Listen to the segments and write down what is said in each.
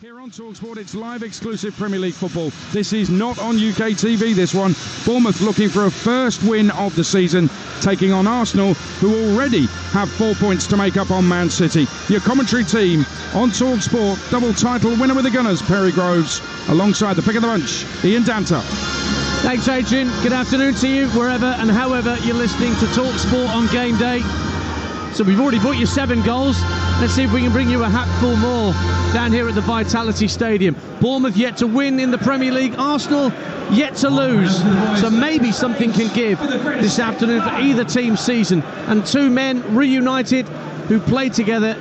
Here on Talksport, it's live exclusive Premier League football. This is not on UK TV, this one. Bournemouth looking for a first win of the season, taking on Arsenal, who already have 4 points to make up on Man City. Your commentary team on Talksport, double title winner with the Gunners, Perry Groves, alongside the pick of the bunch, Ian Danter. Thanks, Adrian. Good afternoon to you, wherever and however you're listening to Talksport on game day. So we've already brought you 7 goals. Let's see if we can bring you a hatful more down here at the Vitality Stadium. Bournemouth yet to win in the Premier League. Arsenal yet to lose. So maybe something can give this afternoon for either team's season. And two men reunited who played together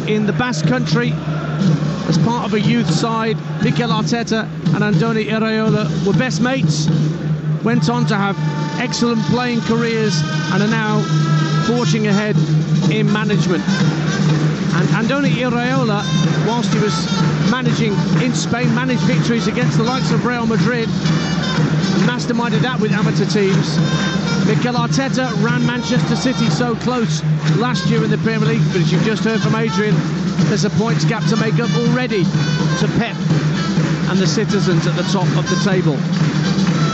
in the Basque Country as part of a youth side. Mikel Arteta and Andoni Iraola were best mates. Went on to have excellent playing careers and are now forging ahead in management. And Andoni Iraola, whilst he was managing in Spain, managed victories against the likes of Real Madrid and masterminded that with amateur teams. Mikel Arteta ran Manchester City so close last year in the Premier League, but as you've just heard from Adrian, there's a points gap to make up already to Pep and the citizens at the top of the table.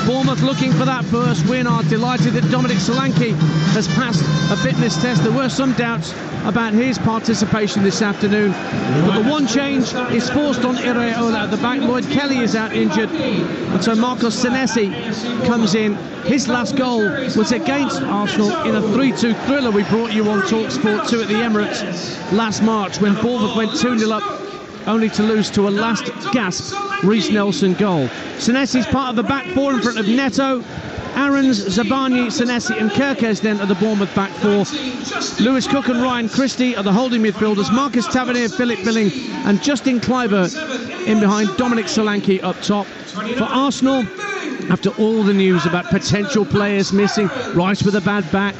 Bournemouth looking for that first win are delighted that Dominic Solanke has passed a fitness test. There were some doubts about his participation this afternoon, but the one change is forced on Iraola at the back. Lloyd Kelly is out injured, and so Marcos Senesi comes in. His last goal was against Arsenal in a 3-2 thriller we brought you on Talksport 2 at the Emirates last March, when Bournemouth went 2-0 up, only to lose to a last gasp Reece Nelson goal. Senesi's part of the back four in front of Neto, Aarons, Zabani, Senesi and Kerkez then are the Bournemouth back four. Lewis Cook and Ryan Christie are the holding midfielders. Marcus Tavernier, Philip Billing and Justin Kluivert in behind Dominic Solanke up top. For Arsenal, after all the news about potential players missing, Rice with a bad back,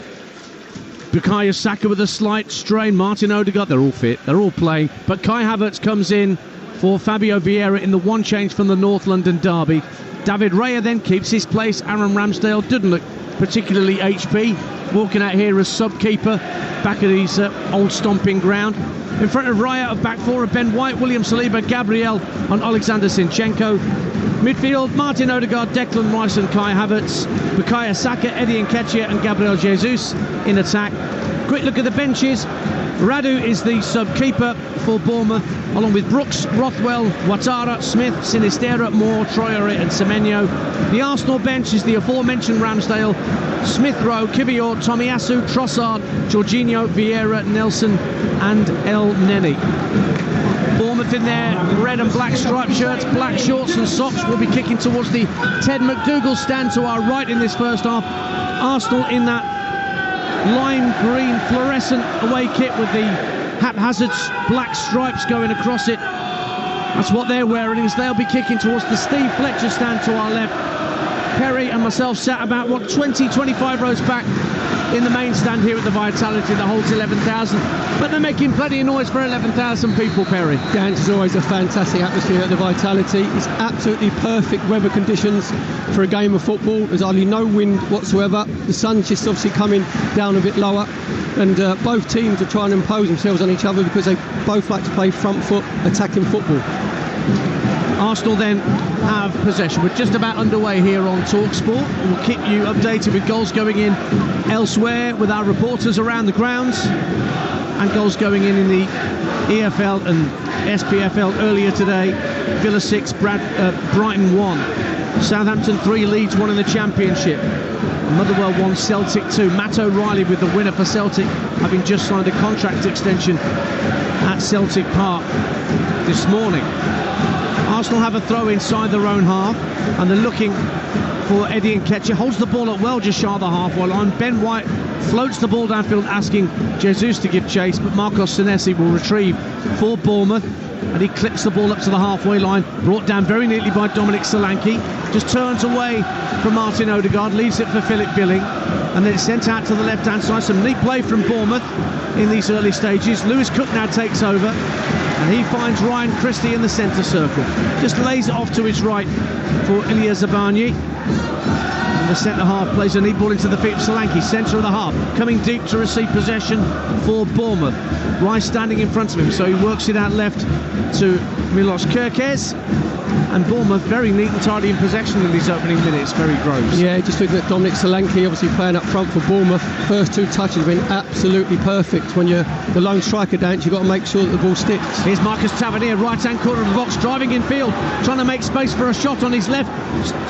Bukayo Saka with a slight strain, Martin Odegaard, they're all fit, they're all playing, but Kai Havertz comes in for Fabio Vieira in the one change from the North London derby. David Raya then keeps his place. Aaron Ramsdale didn't look particularly HP, walking out here as sub-keeper back at his old stomping ground. In front of Raya of back four are Ben White, William Saliba, Gabriel and Alexander Zinchenko. Midfield, Martin Odegaard, Declan Rice and Kai Havertz. Bukayo Saka, Eddie Nketiah and Gabriel Jesus in attack. Quick look at the benches. Radu is the sub-keeper for Bournemouth, along with Brooks, Rothwell, Ouattara, Smith, Sinisterra, Moore, Traoré and Semenyo. The Arsenal bench is the aforementioned Ramsdale, Smith Rowe, Kivior, Tomiyasu, Trossard, Jorginho, Vieira, Nelson and El Neni. Bournemouth in their red and black striped shirts, black shorts and socks will be kicking towards the Ted McDougall stand to our right in this first half. Arsenal in that lime green fluorescent away kit with the haphazard black stripes going across it. That's what they're wearing, as they'll be kicking towards the Steve Fletcher stand to our left. Perry and myself sat about 20-25 rows back in the main stand here at the Vitality that holds 11,000, but they're making plenty of noise for 11,000 people, Perry. Dan, it's always a fantastic atmosphere at the Vitality. It's absolutely perfect weather conditions for a game of football. There's hardly no wind whatsoever. The sun's just obviously coming down a bit lower, and both teams are trying to impose themselves on each other because they both like to play front foot attacking football. Arsenal then have possession. We're just about underway here on Talksport. We'll keep you updated with goals going in elsewhere with our reporters around the grounds, and goals going in the EFL and SPFL earlier today. Villa 6, Brighton 1. Southampton 3, Leeds 1 in the Championship. Motherwell 1, Celtic 2. Matt O'Reilly with the winner for Celtic, having just signed a contract extension at Celtic Park this morning. Arsenal have a throw inside their own half, and they're looking for Eddie Nketiah. Holds the ball up well just shy of the halfway line. Ben White floats the ball downfield, asking Jesus to give chase, but Marcos Senesi will retrieve for Bournemouth, and he clips the ball up to the halfway line, brought down very neatly by Dominic Solanke. Just turns away from Martin Odegaard, leaves it for Philip Billing, and then it's sent out to the left-hand side. Some neat play from Bournemouth in these early stages. Lewis Cook now takes over, and he finds Ryan Christie in the centre circle. Just lays it off to his right for Ilya Zabani. And the centre-half plays a neat ball into the feet of Solanke, centre of the half, coming deep to receive possession for Bournemouth. Rice standing in front of him, so he works it out left to Milos Kerkez. And Bournemouth very neat and tidy in possession in these opening minutes. Very gross. Yeah, just looking at Dominic Solanke, obviously playing up front for Bournemouth. First 2 touches have been absolutely perfect. When you're the lone striker, Dance, you've got to make sure that the ball sticks. Here's Marcus Tavernier, right-hand corner of the box, driving in field, trying to make space for a shot on his left.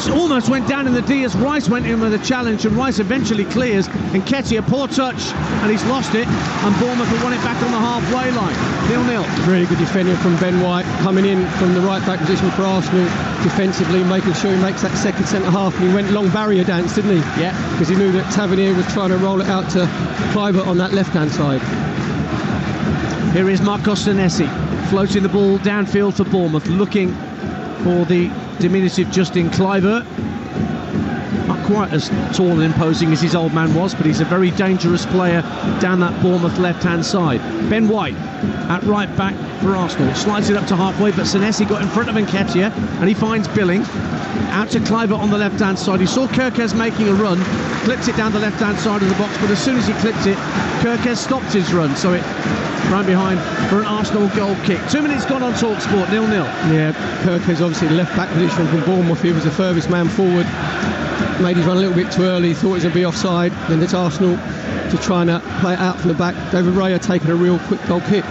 Almost went down in the D as Rice went in with a challenge, and Rice eventually clears. And Ketty, a poor touch, and he's lost it. And Bournemouth have won it back on the halfway line. 0-0. Really good defending from Ben White, coming in from the right-back position for Arsenal, defensively making sure he makes that second centre-half. And he went long barrier Dance, didn't he? Yeah. Because he knew that Tavernier was trying to roll it out to Kluivert on that left-hand side. Here is Marcos Senesi, floating the ball downfield for Bournemouth, looking for the diminutive Justin Kluivert. Not quite as tall and imposing as his old man was, but he's a very dangerous player down that Bournemouth left-hand side. Ben White at right back for Arsenal, slides it up to halfway, but Senesi got in front of Nketiah, and he finds Billing. Out to Kluivert on the left-hand side. He saw Kerkez making a run, clipped it down the left-hand side of the box, but as soon as he clipped it, Kerkez stopped his run, so it ran behind for an Arsenal goal kick. 2 minutes gone on Talksport, 0-0. Yeah, Kerkez obviously left-back position from Bournemouth. He was the furthest man forward. Made his run a little bit too early, thought he was going to be offside. Then it's Arsenal to try and play it out from the back. David Raya taking a real quick goal kick.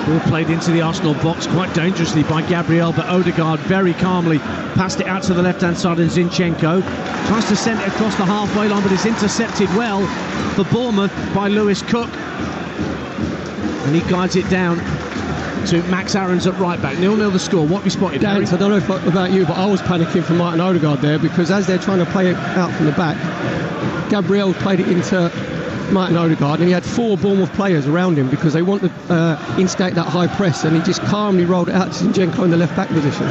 Ball played into the Arsenal box quite dangerously by Gabriel, but Odegaard very calmly passed it out to the left-hand side, and Zinchenko tries to send it across the halfway line, but it's intercepted well for Bournemouth by Lewis Cook. And he guides it down to Max Aarons at right back. 0-0 the score. What we spotted, Dan, I don't know about you, but I was panicking for Martin Odegaard there, because as they're trying to play it out from the back, Gabriel played it into Martin Odegaard, and he had 4 Bournemouth players around him because they want to instigate that high press, and he just calmly rolled it out to Zinchenko in the left back position.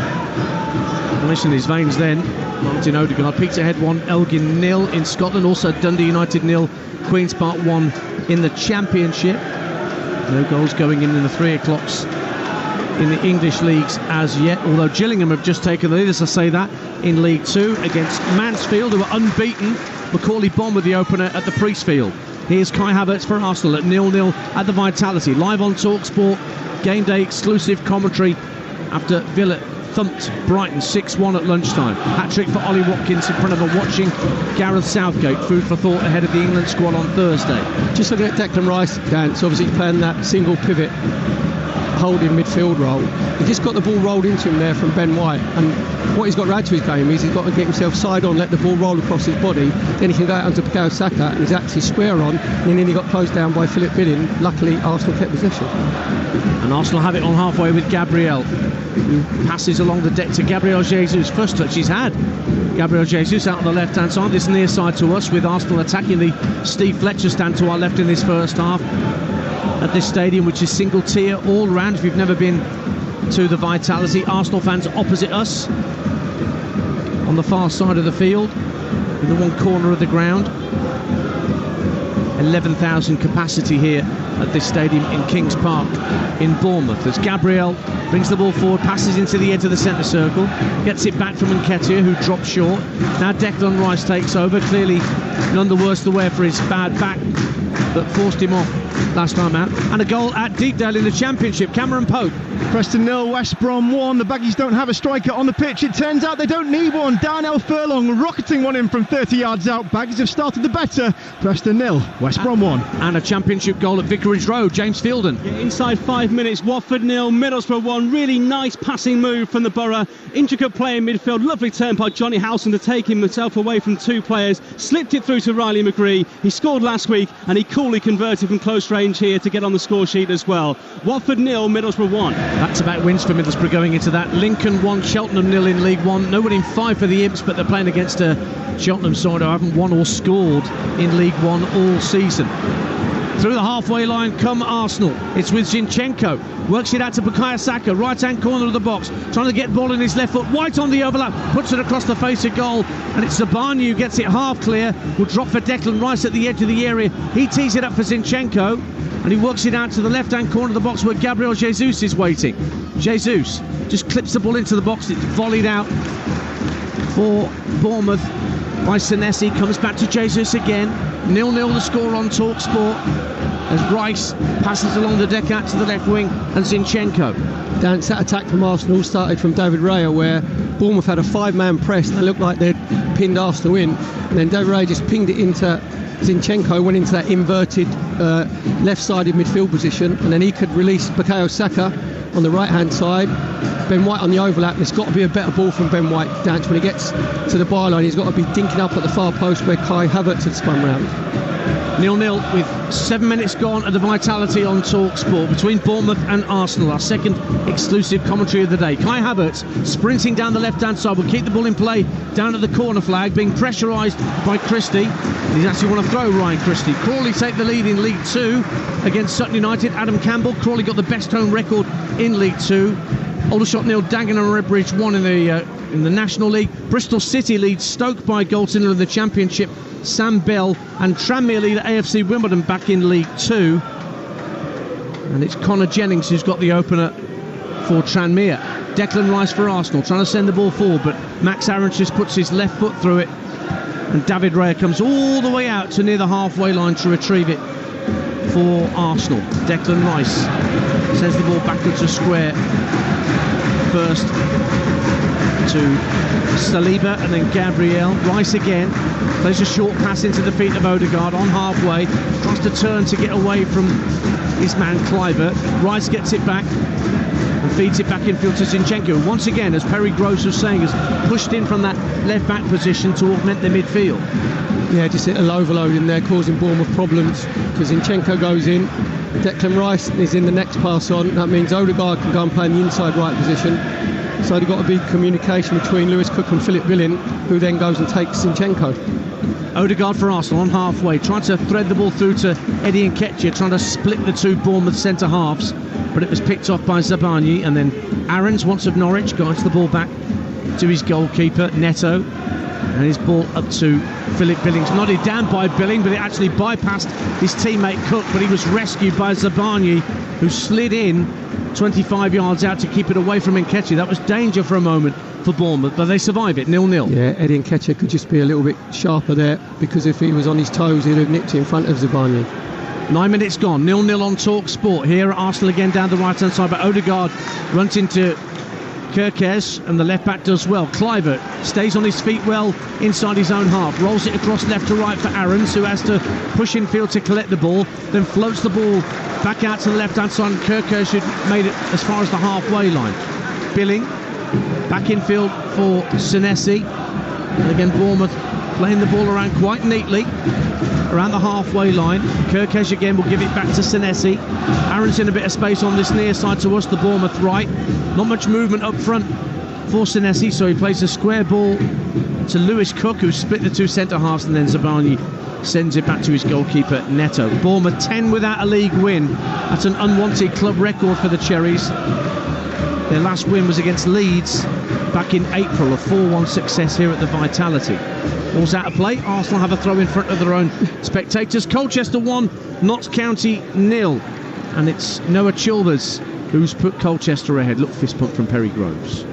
Nice in his veins then, Martin Odegaard. Peterhead 1, Elgin 0 in Scotland. Also Dundee United 0, Queen's Park 1 in the Championship. No goals going in the 3 o'clocks in the English leagues as yet, although Gillingham have just taken the lead, as I say that, in League 2 against Mansfield, who are unbeaten. Macaulay Bonne with the opener at the Priestfield. Here's Kai Havertz for Arsenal at 0-0 at the Vitality. Live on Talksport, game day exclusive commentary after Villa thumped Brighton 6-1 at lunchtime. Hat-trick for Ollie Watkins in front of a watching Gareth Southgate. Food for thought ahead of the England squad on Thursday. Just looking at Declan Rice, Dance, obviously playing that single pivot holding midfield role. He just got the ball rolled into him there from Ben White, and what he's got to add to his game is he's got to get himself side on, let the ball roll across his body, then he can go out onto Bukayo Saka, and he's actually square on, and then he got closed down by Philip Billing. Luckily Arsenal kept possession. And Arsenal have it on halfway with Gabriel, who passes along the deck to Gabriel Jesus. First touch he's had. Gabriel Jesus out on the left hand side, this near side to us, with Arsenal attacking the Steve Fletcher stand to our left in this first half at this stadium, which is single tier all round. If you've never been to the Vitality, Arsenal fans opposite us on the far side of the field in the one corner of the ground. 11,000 capacity here at this stadium in Kings Park in Bournemouth, as Gabriel brings the ball forward, passes into the edge of the centre circle, gets it back from Nketiah, who drops short. Now Declan Rice takes over, clearly none the worse the wear for his bad back that forced him off last time out. And a goal at Deepdale in the Championship. Cameron Pope. Preston 0, West Brom 1. The Baggies don't have a striker on the pitch. It turns out they don't need one. Darnell Furlong rocketing one in from 30 yards out. Baggies have started the better. Preston 0, West Brom 1. And a Championship goal at Vicarage Road. James Fielden. Yeah, inside 5 minutes, Watford 0, Middlesbrough 1. Really nice passing move from the Borough. Intricate play in midfield. Lovely turn by Johnny Howson to take himself away from 2 players. Slipped it through to Riley McGree. He scored last week, and he coolly converted from close range here to get on the score sheet as well. Watford 0, Middlesbrough 1. Back-to-back wins for Middlesbrough going into that. Lincoln 1, Cheltenham 0 in League 1. No winning 5 for the Imps, but they're playing against a Cheltenham side who haven't won or scored in League 1 all season. Through the halfway line come Arsenal. It's with Zinchenko. Works it out to Bukayo Saka, right-hand corner of the box. Trying to get the ball in his left foot. White on the overlap. Puts it across the face of goal. And it's Zabani who gets it half clear. Will drop for Declan Rice at the edge of the area. He tees it up for Zinchenko. And he works it out to the left-hand corner of the box where Gabriel Jesus is waiting. Jesus just clips the ball into the box. It's volleyed out for Bournemouth by Senesi, comes back to Jesus again. 0-0 the score on Talksport as Rice passes along the deck out to the left wing and Zinchenko. Dance, that attack from Arsenal started from David Raya, where Bournemouth had a 5-man press and they looked like they'd pinned Arsenal in, and then David Raya just pinged it into Zinchenko, went into that inverted left-sided midfield position, and then he could release Bukayo Saka on the right-hand side. Ben White on the overlap. There's got to be a better ball from Ben White. Dance, when he gets to the byline, he's got to be dinking up at the far post where Kai Havertz had spun round. 0-0 with 7 minutes gone at the Vitality on Talksport between Bournemouth and Arsenal. Our second exclusive commentary of the day. Kai Havertz sprinting down the left-hand side will keep the ball in play down at the corner flag, being pressurised by Christie. He's actually want to throw Ryan Christie. Crawley take the lead in League 2 against Sutton United. Adam Campbell. Crawley got the best home record in League 2. Aldershot nil, Dagenham and Redbridge 1 in the National League. Bristol City leads Stoke by a goal to nil in the Championship. Sam Bell and Tranmere lead AFC Wimbledon back in League 2. And it's Connor Jennings who's got the opener for Tranmere. Declan Rice for Arsenal, trying to send the ball forward, but Max Aarons just puts his left foot through it. And David Raya comes all the way out to near the halfway line to retrieve it for Arsenal. Declan Rice sends the ball backwards to square. First to Saliba and then Gabriel. Rice again plays a short pass into the feet of Odegaard on halfway, tries to turn to get away from his man Kluivert. Rice gets it back and feeds it back infield to Zinchenko. Once again, as Perry Groves was saying, has pushed in from that left back position to augment the midfield. Yeah, just a low overload in there, causing Bournemouth problems, because Zinchenko goes in, Declan Rice is in the next pass on. That means Odegaard can go and play in the inside right position. So they've got to be communication between Lewis Cook and Philip Billing, who then goes and takes Zinchenko. Odegaard for Arsenal on halfway, trying to thread the ball through to Eddie Nketiah, trying to split the two Bournemouth centre halves, but it was picked off by Zabani. And then Aarons, once of Norwich, guides the ball back to his goalkeeper Neto, and his ball up to Philip Billings, nodded down by Billing, but it actually bypassed his teammate Cook, but he was rescued by Zabani, who slid in 25 yards out to keep it away from Nketiah. That was danger for a moment for Bournemouth, but they survive it, 0-0. Yeah, Eddie Nketiah could just be a little bit sharper there, because if he was on his toes, he'd have nipped it in front of Zabani. 9 minutes gone, 0-0 on Talksport. Here at Arsenal again down the right-hand side, but Odegaard runs into Kirkes, and the left back does well. Kluivert stays on his feet well inside his own half, rolls it across left to right for Aarons, who has to push infield to collect the ball, then floats the ball back out to the left hand side, and Kirkes had made it as far as the halfway line. Billing back infield for Senesi, and again Bournemouth playing the ball around quite neatly around the halfway line. Kirkes again will give it back to Senesi. Aarons in a bit of space on this near side to us, the Bournemouth right. Not much movement up front for Senesi, so he plays a square ball to Lewis Cook, who split the two centre halves, and then Zabani sends it back to his goalkeeper Neto. Bournemouth 10 without a league win. That's an unwanted club record for the Cherries. Their last win was against Leeds back in April, a 4-1 success here at the Vitality. Ball's out of play. Arsenal have a throw in front of their own spectators. Colchester 1, Notts County 0. And it's Noah Chilvers who's put Colchester ahead. Look, fist pump from Perry Groves.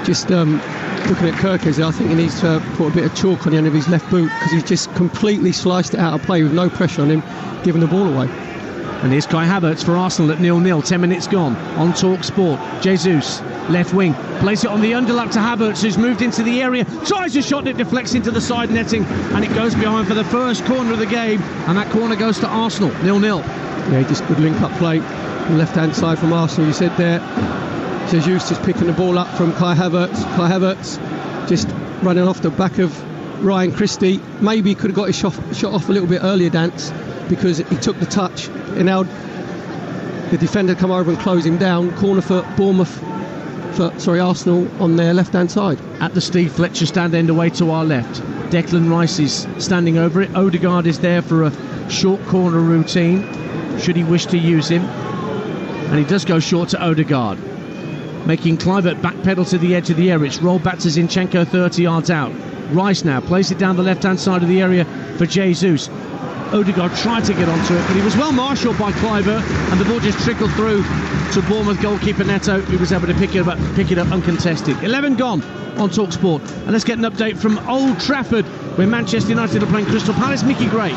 Just looking at Kirkes, I think he needs to put a bit of chalk on the end of his left boot, because he's just completely sliced it out of play with no pressure on him, giving the ball away. And here's Kai Havertz for Arsenal at 0-0, 10 minutes gone on Talksport. Jesus, left wing, plays it on the underlap to Havertz, who's moved into the area, tries a shot, it deflects into the side netting, and it goes behind for the first corner of the game, and that corner goes to Arsenal, 0-0. Yeah, just good link-up play on the left-hand side from Arsenal, you said there. Jesus just picking the ball up from Kai Havertz. Kai Havertz just running off the back of Ryan Christie. Maybe he could have got his shot off a little bit earlier, Dance, because he took the touch, and now the defender come over and close him down. Corner for Bournemouth, Arsenal on their left-hand side. At the Steve Fletcher stand end away to our left. Declan Rice is standing over it. Odegaard is there for a short corner routine, should he wish to use him. And he does go short to Odegaard, making Kluivert backpedal to the edge of the area. It's rolled back to Zinchenko 30 yards out. Rice now plays it down the left-hand side of the area for Jesus. Odegaard tried to get onto it, but he was well marshalled by Kluivert, and the ball just trickled through to Bournemouth goalkeeper Neto, who was able to pick it up uncontested. 11 gone on Talksport, and let's get an update from Old Trafford, when Manchester United are playing Crystal Palace. Mickey Gray.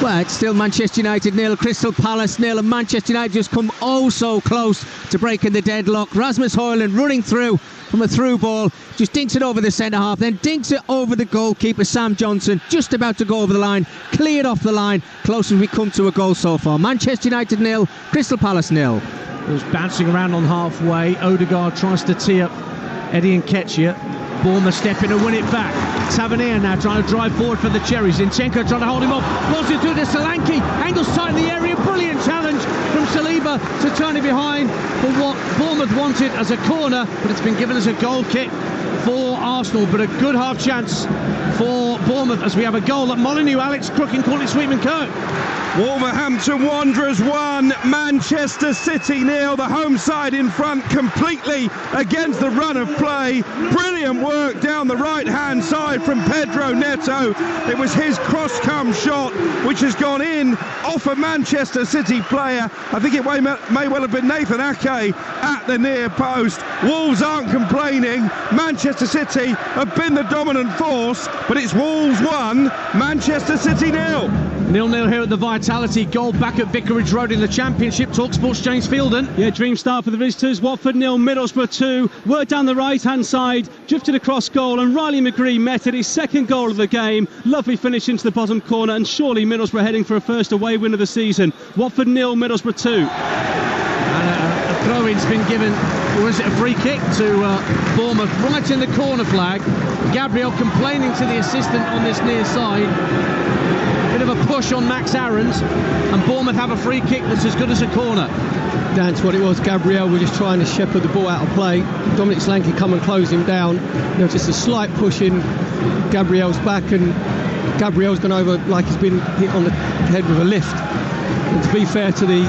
Well, it's still Manchester United nil, Crystal Palace nil, and Manchester United just come oh so close to breaking the deadlock. Rasmus Højlund running through from a through ball, just dinks it over the centre half, then dinks it over the goalkeeper Sam Johnson, just about to go over the line, cleared off the line, close as we come to a goal so far. Manchester United nil, Crystal Palace nil. It was bouncing around on halfway. Odegaard tries to tee up Eddie Nketiah. Bournemouth stepping to win it back. Tavernier now trying to drive forward for the Cherries. Zinchenko trying to hold him off. Rolls it through to Solanke. Angles tight in the area. Brilliant challenge from Saliba to turn it behind for what Bournemouth wanted as a corner, but it's been given as a goal kick for Arsenal. But a good half chance for Bournemouth as we have a goal at Molineux. Alex Crook and Courtney Sweetman-Kirk. Wolverhampton Wanderers 1, Manchester City 0. The home side in front completely against the run of play. Brilliant work down the right-hand side from Pedro Neto. It was his cross-come shot which has gone in off a Manchester City player. I think it may well have been Nathan Ake at the near post. Wolves aren't complaining. Manchester City have been the dominant force, but it's Wolves 1, Manchester City 0. 0-0 here at the Vitality. Goal back at Vicarage Road in the Championship. Talksport's James Fielden. Yeah, dream start for the visitors. Watford 0, Middlesbrough 2. Work down the right-hand side, drifted across goal, and Riley McGree met it. His second goal of the game. Lovely finish into the bottom corner, and surely Middlesbrough heading for a first away win of the season. Watford 0, Middlesbrough 2. And a throw-in's been given, or is it a free kick to Bournemouth, right in the corner flag. Gabriel complaining to the assistant on this near side. Bit of a push on Max Aarons, and Bournemouth have a free kick that's as good as a corner. That's what it was. Gabriel was just trying to shepherd the ball out of play. Dominic Solanke come and close him down. There was just a slight push in Gabriel's back, and Gabriel's gone over like he's been hit on the head with a lift. And to be fair to the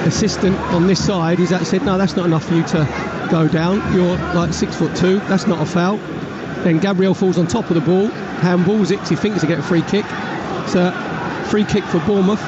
assistant on this side, he's actually said, no, that's not enough for you to go down. You're like 6'2", that's not a foul. Then Gabriel falls on top of the ball, handballs it, he thinks to get a free kick. It's a free kick for Bournemouth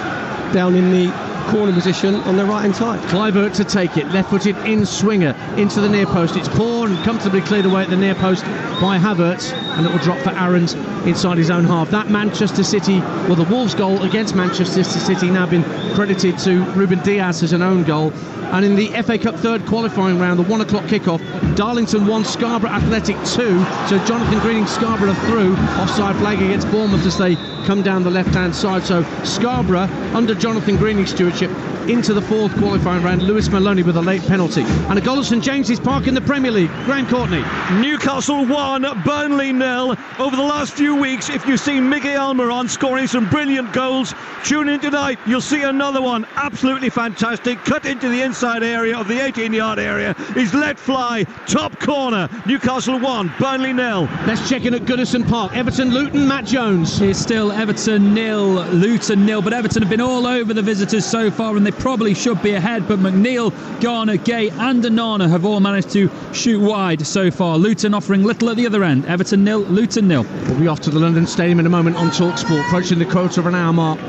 down in the corner position on the right hand side. Kluivert to take it, left footed in swinger into the near post. It's poor and comfortably cleared away at the near post by Havertz, and it will drop for Aarons inside his own half. That Manchester City, well, the Wolves goal against Manchester City now been credited to Ruben Dias as an own goal. And in the FA Cup third qualifying round, the 1 o'clock kickoff, Darlington 1, Scarborough Athletic 2. So Jonathan Greening, Scarborough through. Offside flag against Bournemouth as they come down the left-hand side. So Scarborough, under Jonathan Greening's stewardship, into the fourth qualifying round. Lewis Maloney with a late penalty. And a goal at St James's Park in the Premier League. Graham Courtney. Newcastle 1, Burnley 0. Over the last few weeks, if you've seen Miguel Almiron scoring some brilliant goals, tune in tonight. You'll see another one. Absolutely fantastic. Cut into the inside area of the 18-yard area. He's let fly. Top corner. Newcastle 1, Burnley 0. Let's check in at Goodison Park. Everton, Luton, Matt Jones. It's still Everton 0, Luton 0, but Everton have been all over the visitors so far, and they probably should be ahead, but McNeil, Garner, Gay and Onana have all managed to shoot wide so far. Luton offering little at the other end. Everton 0, Luton 0. We'll be off to the London Stadium in a moment on Talksport, approaching the quota of an hour mark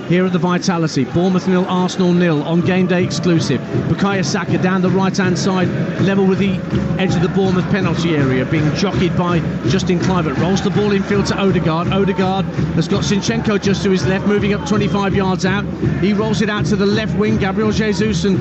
here at the Vitality. Bournemouth 0, Arsenal 0 on game day exclusive. Bukayo Saka down the right hand side, level with the edge of the Bournemouth penalty area, being jockeyed by Justin Kluivert. Rolls the ball infield to Odegaard. Odegaard has got Zinchenko just to his left, moving up 25 yards out. He rolls it out to the left wing. Gabriel Jesus and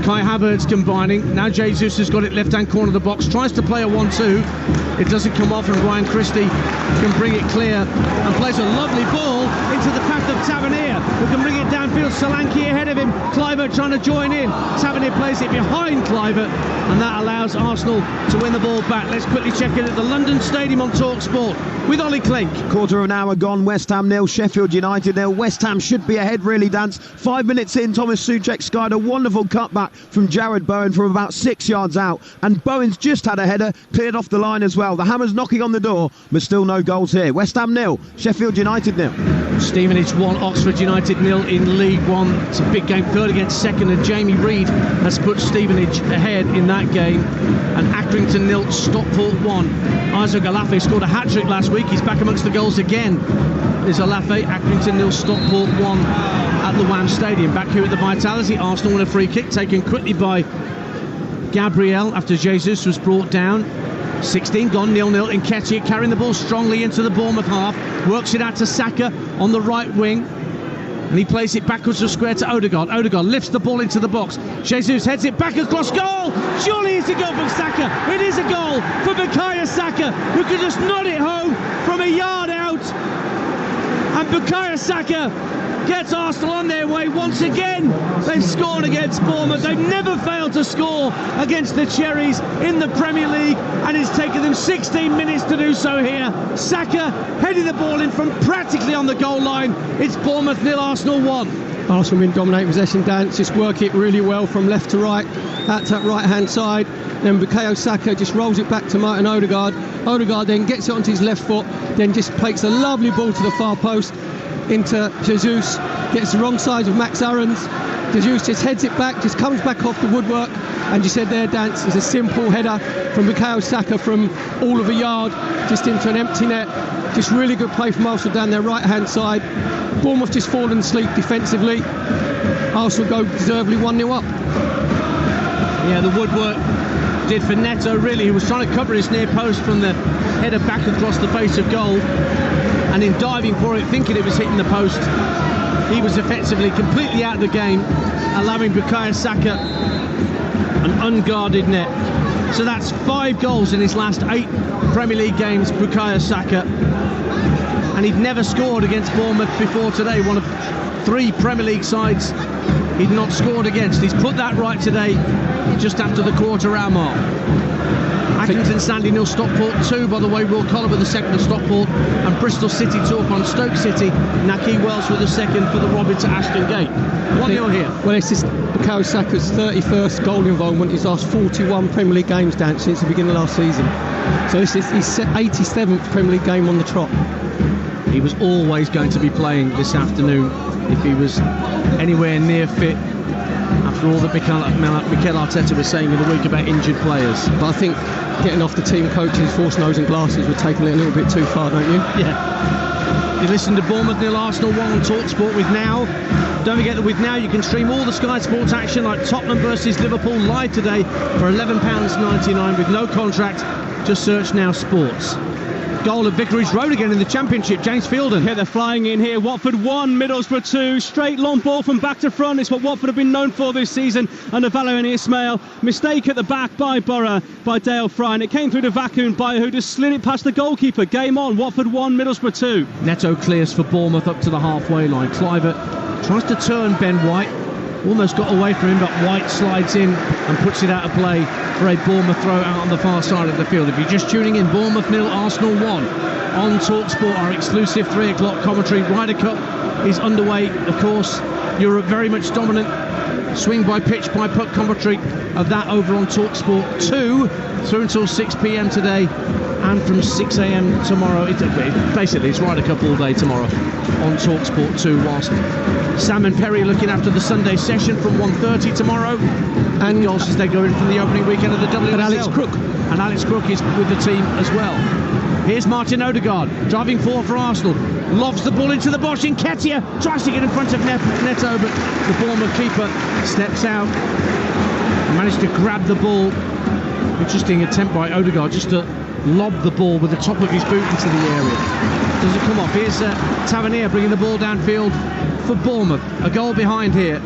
Kai Havertz combining. Now Jesus has got it left hand corner of the box, tries to play a 1-2. It doesn't come off, and Ryan Christie can bring it clear and plays a lovely ball into the path of Tavernier, who can bring it downfield. Solanke ahead of him. Kluivert trying to join in. Tavernier plays it behind Kluivert, and that allows Arsenal to win the ball back. Let's quickly check in at the London Stadium on Talksport with Ollie Klink. Quarter of an hour gone. West Ham 0, Sheffield United 0. West Ham should be ahead, really, Dance. 5 minutes in, Thomas Souček skied a wonderful cutback from Jared Bowen from about 6 yards out, and Bowen's just had a header cleared off the line as well. The Hammers knocking on the door, but still no goals here. West Ham 0, Sheffield United 0. Stevenage 1, Oxford United 0 in League One. It's a big game, third against second, and Jamie Reid has put Stevenage ahead in that game. And Accrington 0, Stockport 1. Isaac Alafe scored a hat-trick last week. He's back amongst the goals again. Is Alafe. Accrington 0, Stockport 1 at the WAM Stadium. Back here at the Vitality, Arsenal win a free kick taken quickly by Gabriel after Jesus was brought down. 16 gone, 0-0. Nketiah carrying the ball strongly into the Bournemouth half. works it out to Saka on the right wing, and he plays it backwards to square to Odegaard. Odegaard lifts the ball into the box. Jesus heads it back across goal. Surely it's a goal from Saka. It is a goal for Bukayo Saka, who can just nod it home from a yard out. And Bukayo Saka gets Arsenal on their way once again. They've scored against Bournemouth. They've never failed to score against the Cherries in the Premier League, and it's taken them 16 minutes to do so here. Saka heading the ball in from practically on the goal line. It's Bournemouth 0, Arsenal 1. Arsenal win, dominate possession, dance, just work it really well from left to right, out to that right-hand side. Then Bukayo Saka just rolls it back to Martin Odegaard. Odegaard then gets it onto his left foot, then just plays a lovely ball to the far post into Jesus, gets the wrong side of Max Aarons. Jesus just heads it back, just comes back off the woodwork, and you said there, Dance, is a simple header from Bukayo Saka from all of a yard, just into an empty net. Just really good play from Arsenal down their right-hand side. Bournemouth just fallen asleep defensively. Arsenal go deservedly 1-0 up. Yeah, the woodwork did for Neto, really. He was trying to cover his near post from the header back across the face of goal, and in diving for it, thinking it was hitting the post, he was effectively completely out of the game, allowing Bukayo Saka an unguarded net. So that's 5 goals in his last 8 Premier League games, Bukayo Saka, and he'd never scored against Bournemouth before today. One of 3 Premier League sides he'd not scored against. He's put that right today, just after the quarter-hour mark. Accrington Stanley 0, Stockport 2. By the way, Will Collar with the second of Stockport, and Bristol City talk on Stoke City. Naki Welsh with the second for the Robin to Ashton Gate. 1-0 here. Well, it's just Bukayo Saka's 31st goal involvement. He's last 41 Premier League games down since the beginning of last season. So this is his 87th Premier League game on the trot. He was always going to be playing this afternoon if he was anywhere near fit, after all that Mikel Arteta was saying in the week about injured players. But I think getting off the team coach's forced nose and glasses were taking it a little bit too far, don't you? Yeah. You listen to Bournemouth 0, Arsenal 1 on Talksport with Now. Don't forget that with Now you can stream all the Sky Sports action, like Tottenham versus Liverpool live today for £11.99 with no contract. Just search Now Sports. Goal at Vicarage Road again in the Championship, James Fielden. Yeah, they're flying in here. Watford 1, Middlesbrough 2. Straight long ball from back to front. It's what Watford have been known for this season under Valérien Ismaël. Mistake at the back by Borough, by Dale Fry, and it came through to Vacuum by who just slid it past the goalkeeper. Game on. Watford 1, Middlesbrough 2. Neto clears for Bournemouth up to the halfway line. Clivert tries to turn Ben White. Almost got away from him, but White slides in and puts it out of play for a Bournemouth throw out on the far side of the field. If you're just tuning in, Bournemouth 0, Arsenal 1 on Talksport, our exclusive 3 o'clock commentary. Ryder Cup is underway, of course. Europe very much dominant. Swing by pitch by puck commentary of that over on Talksport 2 through until 6 p.m. today, and from 6 a.m. tomorrow. Basically, it's Ryder Cup all day tomorrow on Talksport 2, whilst Sam and Perry looking after the Sunday session from 1:30 tomorrow, and goals as they go in from the opening weekend of the WSL. And Alex Crook is with the team as well. Here's Martin Odegaard driving forward for Arsenal, lobs the ball into the box. Nketiah tries to get in front of Neto, but the Bournemouth keeper steps out and managed to grab the ball. Interesting attempt by Odegaard just to lob the ball with the top of his boot into the area. Doesn't come off. Here's Tavernier bringing the ball downfield for Bournemouth. A goal behind here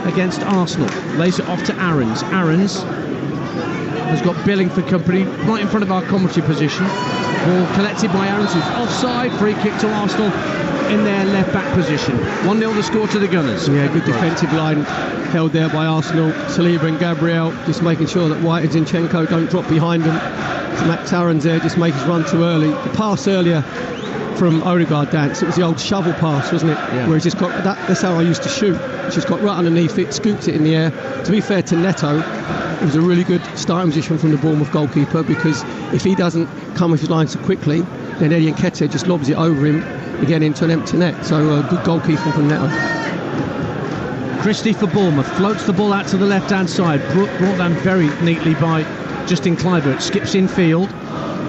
against Arsenal. Lays it off to Aarons. Aarons has got Billing for company right in front of our commentary position. Ball collected by Aarons, who's offside. Free kick to Arsenal in their left back position. 1-0 the score to the Gunners. Yeah, good defensive line held there by Arsenal. Saliba and Gabriel just making sure that White and Zinchenko don't drop behind them. So Max Aarons there just makes his run too early. The pass earlier from Odegaard, Dance, it was the old shovel pass, wasn't it? Yeah. Where he just got that's how I used to shoot. Just got right underneath it, scooped it in the air. To be fair to Neto, it was a really good starting position from the Bournemouth goalkeeper, because if he doesn't come with his line so quickly, then Eddie Nketiah just lobs it over him again into an empty net. So good goalkeeping from Neto. Christie for Bournemouth floats the ball out to the left hand side, brought down very neatly by Justin Kluivert. Skips in field,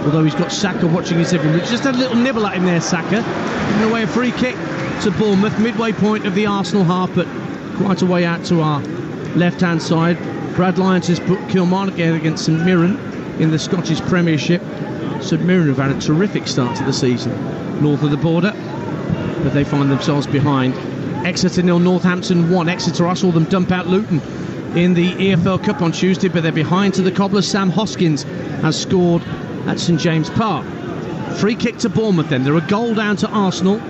although he's got Saka watching his every move. Just had a little nibble at him there, Saka, giving away a free kick to Bournemouth, midway point of the Arsenal half, but quite a way out to our left hand side. Brad Lyons has put Kilmarnock against St Mirren in the Scottish Premiership. St Mirren have had a terrific start to the season north of the border, but they find themselves behind. Exeter 0, Northampton 1. Exeter, I saw them dump out Luton in the EFL Cup on Tuesday, but they're behind to the Cobblers. Sam Hoskins has scored at St James Park. Free kick to Bournemouth then. They're a goal down to Arsenal.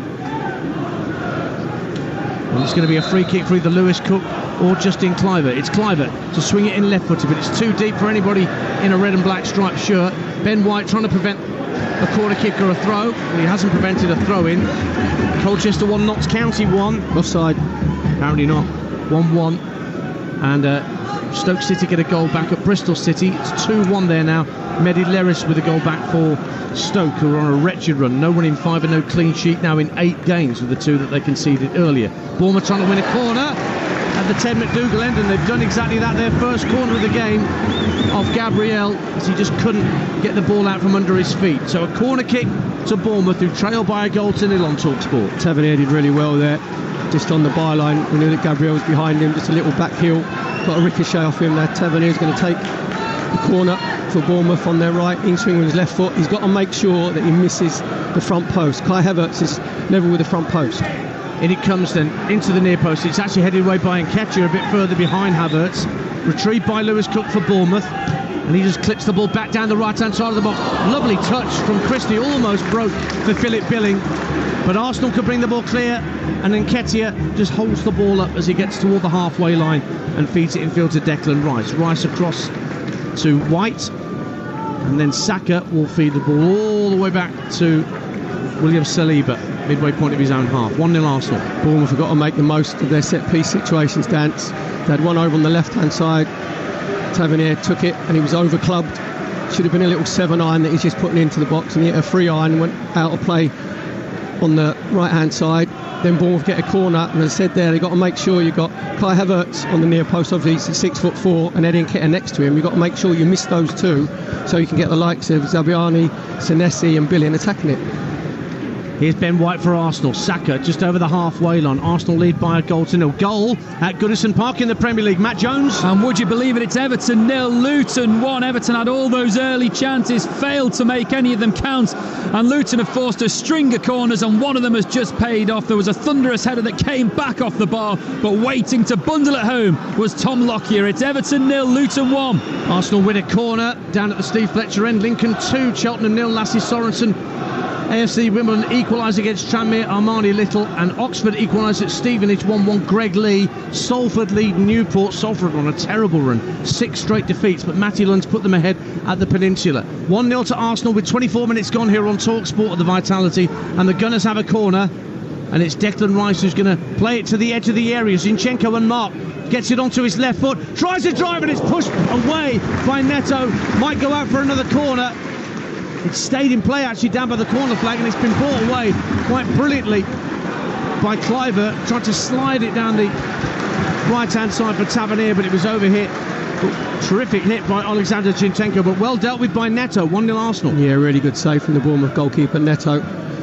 And it's going to be a free kick for either Lewis Cook or Justin Kluivert. It's Kluivert to swing it in left-footed, but it's too deep for anybody in a red and black striped shirt. Ben White trying to prevent a corner kick or a throw. Well, he hasn't prevented a throw-in. Colchester 1, Notts County 1. Offside. Apparently not. 1-1. And Stoke City get a goal back at Bristol City. It's 2-1 there now. Mehdi Leris with a goal back for Stoke, who are on a wretched run. No win in 5 and no clean sheet now in 8 games, with the 2 that they conceded earlier. Bournemouth trying to win a corner at the Ted McDougall end, and they've done exactly that. Their first corner of the game off Gabriel, as he just couldn't get the ball out from under his feet. So a corner kick to Bournemouth, who trail by a goal to 0 on Talksport. Tavernier did really well there, just on the byline. We knew that Gabriel was behind him, just a little back heel, got a ricochet off him there. Tavernier's going to take the corner for Bournemouth on their right, in swing with his left foot. He's got to make sure that he misses the front post. Kai Havertz is level with the front post. In it comes then into the near post. It's actually headed away by Nketiah, a bit further behind Havertz. Retrieved by Lewis Cook for Bournemouth, and he just clips the ball back down the right hand side of the box. Lovely touch from Christie, almost broke for Philip Billing, but Arsenal could bring the ball clear, and Nketiah just holds the ball up as he gets toward the halfway line and feeds it infield to Declan Rice. Rice across to White, and then Saka will feed the ball all the way back to William Saliba, midway point of his own half. 1-0 Arsenal. Bournemouth have got to make the most of their set-piece situations, Dance. They had one over on the left-hand side. Tavernier took it, and he was over-clubbed. Should have been a little 7-iron that he's just putting into the box, and he hit a 3-iron and went out of play on the right-hand side. Then Bournemouth get a corner, and as I said there, they've got to make sure you've got Kai Havertz on the near post. Obviously he's 6'4", and Eddie Nketiah next to him. You've got to make sure you miss those two, so you can get the likes of Zabiani, Senesi and Billing attacking it. Here's Ben White for Arsenal. Saka just over the halfway line. Arsenal lead by a goal to 0. Goal at Goodison Park in the Premier League. Matt Jones. And would you believe it, it's Everton 0, Luton 1. Everton had all those early chances, failed to make any of them count, and Luton have forced a string of corners, and one of them has just paid off. There was a thunderous header that came back off the bar, but waiting to bundle it home was Tom Lockyer. It's Everton 0, Luton 1. Arsenal win a corner down at the Steve Fletcher end. Lincoln 2, Cheltenham 0. Lassie Sorensen. AFC Wimbledon equalise against Tranmere, Armani Little, and Oxford equalise at Stevenage 1-1. Greg Lee. Salford lead Newport. Salford on a terrible run, 6 straight defeats, but Matty Lund's put them ahead at the Peninsula. 1-0 to Arsenal with 24 minutes gone here on Talksport at the Vitality, and the Gunners have a corner, and it's Declan Rice who's going to play it to the edge of the area. Zinchenko and Mark gets it onto his left foot, tries to drive, and it's pushed away by Neto. Might go out for another corner. It stayed in play actually down by the corner flag, and it's been brought away quite brilliantly by Kluivert, trying to slide it down the right-hand side for Tavernier, but it was overhit. Terrific hit by Alexander Zinchenko, but well dealt with by Neto. 1-0 Arsenal. Yeah, really good save from the Bournemouth goalkeeper Neto.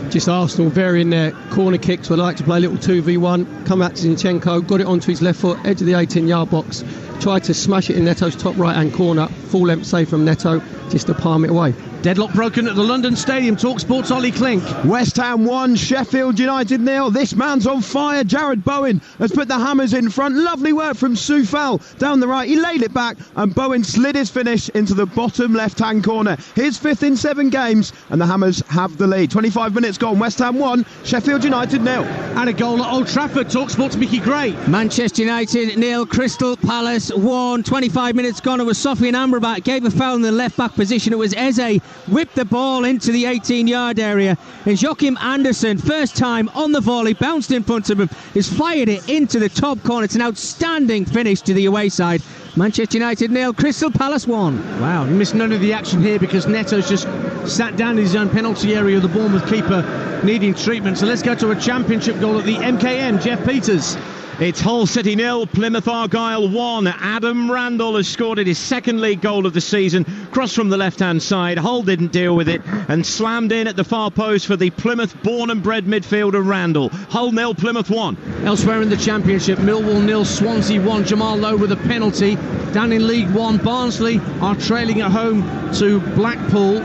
Just Arsenal varying their corner kicks. Would like to play a little 2v1. Come out to Zinchenko, got it onto his left foot, edge of the 18-yard box. Tried to smash it in Neto's top right-hand corner. Full length save from Neto, just to palm it away. Deadlock broken at the London Stadium. Talksport's Ollie Klink. West Ham 1, Sheffield United 0. This man's on fire. Jared Bowen has put the hammers in front. Lovely work from Soufal down the right. He laid it back, and Bowen slid his finish into the bottom left-hand corner. His 5th in 7 games, and the Hammers have the lead. 25 minutes gone. West Ham 1, Sheffield United 0. And a goal at Old Trafford. Talksport's Mickey Gray. Manchester United 0, Crystal Palace 1. 25 minutes gone. It was Sofian Amrabat gave a foul in the left-back position. It was Eze whipped the ball into the 18-yard area, and Joachim Andersen, first time on the volley, bounced in front of him, has fired it into the top corner. It's an outstanding finish to the away side. Manchester United 0, Crystal Palace 1. Wow, he missed none of the action here because Neto's just sat down in his own penalty area, the Bournemouth keeper needing treatment. So let's go to a championship goal at the MKM. Jeff Peters. It's Hull City 0, Plymouth Argyle 1. Adam Randall has scored his 2nd league goal of the season. Cross from the left-hand side. Hull didn't deal with it and slammed in at the far post for the Plymouth born and bred midfielder Randall. Hull 0, Plymouth 1. Elsewhere in the Championship, Millwall 0, Swansea 1. Jamal Lowe with a penalty. Down in League 1, Barnsley are trailing at home to Blackpool.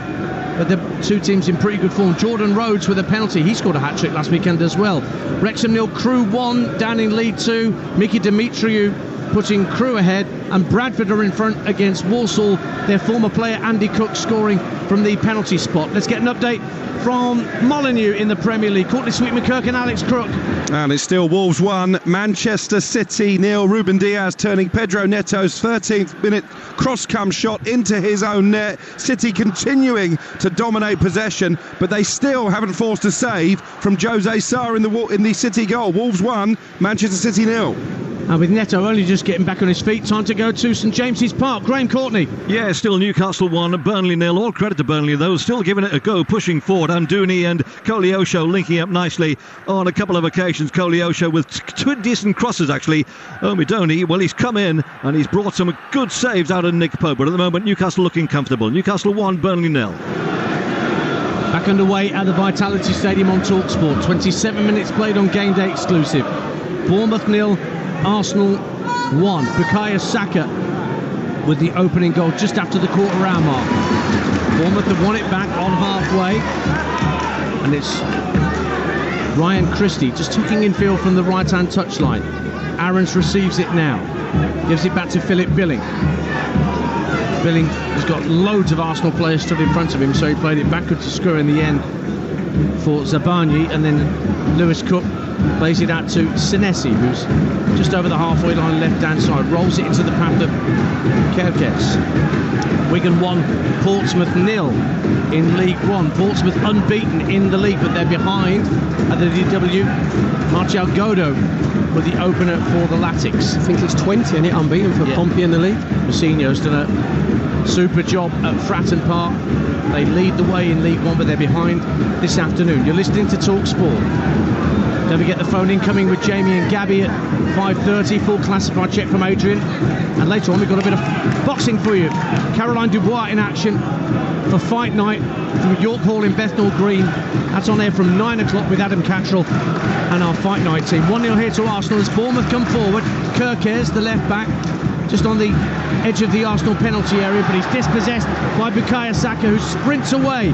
but the two teams in pretty good form. Jordan Rhodes with a penalty. He scored a hat-trick last weekend as well. Wrexham 0, Crewe 1, down in League 2. Miki Dimitriou putting Crewe ahead, and Bradford are in front against Walsall. Their former player Andy Cook scoring from the penalty spot. Let's get an update from Molineux in the Premier League. Courtney Sweet-McKirk and Alex Crook. And it's still Wolves 1, Manchester City 0. Ruben Diaz turning Pedro Neto's 13th minute cross-come shot into his own net. City continuing to dominate possession, but they still haven't forced a save from Jose Sarr in the City goal. Wolves 1, Manchester City 0. And with Neto only just getting back on his feet, time to go to St James's Park. Graham Courtney. Yeah, still Newcastle 1, Burnley 0. All credit to Burnley, though, still giving it a go, pushing forward. Andouni and Koleosho linking up nicely on a couple of occasions. Koleosho with two decent crosses, actually. Omidoni, well, he's come in and he's brought some good saves out of Nick Pope. But at the moment, Newcastle looking comfortable. Newcastle 1, Burnley 0. Back underway at the Vitality Stadium on Talksport. 27 minutes played on Game Day exclusive. Bournemouth 0. Arsenal 1. Bukayo Saka with the opening goal just after the quarter hour mark. Bournemouth have won it back on halfway, and it's Ryan Christie just tucking in field from the right hand touchline. Aarons receives it now, gives it back to Philip Billing. Billing has got loads of Arsenal players stood in front of him, so he played it backwards to score in the end for Zabani, and then Lewis Cook plays it out to Senesi, who's just over the halfway line left hand side, rolls it into the path of Kerkez. Wigan 1, Portsmouth 0 in League 1. Portsmouth unbeaten in the league, but they're behind at the DW. Martial Godo with the opener for the Latics. I think it's 20, isn't it, unbeaten for Pompey in the league. Mousinho's done a super job at Fratton Park. They lead the way in League 1, but they're behind this afternoon. You're listening to Talksport. Don't forget the phone incoming with Jamie and Gabby at 5:30. Full classified check from Adrian. And later on, we've got a bit of boxing for you. Caroline Dubois in action for Fight Night from York Hall in Bethnal Green. That's on air from 9 o'clock with Adam Cattrall and our Fight Night team. 1-0 here to Arsenal as Bournemouth come forward. Kerkez, the left back, just on the edge of the Arsenal penalty area, but he's dispossessed by Bukayo Saka, who sprints away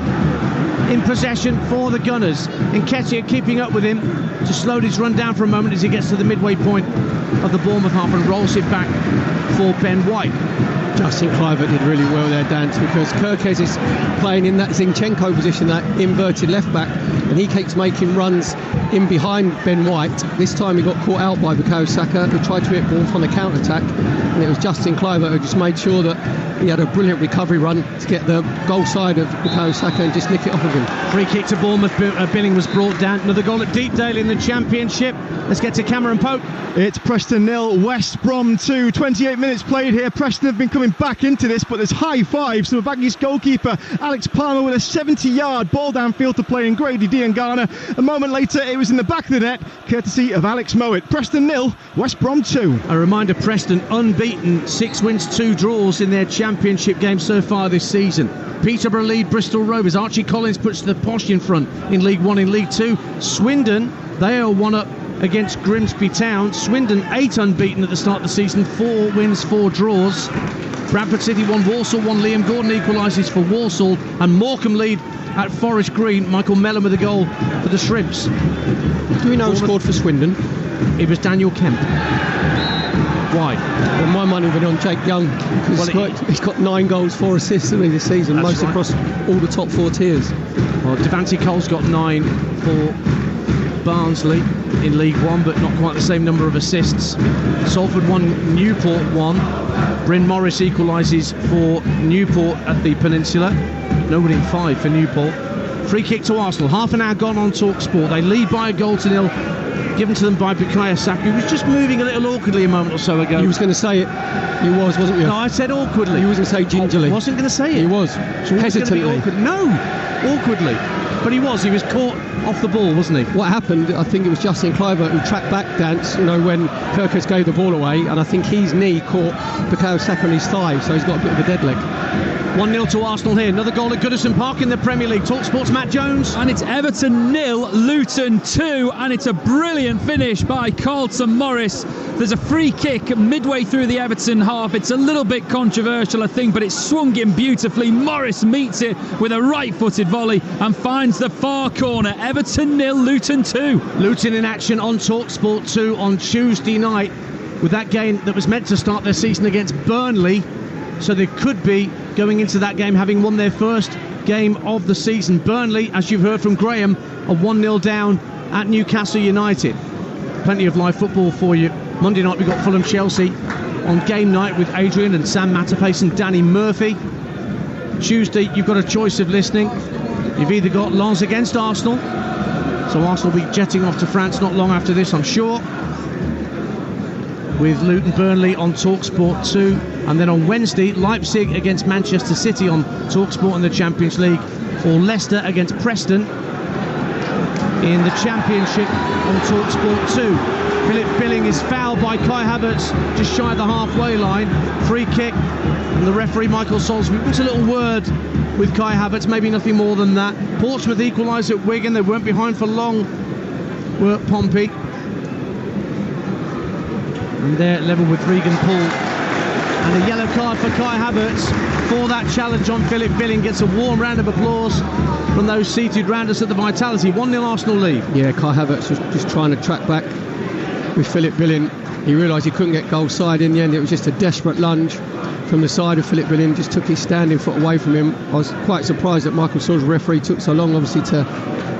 in possession for the Gunners. Nketiah keeping up with him, just slowed his run down for a moment as he gets to the midway point of the Bournemouth half and rolls it back for Ben White. Justin Kluivert did really well there, Dance, because Kerkez is playing in that Zinchenko position, that inverted left back, and he keeps making runs in behind Ben White. This time he got caught out by Bukayo Saka, who tried to hit Bournemouth on the counter-attack, and it was Justin Kluivert who just made sure that he had a brilliant recovery run to get the goal side of Bukayo Saka and just nick it off of him. Free kick to Bournemouth. Billing was brought down. Another goal at Deepdale in the Championship. Let's get to Cameron Pope. It's Preston 0, West Brom 2. 28 minutes played here. Preston have been coming back into this, but there's high fives from Baggies goalkeeper Alex Palmer with a 70-yard ball downfield to play in Grady Diangana. A moment later, it was in the back of the net, courtesy of Alex Mowat. Preston 0, West Brom 2. A reminder, Preston unbeaten, 6 wins, 2 draws in their Championship games so far this season. Peterborough lead Bristol Rovers. Archie Collins puts the Posh in front in League 1. In League 2, Swindon, they are 1-up against Grimsby Town. Swindon 8 unbeaten at the start of the season, 4 wins, 4 draws. Bradford City 1, Walsall 1. Liam Gordon equalises for Walsall, and Morecambe lead at Forest Green. Michael Mellon with a goal for the Shrimps. Do we know who scored for Swindon? It was Daniel Kemp. Why? Well, my money went on Jake Young, because he's got 9 goals, 4 assists this season. That's most right. across all the top 4 tiers. Well, Devante Cole's got 9 for Barnsley in League 1, but not quite the same number of assists. Salford 1, Newport 1. Bryn Morris equalises for Newport at the Peninsula. Nobody in 5 for Newport. Free kick to Arsenal. Half an hour gone on Talksport. They lead by a goal to 0, given to them by Bukayo Saka, who was just moving a little awkwardly a moment or so ago. You was going to say it. You was, wasn't you? No, I said awkwardly. You was going to say gingerly. I wasn't going to say it. He was. So hesitantly. No, awkwardly. But he was caught off the ball, wasn't he? What happened, I think it was Justin Kluivert who tracked back, Dance, when Kerkez gave the ball away, and I think his knee caught Bukayo Saka on his thigh, so he's got a bit of a dead leg. 1-0 to Arsenal here. Another goal at Goodison Park in the Premier League. Talksport's Matt Jones. And it's Everton 0, Luton 2, and it's a brilliant finish by Carlton Morris. There's a free kick midway through the Everton half. It's a little bit controversial, I think, but it's swung in beautifully. Morris meets it with a right-footed volley and finds the far corner. Everton 0, Luton 2. Luton in action on Talksport 2 on Tuesday night with that game that was meant to start their season against Burnley. So they could be going into that game having won their first game of the season. Burnley, as you've heard from Graham, are 1-0 down at Newcastle United. Plenty of live football for you. Monday night we've got Fulham Chelsea on game night with Adrian and Sam Matapace and Danny Murphy. Tuesday you've got a choice of listening. You've either got Lens against Arsenal, so Arsenal will be jetting off to France not long after this, I'm sure, with Luton Burnley on Talksport 2, and then on Wednesday Leipzig against Manchester City on Talksport in the Champions League, or Leicester against Preston in the Championship on Talksport 2. Philip Billing is fouled by Kai Havertz just shy of the halfway line. Free kick, and the referee Michael Salisbury puts a little word with Kai Havertz, maybe nothing more than that. Portsmouth equalised at Wigan. They weren't behind for long, were Pompey. And they're level with Regan Poole. And a yellow card for Kai Havertz for that challenge on Philip Billing. Gets a warm round of applause from those seated round us at the Vitality. 1-0 Arsenal lead. Yeah, Kai Havertz was just trying to track back with Philip Billing. He realised he couldn't get goal side in the end. It was just a desperate lunge from the side of Philip Billing. Just took his standing foot away from him. I was quite surprised that Michael Salisbury, referee, took so long, obviously, to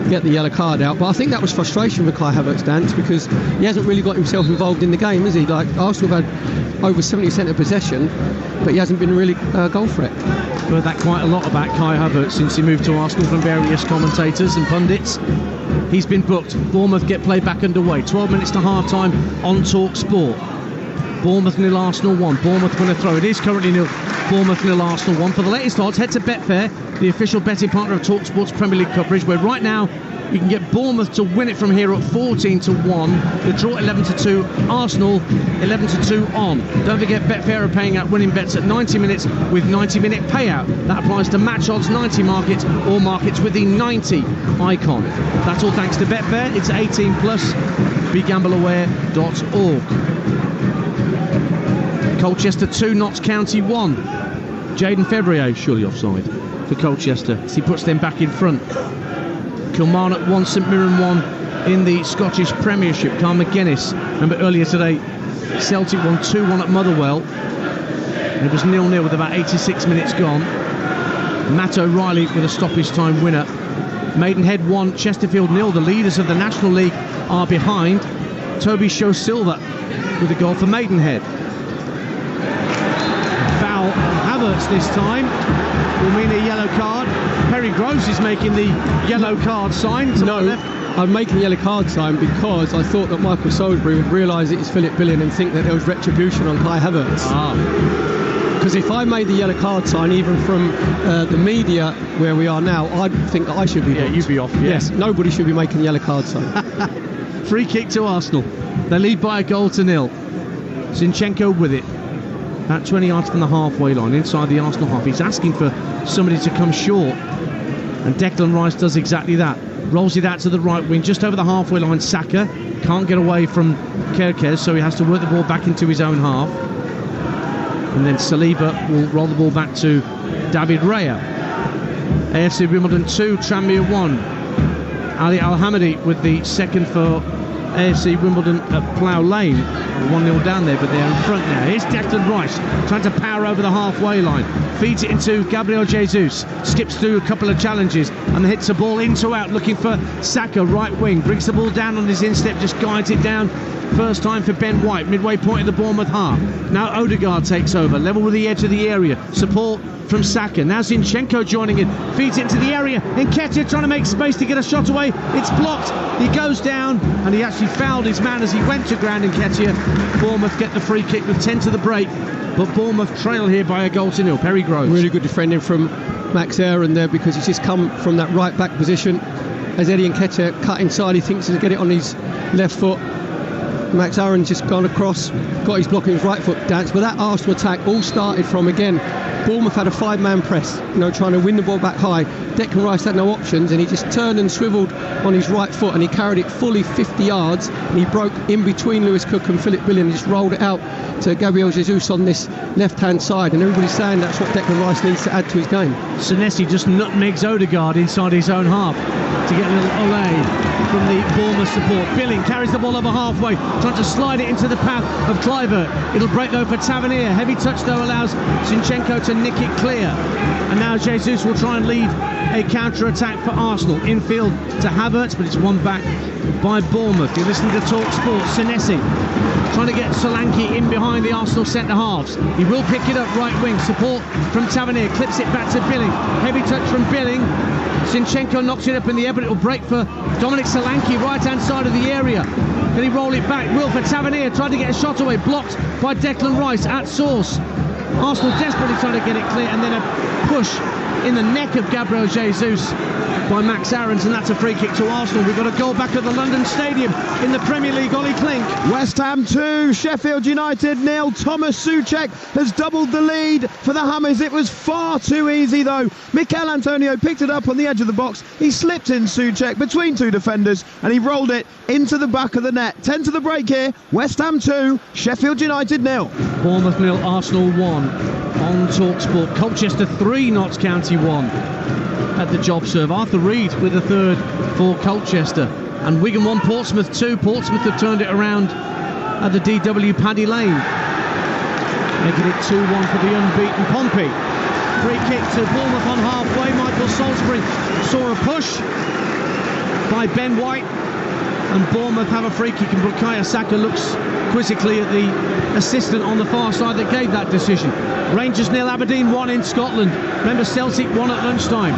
get the yellow card out. But I think that was frustration for Kai Havertz, Dan, because he hasn't really got himself involved in the game, has he? Like, Arsenal have had over 70% of possession, but he hasn't been really goal threat. Heard that quite a lot about Kai Havertz since he moved to Arsenal from various commentators and pundits. He's been booked. Bournemouth get play back underway. 12 minutes to half-time on Talksport. Bournemouth 0, Arsenal 1. Bournemouth win a throw. It is currently 0. Bournemouth 0, Arsenal 1. For the latest odds, head to Betfair, the official betting partner of Talksport's Premier League coverage, where right now you can get Bournemouth to win it from here at 14-1. The draw 11-2. Arsenal 11-2 on. Don't forget Betfair are paying out winning bets at 90 minutes with 90-minute payout. That applies to match odds 90 markets or markets with the 90 icon. That's all thanks to Betfair. It's 18 plus. BeGambleAware.org. Colchester 2, Notts County 1. Jayden Fevrier surely offside for Colchester as he puts them back in front. Kilmarnock 1, St Mirren 1 in the Scottish Premiership. Carl McGuinness, remember earlier today, Celtic won 2-1 at Motherwell. And it was 0-0 with about 86 minutes gone. Matt O'Reilly with a stoppage time winner. Maidenhead 1, Chesterfield 0. The leaders of the National League are behind. Toby Show Silva with a goal for Maidenhead. Foul Havertz this time will mean a yellow card. Perry Groves is making the yellow card sign. No, I'm making the yellow card sign because I thought that Michael Salisbury would realise it is Philip Billing and think that there was retribution on Kai Havertz. Because if I made the yellow card sign, even from the media where we are now, I'd think that I should be booked. Yeah, you'd be off. Yes, nobody should be making the yellow card sign. Free kick to Arsenal. They lead by a goal to 0. Zinchenko with it. About 20 yards from the halfway line, inside the Arsenal half. He's asking for somebody to come short. And Declan Rice does exactly that. Rolls it out to the right wing, just over the halfway line. Saka can't get away from Kerkez, so he has to work the ball back into his own half. And then Saliba will roll the ball back to David Raya. AFC Wimbledon 2, Tranmere 1. Ali Al-Hamadi with the second for AFC Wimbledon at Plough Lane. 1-0 down there, but they're in front now. Here's Declan Rice trying to power over the halfway line. Feeds it into Gabriel Jesus. Skips through a couple of challenges and hits a ball in to out, looking for Saka, right wing. Brings the ball down on his instep, just guides it down. First time for Ben White, midway point of the Bournemouth half. Now Odegaard takes over, level with the edge of the area. Support from Saka. Now Zinchenko joining in, feeds it into the area. Nketiah trying to make space to get a shot away. It's blocked. He goes down, and he actually fouled his man as he went to ground. Nketiah. Bournemouth get the free kick with 10 to the break, but Bournemouth trail here by a goal to 0. Perry Groves. Really good defending from Max Aaron there, because he's just come from that right back position. As Eddie Nketiah cut inside, he thinks he'll get it on his left foot. Max Aaron just gone across, got his block in his right foot dance. But that Arsenal attack all started from, again, Bournemouth had a 5-man press, trying to win the ball back high. Declan Rice had no options, and he just turned and swiveled on his right foot, and he carried it fully 50 yards, and he broke in between Lewis Cook and Philip Billing and just rolled it out to Gabriel Jesus on this left-hand side, and everybody's saying that's what Declan Rice needs to add to his game. Senesi just nutmegs Odegaard inside his own half to get a little olé from the Bournemouth support. Billing carries the ball over halfway, trying to slide it into the path of Kluivert. It'll break though for Tavernier. Heavy touch though allows Zinchenko to nick it clear. And now Jesus will try and lead a counter-attack for Arsenal. Infield to Havertz, but it's won back by Bournemouth. You're listening to Talksport. Senesi trying to get Solanke in behind the Arsenal centre-halves. He will pick it up right wing. Support from Tavernier. Clips it back to Billing. Heavy touch from Billing. Zinchenko knocks it up in the air, but it will break for Dominic Solanke, right-hand side of the area. Can he roll it back? Will for Tavernier, tried to get a shot away, blocked by Declan Rice at source. Arsenal desperately trying to get it clear, and then a push in the neck of Gabriel Jesus by Max Aarons, and that's a free kick to Arsenal. We've got a goal back at the London Stadium in the Premier League. Ollie Klink. West Ham 2, Sheffield United 0. Thomas Souček has doubled the lead for the Hammers. It was far too easy though. Mikel Antonio picked it up on the edge of the box. He slipped in Souček between two defenders and he rolled it into the back of the net. 10 to the break here. West Ham 2, Sheffield United 0. Bournemouth 0, Arsenal 1 on Talksport. Colchester 3, Notts County 1 at the job serve. Arthur Reed with a third for Colchester. And Wigan 1, Portsmouth 2. Portsmouth have turned it around at the DW Paddy Lane, making it 2-1 for the unbeaten Pompey. Free kick to Bournemouth on halfway. Michael Salisbury saw a push by Ben White, and Bournemouth have a free kick, and Bukayo Saka looks quizzically at the assistant on the far side that gave that decision. Rangers 0, Aberdeen 1 in Scotland. Remember, Celtic 1 at lunchtime.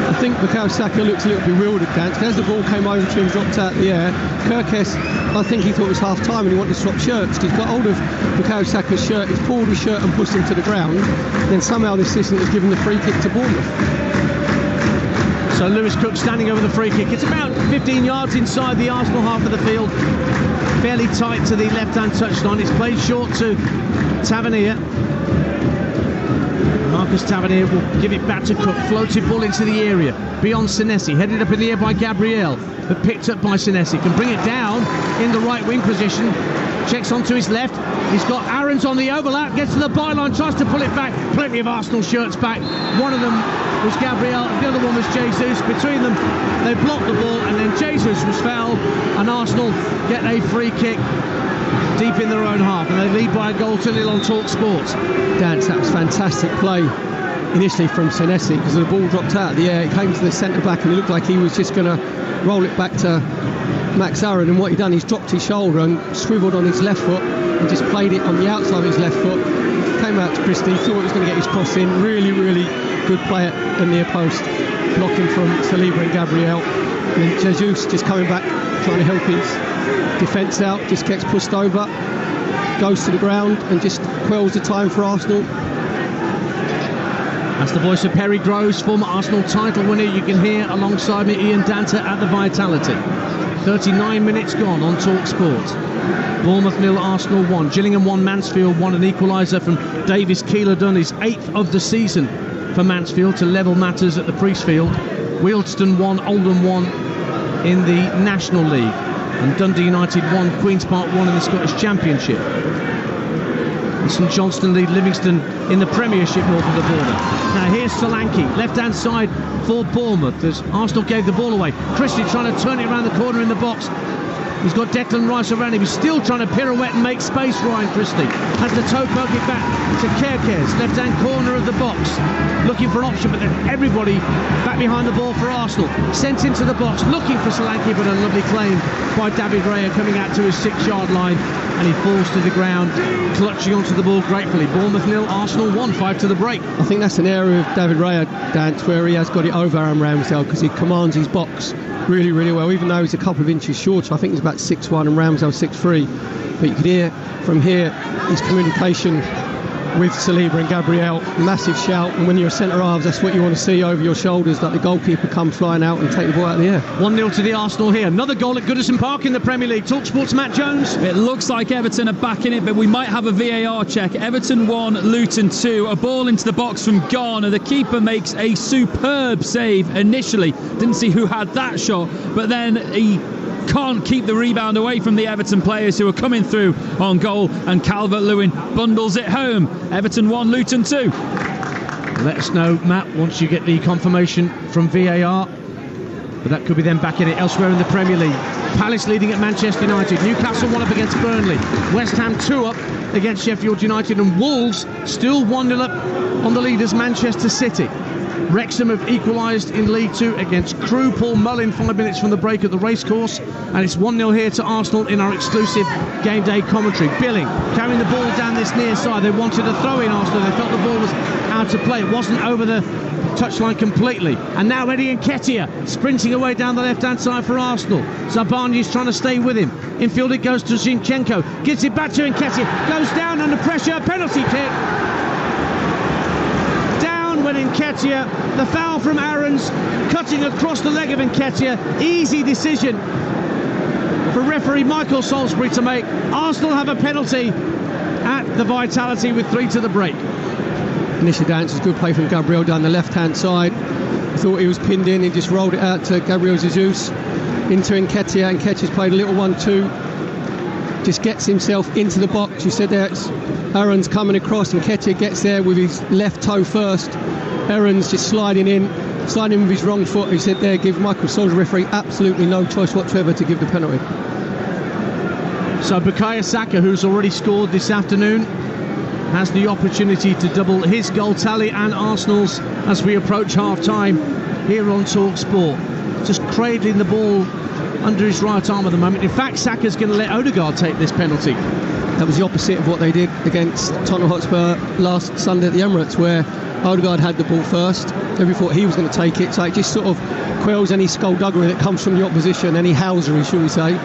I think Bukayo Saka looks a little bewildered, because as the ball came over to him, dropped out the air, Kirkes, I think he thought it was half time and he wanted to swap shirts. He's got hold of Bukayo Saka's shirt, he's pulled his shirt and pushed him to the ground. Then somehow the assistant has given the free kick to Bournemouth. So Lewis Cook standing over the free kick. It's about 15 yards inside the Arsenal half of the field, fairly tight to the left-hand touchline. It's played short to Tavernier. Marcus Tavernier will give it back to Cook. Floated ball into the area beyond Senesi, headed up in the air by Gabriel, but picked up by Senesi. Can bring it down in the right wing position. Checks onto his left. He's got Aarons on the overlap, gets to the byline, tries to pull it back. Plenty of Arsenal shirts back. One of them was Gabriel, the other one was Jesus. Between them, they blocked the ball, and then Jesus was fouled, and Arsenal get a free kick deep in their own half, and they lead by a goal to 0 on Talksport. Dance, that was fantastic play initially from Senesi, because the ball dropped out of the air. It came to the centre back, and it looked like he was just going to roll it back to Max Aaron, and what he done, he's dropped his shoulder and swivelled on his left foot and just played it on the outside of his left foot. Came out to Christie, thought he was going to get his cross in. Really, really good play at the near post, blocking from Saliba and Gabriel. And then Jesus just coming back, trying to help his defence out, just gets pushed over, goes to the ground and just quells the time for Arsenal. That's the voice of Perry Groves, former Arsenal title winner. You can hear alongside me Ian Danta at the Vitality. 39 minutes gone on Talksport. Bournemouth 0, Arsenal 1. Gillingham 1, Mansfield 1. An equaliser from Davis Keeler-Dunn, his 8th of the season for Mansfield to level matters at the Priestfield. Wealdstone 1, Oldham 1 in the National League. And Dundee United 1, Queen's Park 1 in the Scottish Championship. And St Johnstone lead Livingston in the Premiership north of the border. Now here's Solanke, left-hand side for Bournemouth as Arsenal gave the ball away. Christie trying to turn it around the corner in the box. He's got Declan Rice around him. He's still trying to pirouette and make space, Ryan Christie. Has the toe poke it back to Kerkez, left-hand corner of the box. Looking for an option, but then everybody back behind the ball for Arsenal. Sent into the box, looking for Solanke, but a lovely claim by David Raya coming out to his 6-yard line. And he falls to the ground, clutching onto the ball gratefully. Bournemouth 0, Arsenal 1, 5 to the break. I think that's an area of David Raya, Dance, where he has got it over Aaron Ramsdale, because he commands his box really, really well, even though he's a couple of inches shorter. I think he's about 6'1" and Ramsdale 6'3". But you could hear from here his communication with Saliba and Gabriel. Massive shout, and when you're a centre-halves, that's what you want to see over your shoulders, like the goalkeeper come flying out and take the ball out of the air. 1-0 to the Arsenal here. Another goal at Goodison Park in the Premier League. Talksport's Matt Jones. It looks like Everton are back in it, but we might have a VAR check. Everton 1, Luton 2. A ball into the box from Garner. The keeper makes a superb save initially. Didn't see who had that shot, but then he can't keep the rebound away from the Everton players who are coming through on goal, and Calvert-Lewin bundles it home. Everton 1, Luton 2. Let us know, Matt, once you get the confirmation from VAR. But that could be them back in it elsewhere in the Premier League. Palace leading at Manchester United. Newcastle 1 up against Burnley. West Ham 2 up against Sheffield United. And Wolves still 1-0 up on the leaders Manchester City. Wrexham have equalised in League 2 against Crewe. Paul Mullin 5 minutes from the break at the racecourse, and it's 1-0 here to Arsenal in our exclusive game day commentary. Billing carrying the ball down this near side. They wanted a throw in, Arsenal. They felt the ball was out of play. It wasn't over the touchline completely. And now Eddie Nketiah sprinting away down the left-hand side for Arsenal. Zabani's trying to stay with him. Infield it goes to Zinchenko. Gives it back to Nketiah. Goes down under pressure. Penalty kick. When Nketiah, the foul from Aarons, cutting across the leg of Nketiah. Easy decision for referee Michael Salisbury to make. Arsenal have a penalty at the Vitality with 3 to the break. Initial dance was good play from Gabriel down the left-hand side. I thought he was pinned in, he just rolled it out to Gabriel Jesus into Nketiah. Nketiah's played a little 1-2. Just gets himself into the box. You said there, it's Aarons coming across, and Nketiah gets there with his left toe first. Aarons just sliding in with his wrong foot. He said there, give Michael Salisbury, referee, absolutely no choice whatsoever to give the penalty. So Bukayo Saka, who's already scored this afternoon, has the opportunity to double his goal tally and Arsenal's as we approach half-time here on Talksport. Just cradling the ball under his right arm at the moment. In fact, Saka's going to let Odegaard take this penalty. That was the opposite of what they did against Tottenham Hotspur last Sunday at the Emirates, where Odegaard had the ball first. Everybody thought he was going to take it, so it just sort of quells any skullduggery that comes from the opposition, any housery, should we say.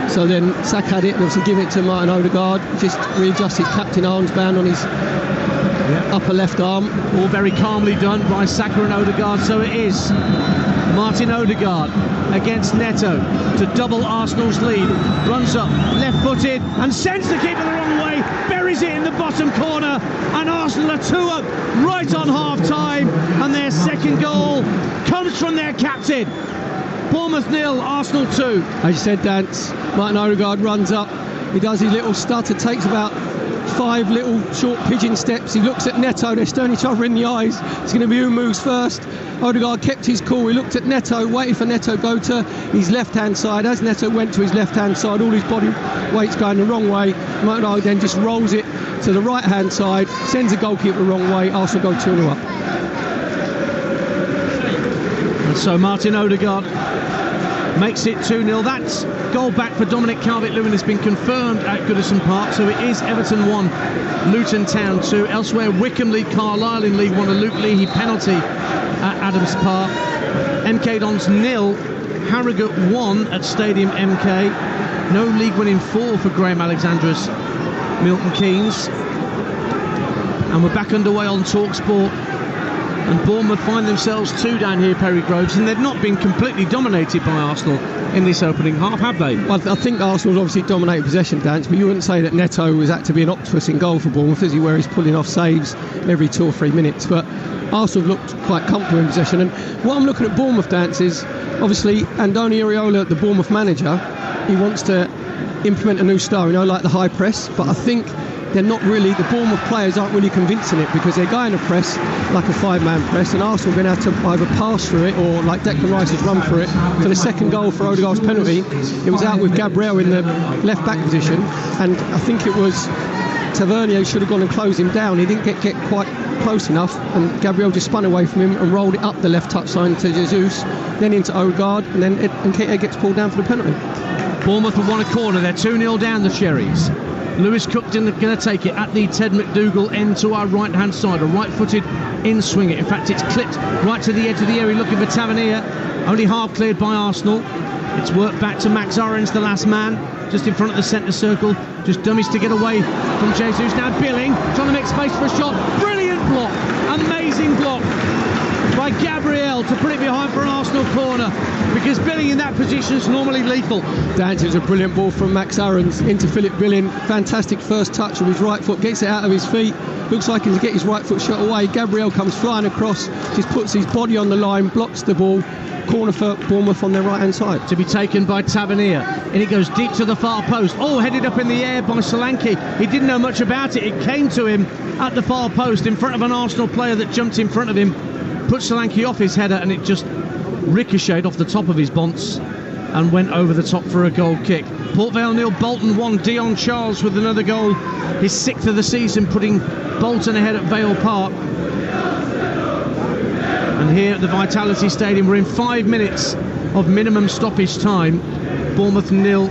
So then Saka had it and obviously give it to Martin Odegaard. Just readjust his captain armband on his upper left arm. All very calmly done by Saka and Odegaard. So it is Martin Odegaard against Neto to double Arsenal's lead. Runs up, left-footed, and sends the keeper the wrong way. Buries it in the bottom corner, and Arsenal are 2 up right on half-time. And their second goal comes from their captain. Bournemouth 0, Arsenal 2. As you said, Dance, Martin Odegaard runs up. He does his little stutter, takes about 5 little short pigeon steps. He looks at Neto, they're staring each other in the eyes. It's going to be who moves first. Odegaard kept his cool. He looked at Neto, waited for Neto to go to his left-hand side. As Neto went to his left-hand side, all his body weight's going the wrong way. Odegaard then just rolls it to the right-hand side, sends the goalkeeper the wrong way. Arsenal go 2-0 up. And so Martin Odegaard makes it 2-0. That's goal back for Dominic Calvert-Lewin has been confirmed at Goodison Park. So it is Everton 1, Luton Town 2. Elsewhere, Wycombe lead Carlisle in League 1. A Luke Leahy penalty at Adams Park. MK Dons 0, Harrogate 1 at Stadium MK. No league winning 4 for Graham Alexandra's Milton Keynes. And we're back underway on Talksport. And Bournemouth find themselves 2 down here, Perry Groves, and they've not been completely dominated by Arsenal in this opening half, have they? Well, I think Arsenal's obviously dominated possession, Dance, but you wouldn't say that Neto was had to be an octopus in goal for Bournemouth, is he, where he's pulling off saves every 2 or 3 minutes. But Arsenal looked quite comfortable in possession. And what I'm looking at Bournemouth, Dance, is obviously Andoni Iraola, the Bournemouth manager, he wants to implement a new style, like the high press, but I think they're not really, the Bournemouth players aren't really convincing it, because they're going to press like a 5-man press, and Arsenal are going to have to either pass through it or, like Declan Rice has run through it. For the second goal for Odegaard's penalty, it was out with Gabriel in the left-back position, and I think it was Tavernier should have gone and closed him down. He didn't get quite close enough, and Gabriel just spun away from him and rolled it up the left touchline to Jesus, then into Odegaard, and then Nketiah gets pulled down for the penalty. Bournemouth have won a corner. They're 2-0 down, the Cherries. Lewis Cookton going to take it at the Ted McDougall end to our right-hand side. A right-footed in-swing it. In fact, it's clipped right to the edge of the area, looking for Tavernier. Only half cleared by Arsenal. It's worked back to Max Aarons, the last man. just in front of the centre circle, just dummies to get away from Jesus. Now Billing trying to make space for a shot. Brilliant block, amazing block by Gabriel to put it behind for an Arsenal corner, because Billing in that position is normally lethal. Dance, it was a brilliant ball from Max Aarons into Philip Billing. Fantastic first touch with his right foot, gets it out of his feet. Looks like he'll get his right foot shot away. Gabriel comes flying across, just puts his body on the line, blocks the ball. Corner for Bournemouth on their right hand side. To be taken by Tavernier, and it goes deep to the far post. Oh, headed up in the air by Solanke. He didn't know much about it. It came to him at the far post in front of an Arsenal player that jumped in front of him, put Solanke off his header, and it just ricocheted off the top of his bonce and went over the top for a goal kick. Port Vale 0, Bolton 1. Dion Charles with another goal, his 6th of the season, putting Bolton ahead at Vale Park. And here at the Vitality Stadium, we're in 5 minutes of minimum stoppage time. Bournemouth 0,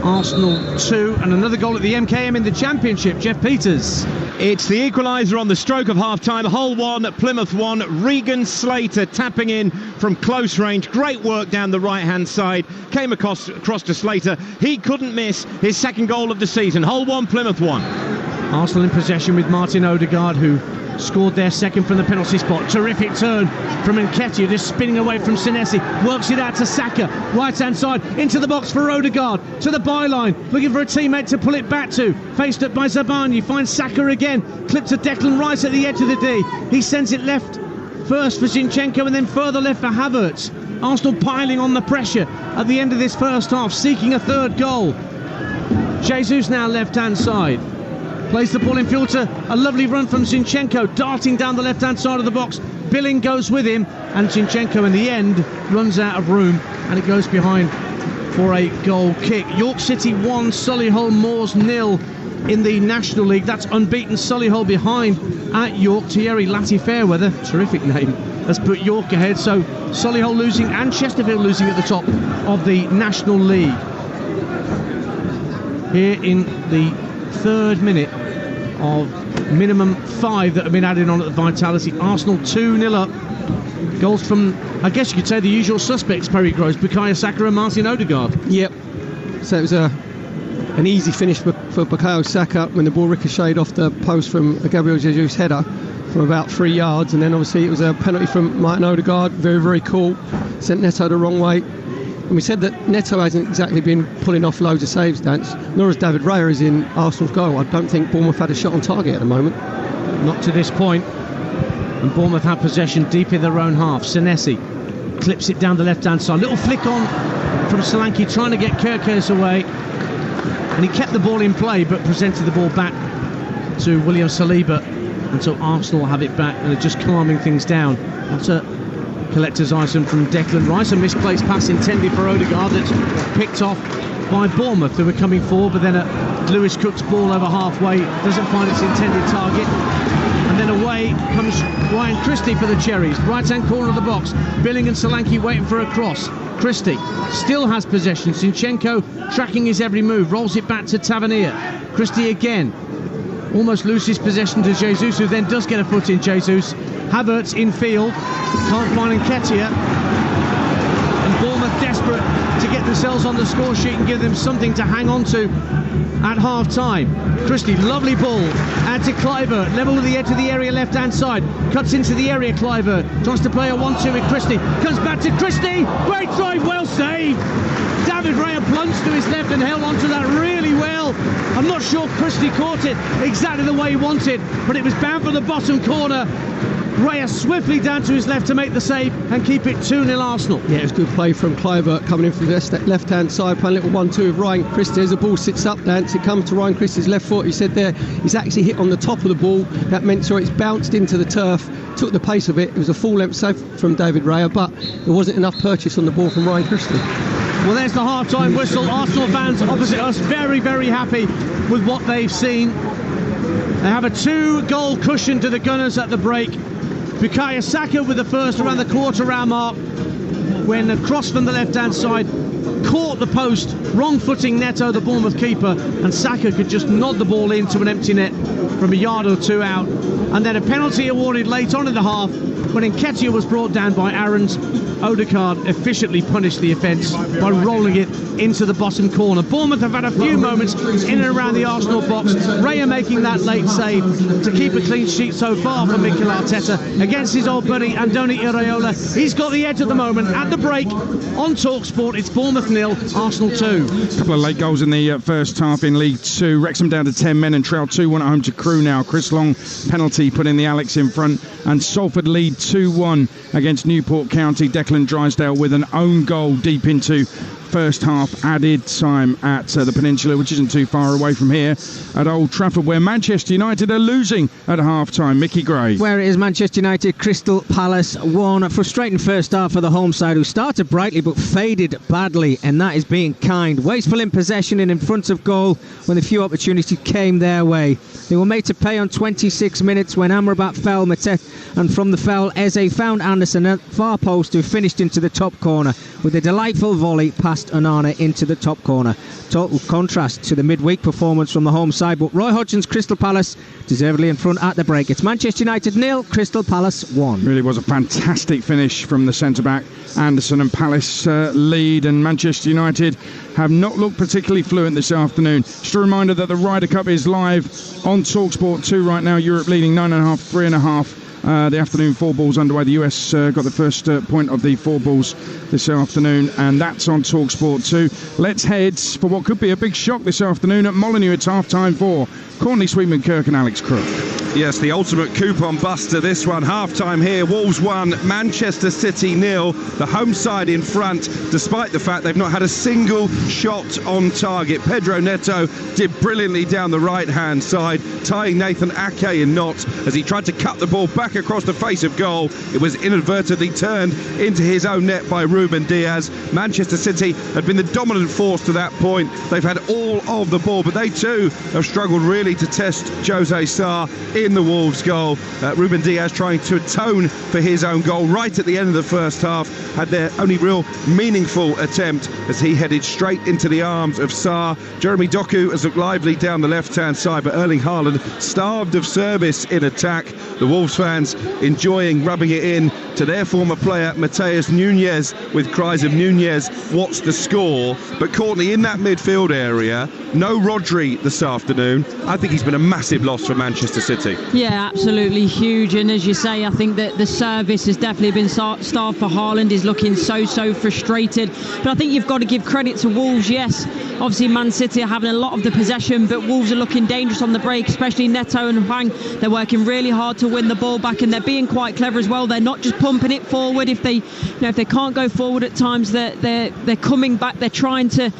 Arsenal 2, and another goal at the MKM in the Championship. Jeff Peters. It's the equaliser on the stroke of half-time. Hull 1, Plymouth 1. Regan Slater tapping in from close range. Great work down the right-hand side. Came across to Slater. He couldn't miss his second goal of the season. Hull 1, Plymouth 1. Arsenal in possession with Martin Odegaard, who scored their second from the penalty spot. Terrific turn from Nketiah, just spinning away from Senesi. Works it out to Saka, right-hand side, into the box for Odegaard, to the byline, looking for a teammate to pull it back to. Faced up by Zabani, finds Saka again, clipped to Declan Rice at the edge of the D. He sends it left first for Zinchenko and then further left for Havertz. Arsenal piling on the pressure at the end of this first half, seeking a third goal. Jesus now left-hand side. Plays the ball in field to a lovely run from Zinchenko, darting down the left-hand side of the box. Billing goes with him, and Zinchenko in the end runs out of room, and it goes behind for a goal kick. York City 1, Solihull Moors 0 in the National League. That's unbeaten Solihull behind at York. Thierry Lati-Fairweather, terrific name, has put York ahead. So Solihull losing and Chesterfield losing at the top of the National League. Here in the third minute of minimum 5 that have been added on at the Vitality. Arsenal 2-0 up. Goals from, I guess you could say, the usual suspects, Perry Gross, Bukayo Saka and Martin Odegaard. Yep. So it was an easy finish for Bukayo Saka when the ball ricocheted off the post from a Gabriel Jesus header from about 3 yards, and then obviously it was a penalty from Martin Odegaard. Very, very cool. Sent Neto the wrong way. And we said that Neto hasn't exactly been pulling off loads of saves, Dance, nor has David Raya is in Arsenal's goal. I don't think Bournemouth had a shot on target at the moment. Not to this point. And Bournemouth have possession deep in their own half. Senesi clips it down the left-hand side. Little flick on from Solanke, trying to get Kerkez away. And he kept the ball in play, but presented the ball back to William Saliba until Arsenal have it back and are just calming things down. That's a collector's item from Declan Rice, a misplaced pass intended for Odegaard that's picked off by Bournemouth, who were coming forward, but then Lewis Cook's ball over halfway doesn't find its intended target, and then away comes Ryan Christie for the Cherries. Right hand corner of the box, Billing and Solanke waiting for a cross. Christie still has possession. Zinchenko tracking his every move, rolls it back to Tavernier. Christie again almost loses possession to Jesus, who then does get a foot in. Jesus, Havertz in field, can't find Nketiah, and Bournemouth desperate to get themselves on the score sheet and give them something to hang on to at half time. Christie, lovely ball, add to Kluivert, level with the edge of the area left hand side, cuts into the area. Kluivert tries to play a 1-2 with Christie, comes back to Christie, great drive, well saved. David Raya plunged to his left and held on to that really well. I'm not sure Christie caught it exactly the way he wanted, but it was bound for the bottom corner. Raya swiftly down to his left to make the save and keep it 2-0 Arsenal. Yeah, it was good play from Kluivert coming in from the left-hand side, playing a little 1-2 with Ryan Christie. As the ball sits up, Dance, it comes to Ryan Christie's left foot. He said there he's actually hit on the top of the ball. That meant it's bounced into the turf, took the pace of it. It was a full-length save from David Raya, but there wasn't enough purchase on the ball from Ryan Christie. Well, there's the half-time whistle. Arsenal fans opposite us very, very happy with what they've seen. They have a 2-goal cushion to the Gunners at the break. Bukayo Saka with the first around the quarter-round mark. when a cross from the left-hand side caught the post, wrong-footing Neto, the Bournemouth keeper, and Saka could just nod the ball into an empty net from a yard or two out. And then a penalty awarded late on in the half when Nketiah was brought down by Aarons. Odegaard efficiently punished the offence by rolling it into the bottom corner. Bournemouth have had a few moments in and around the Arsenal box. Raya making that late save to keep a clean sheet so far for Mikel Arteta against his old buddy Andoni Iraola. He's got the edge at the moment. At the break on Talksport, it's Bournemouth 0, Arsenal 2. A couple of late goals in the first half in League 2. Wrexham down to 10 men and trail 2-1 at home to Crewe now. Chris Long penalty putting the Alex in front, and Salford lead 2-1 against Newport County. Declan Drysdale with an own goal deep into first half added time at the Peninsula, which isn't too far away from here at Old Trafford, where Manchester United are losing at half-time. Mickey Gray. Where it is Manchester United, Crystal Palace 1. A frustrating first half for the home side, who started brightly but faded badly, and that is being kind. Wasteful in possession and in front of goal when the few opportunities came their way. They were made to pay on 26 minutes when Amrabat fell, and from the foul, Eze found Anderson at far post, who finished into the top corner with a delightful volley past Onana into the top corner. Total contrast to the midweek performance from the home side, but Roy Hodgson's Crystal Palace deservedly in front at the break. It's Manchester United 0, Crystal Palace 1. Really was a fantastic finish from the centre-back Anderson, and Palace lead, and Manchester United have not looked particularly fluent this afternoon. Just a reminder that the Ryder Cup is live on Talksport 2 right now. Europe leading 9.5, 3.5. The afternoon four balls underway. The US got the first point of the four balls this afternoon, and that's on Talksport 2. Let's head for what could be a big shock this afternoon at Molineux. It's half-time for Courtney Sweetman-Kirk and Alex Crook. Yes, the ultimate coupon buster, this one. Half-time here, Wolves 1, Manchester City 0. The home side in front, despite the fact they've not had a single shot on target. Pedro Neto did brilliantly down the right-hand side, tying Nathan Ake in knots as he tried to cut the ball back across the face of goal. It was inadvertently turned into his own net by Ruben Diaz. Manchester City had been the dominant force to that point. They've had all of the ball, but they too have struggled really to test Jose Sarr in the Wolves goal. Ruben Diaz trying to atone for his own goal right at the end of the first half, had their only real meaningful attempt as he headed straight into the arms of Sarr. Jeremy Doku has looked lively down the left-hand side, but Erling Haaland starved of service in attack. The Wolves fans enjoying rubbing it in to their former player Mateus Nunes with cries of "Nunes, what's the score?" But Courtney, in that midfield area, no Rodri this afternoon. I think he's been a massive loss for Manchester City. Yeah, absolutely huge. And as you say, I think that the service has definitely been starved for Haaland. He's looking so frustrated. But I think you've got to give credit to Wolves. Yes, obviously Man City are having a lot of the possession, but Wolves are looking dangerous on the break, especially Neto and Hwang. They're working really hard to win the ball back, and they're being quite clever as well. They're not just pumping it forward. If they can't go forward at times, they're coming back. They're trying to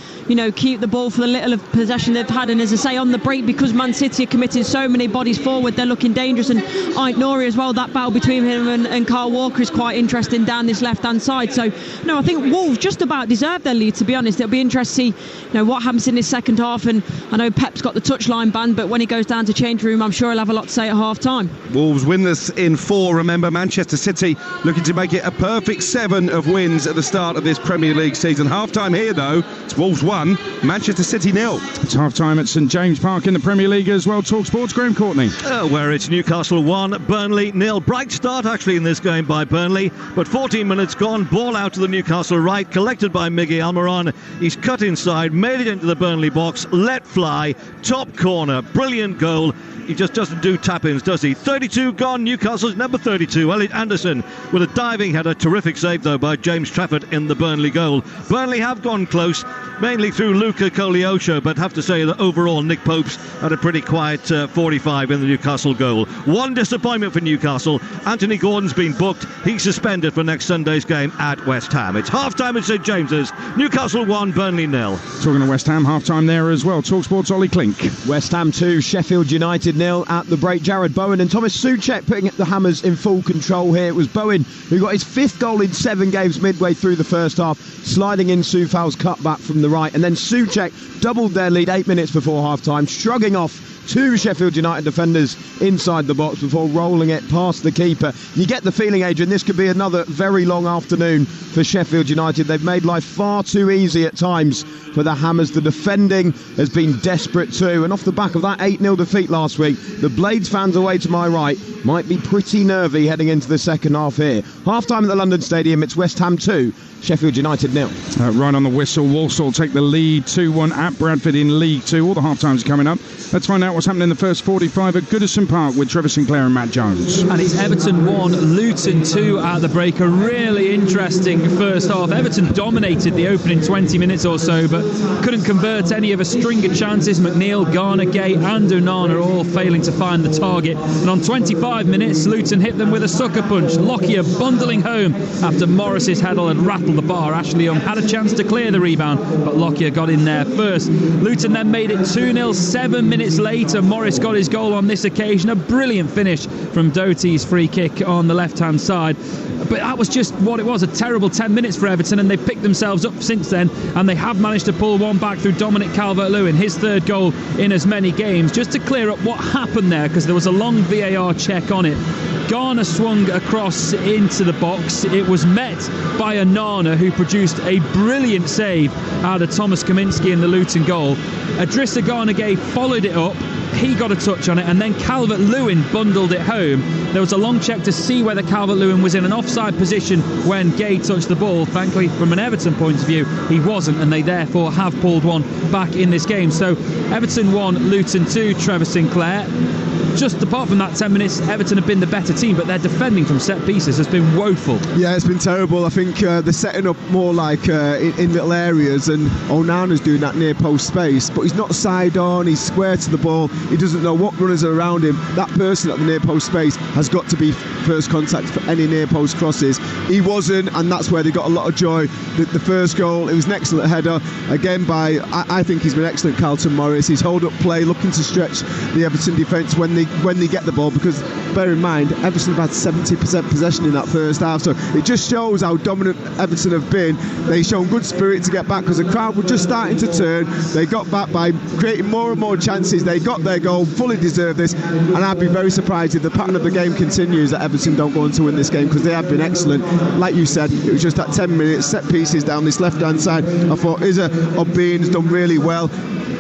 keep the ball for the little of possession they've had. And as I say, on the break, because Man City are committing so many bodies forward, they're looking dangerous. And Ait Nouri as well, that battle between him and Kyle Walker is quite interesting down this left-hand side. So, no, I think Wolves just about deserve their lead, to be honest. It'll be interesting to see what happens in this second half. And I know Pep's got the touchline ban, but when he goes down to change room, I'm sure he'll have a lot to say at half-time. Wolves win this in 4. Remember, Manchester City looking to make it a perfect 7 of wins at the start of this Premier League season. Half-time here, though, it's Wolves 1, Manchester City 0. It's half-time at St James Park in the Premier League as well. Talksport's Graham Courtney. Where it's Newcastle 1, Burnley 0. Bright start actually in this game by Burnley, but 14 minutes gone, ball out to the Newcastle right, collected by Miguel Almiron. He's cut inside, made it into the Burnley box, let fly, top corner, brilliant goal. He just doesn't do tap-ins, does he? 32 gone, Newcastle's number 32, Elliot Anderson, with a diving header. Terrific save, though, by James Trafford in the Burnley goal. Burnley have gone close, mainly through Luca Koleosho, but have to say that overall Nick Pope's had a pretty quiet 45 in the Newcastle goal. One disappointment for Newcastle. Anthony Gordon's been booked. He's suspended for next Sunday's game at West Ham. It's half-time at St James's. Newcastle 1, Burnley 0. Talking to West Ham, half-time there as well. Talksport's Ollie Klink. West Ham 2, Sheffield United 0 at the break. Jared Bowen and Thomas Souček putting the Hammers in full control here. It was Bowen who got his 5th goal in 7 games midway through the first half, sliding in Soufal's cutback from the right, and then Souček doubled their lead 8 minutes before half-time, shrugging off 2 Sheffield United defenders inside the box before rolling it past the keeper. You get the feeling, Adrian, this could be another very long afternoon for Sheffield United. They've made life far too easy at times for the Hammers. The defending has been desperate too, and off the back of that 8-0 defeat last week, the Blades fans away to my right might be pretty nervy heading into the second half here. Half-time at the London Stadium, it's West Ham 2, Sheffield United 0. Right on the whistle, Walsall take the lead 2-1 at Bradford in League 2. All the half-times are coming up. Let's find out what's happening in the first 45 at Goodison Park with Trevor Sinclair and Matt Jones. And it's Everton 1, Luton 2 at the break. A really interesting first half. Everton dominated the opening 20 minutes or so, but couldn't convert any of a string of chances. McNeil, Garner, Gay and Onana all failing to find the target. And on 25 minutes, Luton hit them with a sucker punch. Lockyer bundling home after Morris's header had rattled the bar. Ashley Young had a chance to clear the rebound, but Lockyer got in there first. Luton then made it 2-0 7 minutes later. Morris got his goal on this occasion. A brilliant finish from Doty's free kick on the left-hand side. But that was just what it was, a terrible 10 minutes for Everton, and they've picked themselves up since then, and they have managed to pull one back through Dominic Calvert-Lewin, his third goal in as many games. Just to clear up what happened there, because there was a long VAR check on it. Garner swung across into the box. It was met by Onana, who produced a brilliant save out of Thomas Kaminski in the Luton goal. Idrissa Gana Gueye followed it up. He got a touch on it, and then Calvert-Lewin bundled it home. There was a long check to see whether Calvert-Lewin was in an offside position when Gay touched the ball. Thankfully, from an Everton point of view, he wasn't, and they therefore have pulled one back in this game. So Everton 1, Luton 2, Trevor Sinclair. Just apart from that 10 minutes, Everton have been the better team, but their defending from set pieces has been woeful. Yeah, it's been terrible. I think they're setting up more like in little areas, and Onana's doing that near post space, but he's not side on, he's square to the ball. He doesn't know what runners are around him. That person at the near post space has got to be first contact for any near post crosses. He wasn't, and that's where they got a lot of joy. The first goal, it was an excellent header, again by, I think he's been excellent, Carlton Morris. His hold-up play, looking to stretch the Everton defence when they get the ball, because bear in mind, Everton have had 70% possession in that first half, so it just shows how dominant Everton have been. They've shown good spirit to get back, because the crowd were just starting to turn. They got back by creating more and more chances. They got their goal, fully deserved this, and I'd be very surprised if the pattern of the game continues that Everton don't go on to win this game, because they have been excellent. Like you said, it was just that 10 minutes, set pieces down this left-hand side. I thought Izza Obin's done really well,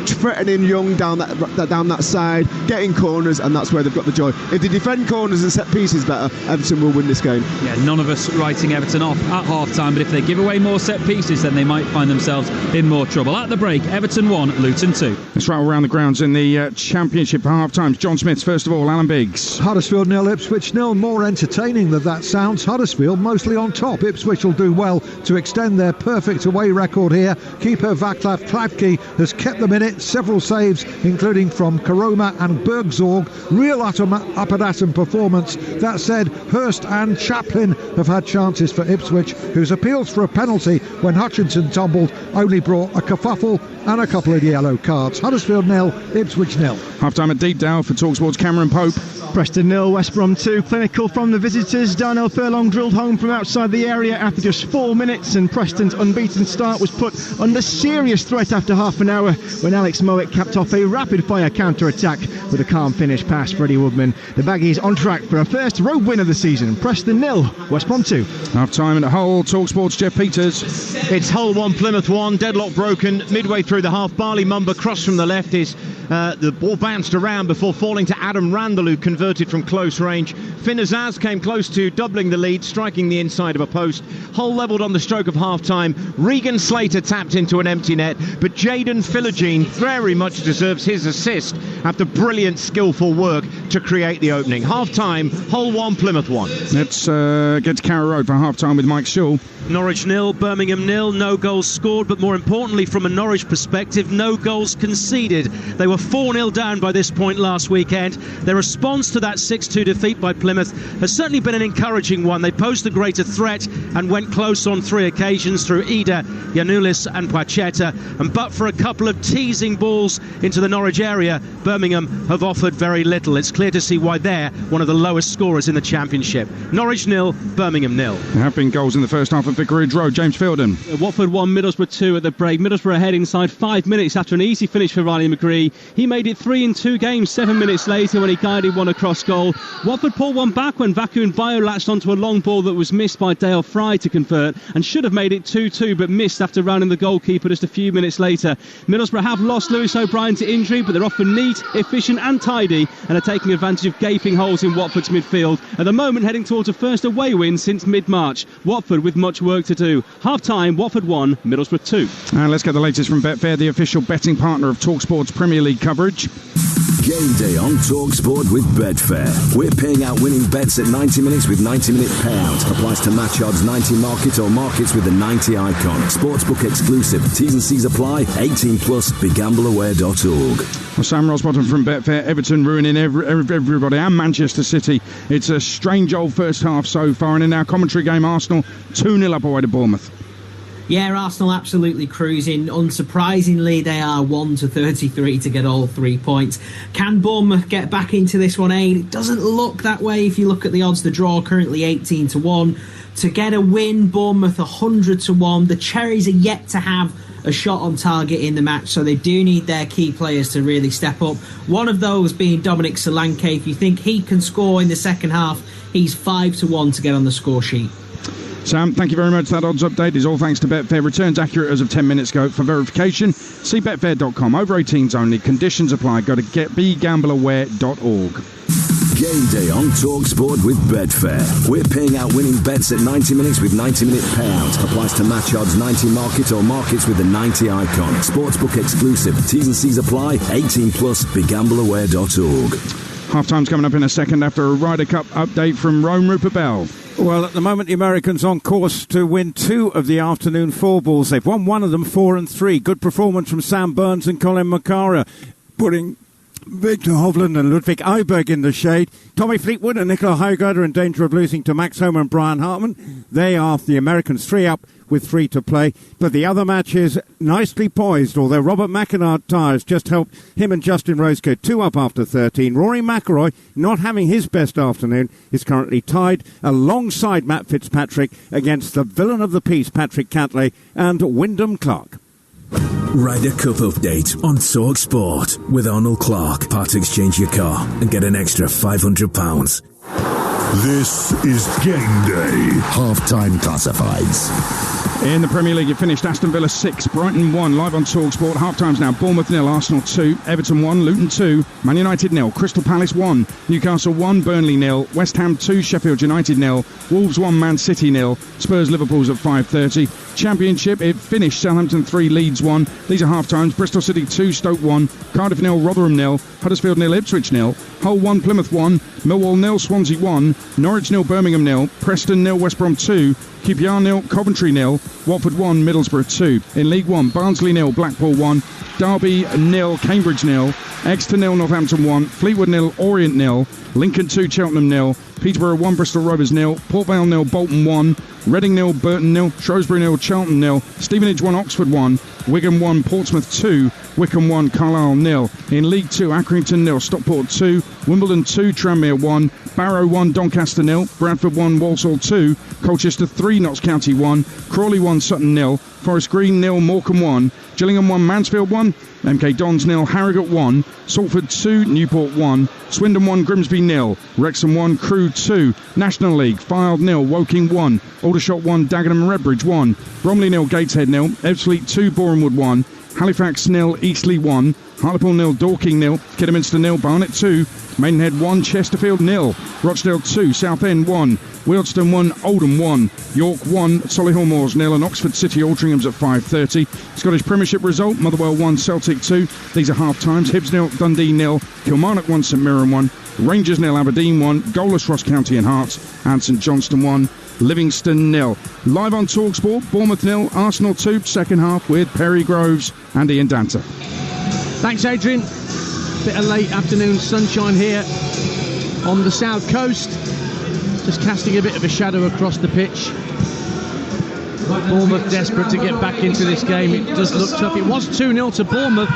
threatening Young down that side, getting corners, and that's where they've got the joy. If they defend corners and set pieces better, Everton will win this game. Yeah, none of us writing Everton off at half-time, but if they give away more set pieces, then they might find themselves in more trouble. At the break, Everton 1, Luton 2. Let's rattle around the grounds in the Championship for half-times. John Smith's first of all, Alan Biggs. Huddersfield 0, Ipswich 0. More entertaining than that sounds. Huddersfield mostly on top. Ipswich will do well to extend their perfect away record here. Keeper Vaclav Klavky has kept them in it. Several saves, including from Karoma and Bergzorg. Real up-and-atom performance. That said, Hurst and Chaplin have had chances for Ipswich, whose appeals for a penalty when Hutchinson tumbled only brought a kerfuffle and a couple of yellow cards. Huddersfield 0, Ipswich 0. Half-time at Deepdale for Talksport's Cameron Pope. Preston 0, West Brom 2. Clinical from the visitors. Darnell Furlong drilled home from outside the area after just 4 minutes, and Preston's unbeaten start was put under serious threat after half an hour when Alex Mowat capped off a rapid-fire counter-attack with a calm finish past Freddie Woodman. The Baggies on track for a first road win of the season. Preston 0, West Brom 2. Half-time at Hull, Talksport's Jeff Peters. It's Hull 1, Plymouth 1. Deadlock broken midway through the half. Barley Mumba cross from the left is the ball bounced around before falling to Adam Randall, who converted from close range. Finn Azaz came close to doubling the lead, striking the inside of a post. Hull levelled on the stroke of half-time. Regan Slater tapped into an empty net, but Jaden Philogene very much deserves his assist after brilliant, skillful work to create the opening. Half-time, Hull 1, Plymouth 1. Let's get to Carrow Road for half-time with Mike Shaw. Norwich 0, Birmingham 0. No goals scored, but more importantly from a Norwich perspective, no goals conceded. They were 4-0 down by this point last weekend. Their response to that 6-2 defeat by Plymouth has certainly been an encouraging one. They posed a greater threat and went close on 3 occasions through Ida, Giannoulis and Pacheta, and but for a couple of teasing balls into the Norwich area, Birmingham have offered very little. It's clear to see why they're one of the lowest scorers in the Championship. Norwich 0, Birmingham 0. There have been goals in the first half at Vicarage Road. James Fielden. Watford 1, Middlesbrough 2 at the break. Middlesbrough ahead inside 5 minutes after an easy finish for Riley McGree. He made it 3 in 2 games 7 minutes later when he guided one across goal. Watford pulled one back when Vacu and Bio latched onto a long ball that was missed by Dale Fry to convert, and should have made it 2-2 but missed after rounding the goalkeeper just a few minutes later. Middlesbrough have lost Lewis O'Brien to injury, but they're often neat, efficient and tidy, and are taking advantage of gaping holes in Watford's midfield. At the moment heading towards a first away win since mid-March. Watford with much work to do. Half-time, Watford 1, Middlesbrough 2. And let's get the latest from Betfair, the official betting partner of Talksport's Premier League coverage. Game day on Talksport with Betfair. We're paying out winning bets at 90 minutes with 90-minute payout. Applies to match odds 90 market or markets with the 90 icon. Sportsbook exclusive. T's and C's apply. 18 plus. BeGambleAware.org. Well, Sam Rosbottom from Betfair. Everton ruining everybody and Manchester City. It's a strange old first half so far, and in our commentary game, Arsenal 2-0 up away to Bournemouth. Yeah, Arsenal absolutely cruising. Unsurprisingly, they are 1-33 to get all 3 points. Can Bournemouth get back into this one, Aid? It doesn't look that way if you look at the odds. The draw currently 18-1. To get a win, Bournemouth 100-1. The Cherries are yet to have a shot on target in the match, so they do need their key players to really step up. One of those being Dominic Solanke. If you think he can score in the second half, he's 5-1 to get on the score sheet. Sam, thank you very much. That odds update is all thanks to Betfair. Returns accurate as of 10 minutes ago. For verification, see betfair.com. Over 18s only. Conditions apply. Go to BeGambleAware.org. Game day on Talksport with Betfair. We're paying out winning bets at 90 minutes with 90-minute payout. Applies to match odds 90 market or markets with the 90 icon. Sportsbook exclusive. T's and C's apply. 18 plus. BeGambleAware.org. Half-time's coming up in a second after a Ryder Cup update from Rome. Rupert Bell. Well, at the moment, the Americans on course to win 2 of the afternoon 4 balls. They've won 1 of them 4-3. Good performance from Sam Burns and Colin Macara, putting Victor Hovland and Ludwig Eiberg in the shade. Tommy Fleetwood and Nicola Højgaard are in danger of losing to Max Homer and Brian Hartman. They are the Americans 3 up with 3 to play. But the other match is nicely poised, although Robert McIntyre tyres just helped him and Justin Rose go 2 up after 13. Rory McIlroy, not having his best afternoon, is currently tied alongside Matt Fitzpatrick against the villain of the piece, Patrick Cantlay, and Wyndham Clark. Ryder Cup update on Talksport with Arnold Clark. Part exchange your car and get an extra £500. This is Game Day. Half-time classifieds. In the Premier League, it finished Aston Villa 6, Brighton 1, live on Talksport. Half-times now, Bournemouth 0, Arsenal 2, Everton 1, Luton 2, Man United 0, Crystal Palace 1, Newcastle 1, Burnley 0, West Ham 2, Sheffield United 0, Wolves 1, Man City 0, Spurs Liverpool's at 5:30. Championship, it finished Southampton 3, Leeds 1. These are half-times, Bristol City 2, Stoke 1, Cardiff 0, Rotherham 0, Huddersfield 0, Ipswich 0, Hull 1, Plymouth 1, Millwall 0, Swansea 1, Norwich 0, Birmingham 0, Preston 0, West Brom 2, QPR 0, Coventry 0, Watford 1, Middlesbrough 2. In League 1, Barnsley 0, Blackpool 1, Derby 0, Cambridge 0, Exeter 0, Northampton 1, Fleetwood 0, Orient 0, Lincoln 2, Cheltenham 0, Peterborough 1, Bristol Rovers 0, Port Vale 0, Bolton 1, Reading 0, Burton 0, Shrewsbury 0, Charlton 0, Stevenage 1, Oxford 1, Wigan 1, Portsmouth 2, Wycombe 1, Carlisle 0. In League 2, Accrington 0, Stockport 2, Wimbledon 2, Tranmere 1, Barrow 1, Doncaster 0, Bradford 1, Walsall 2, Colchester 3, Notts County 1, Crawley 1, Sutton 0, Forest Green 0, Morecambe 1, Gillingham 1, Mansfield 1, MK Dons 0, Harrogate 1, Salford 2, Newport 1, Swindon 1, Grimsby 0, Wrexham 1, Crewe 2, National League, Fylde 0, Woking 1, Aldershot 1, Dagenham Redbridge 1, Bromley 0, Gateshead 0, Ebbsfleet 2, Borehamwood 1, Halifax 0, Eastleigh 1, Hartlepool 0, Dorking 0, Kidderminster 0, Barnet 2, Maidenhead 1, Chesterfield 0, Rochdale 2, Southend 1, Wealdstone 1, Oldham 1, York 1, Solihull Moors 0, and Oxford City Altringham's at 5:30. Scottish Premiership result, Motherwell 1, Celtic 2. These are half-times. Hibs 0, Dundee 0, Kilmarnock 1, St Mirren 1, Rangers 0, Aberdeen 1, goalless Ross County and Hearts, and St Johnstone 1, Livingston 0. Live on Talksport, Bournemouth 0, Arsenal 2, second half with Perry Groves and Ian Danter. Thanks, Adrian. Bit of late afternoon sunshine here on the south coast, just casting a bit of a shadow across the pitch. Bournemouth desperate to get back into this game. It does look tough. It was 2-0 to Bournemouth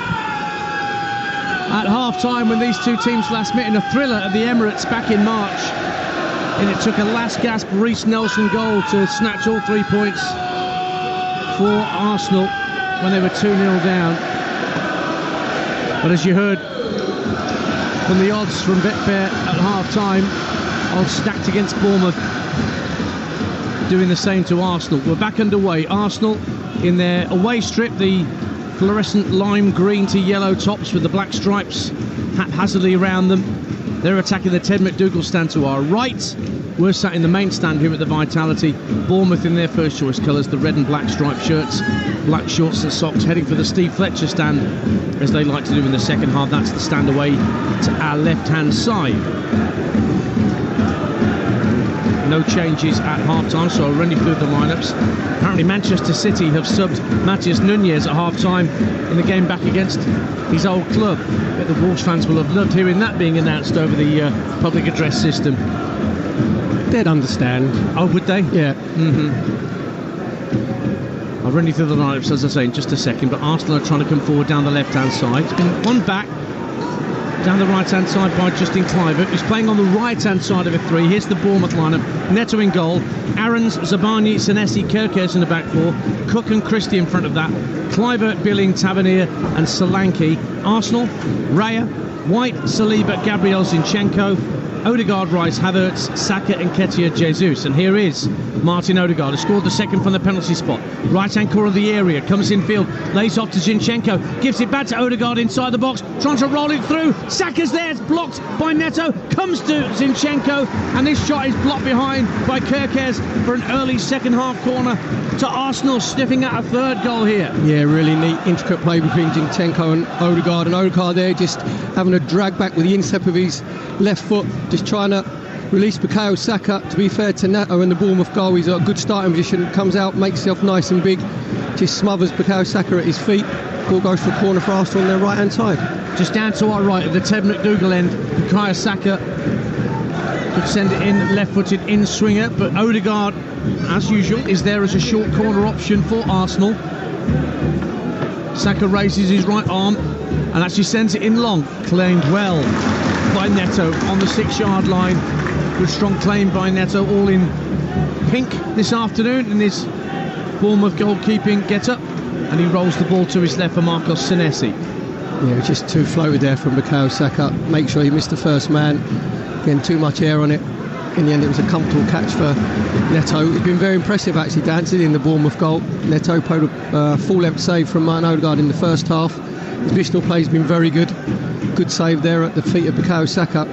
at half-time when these two teams last met in a thriller at the Emirates back in March. And it took a last-gasp Reece Nelson goal to snatch all 3 points for Arsenal when they were 2-0 down. But as you heard from the odds from Betfair at half-time, odds stacked against Bournemouth, doing the same to Arsenal. We're back underway. Arsenal in their away strip, the fluorescent lime green to yellow tops with the black stripes haphazardly around them. They're attacking the Ted McDougall stand to our right. We're sat in the main stand here at the Vitality. Bournemouth in their first choice colours, the red and black striped shirts, black shorts and socks, heading for the Steve Fletcher stand, as they like to do in the second half. That's the stand away to our left-hand side. No changes at half-time, so I'll run you through the lineups. Apparently Manchester City have subbed Matheus Nunes at half-time in the game back against his old club. But the Wolves fans will have loved hearing that being announced over the public address system. They'd understand. Oh, would they? Yeah. I'll run you through the lineups, as I say, in just a second. But Arsenal are trying to come forward down the left-hand side. One back down the right-hand side by Justin Kluivert, who's playing on the right-hand side of a three. Here's the Bournemouth lineup. Neto in goal. Aarons, Zabani, Senesi, Kerkez in the back four. Cook and Christie in front of that. Kluivert, Billing, Tavernier and Solanke. Arsenal, Raya, White, Saliba, Gabriel Zinchenko, Odegaard, Rice, Havertz, Saka and Ketia Jesus. And here is Martin Odegaard, who scored the second from the penalty spot. Right-hand corner of the area, comes in field, lays off to Zinchenko, gives it back to Odegaard inside the box, trying to roll it through. Saka's there, it's blocked by Neto, comes to Zinchenko, and this shot is blocked behind by Kerkez for an early second half corner to Arsenal, sniffing at a third goal here. Yeah, really neat, intricate play between Zinchenko and Odegaard there just having a drag back with the instep of his left foot, just trying to release Bukayo Saka. To be fair to Neto and the Bournemouth goal, he's got a good starting position, comes out, makes himself nice and big, just smothers Bukayo Saka at his feet. Ball goes for a corner for Arsenal on their right hand side. Just down to our right at the Ted McDougall end, Bukayo Saka could send it in, left-footed in swinger, but Odegaard, as usual, is there as a short corner option for Arsenal. Saka raises his right arm and actually sends it in long, claimed well by Neto on the 6-yard line. Good strong claim by Neto, all in pink this afternoon in his Bournemouth goalkeeping get-up, and he rolls the ball to his left for Marcos Senesi. Yeah, just too floated there from Bukayo Saka. Make sure he missed the first man. Again, too much air on it. In the end, it was a comfortable catch for Neto. It's been very impressive, actually, dancing in the Bournemouth goal. Neto played a full-length save from Martin Odegaard in the first half. His additional play has been very good. Good save there at the feet of Bukayo Saka.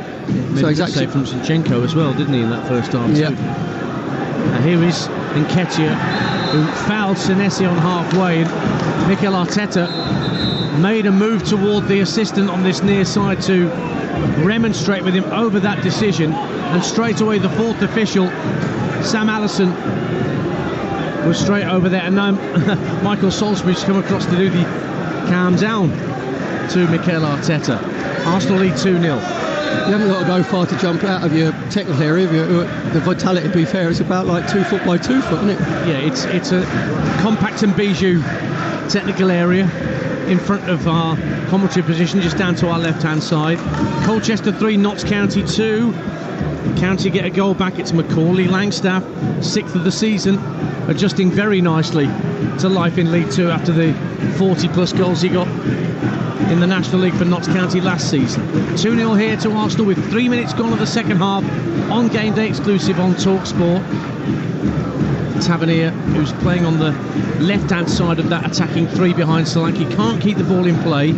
So exactly save from Zinchenko as well, didn't he, in that first half? Yeah. Now here is Nketiah, who fouled Senesi on halfway. And Mikel Arteta made a move toward the assistant on this near side to remonstrate with him over that decision, and straight away the fourth official, Sam Allison, was straight over there, and now Michael Salisbury's come across to do the calm down to Mikel Arteta. Arsenal lead 2-0. You haven't got to go far to jump out of your technical area. The Vitality, to be fair, it's about like 2 foot by 2 foot, isn't it? Yeah, it's a compact and bijou technical area in front of our commentary position, just down to our left-hand side. Colchester 3, Notts County 2. County get a goal back. It's Macaulay Langstaff, 6th of the season, adjusting very nicely to life in League 2 after the 40-plus goals he got in the National League for Notts County last season. 2-0 here to Arsenal with 3 minutes gone of the second half on Game Day exclusive on Talksport. Tavernier, who's playing on the left-hand side of that attacking three behind Solanke, can't keep the ball in play.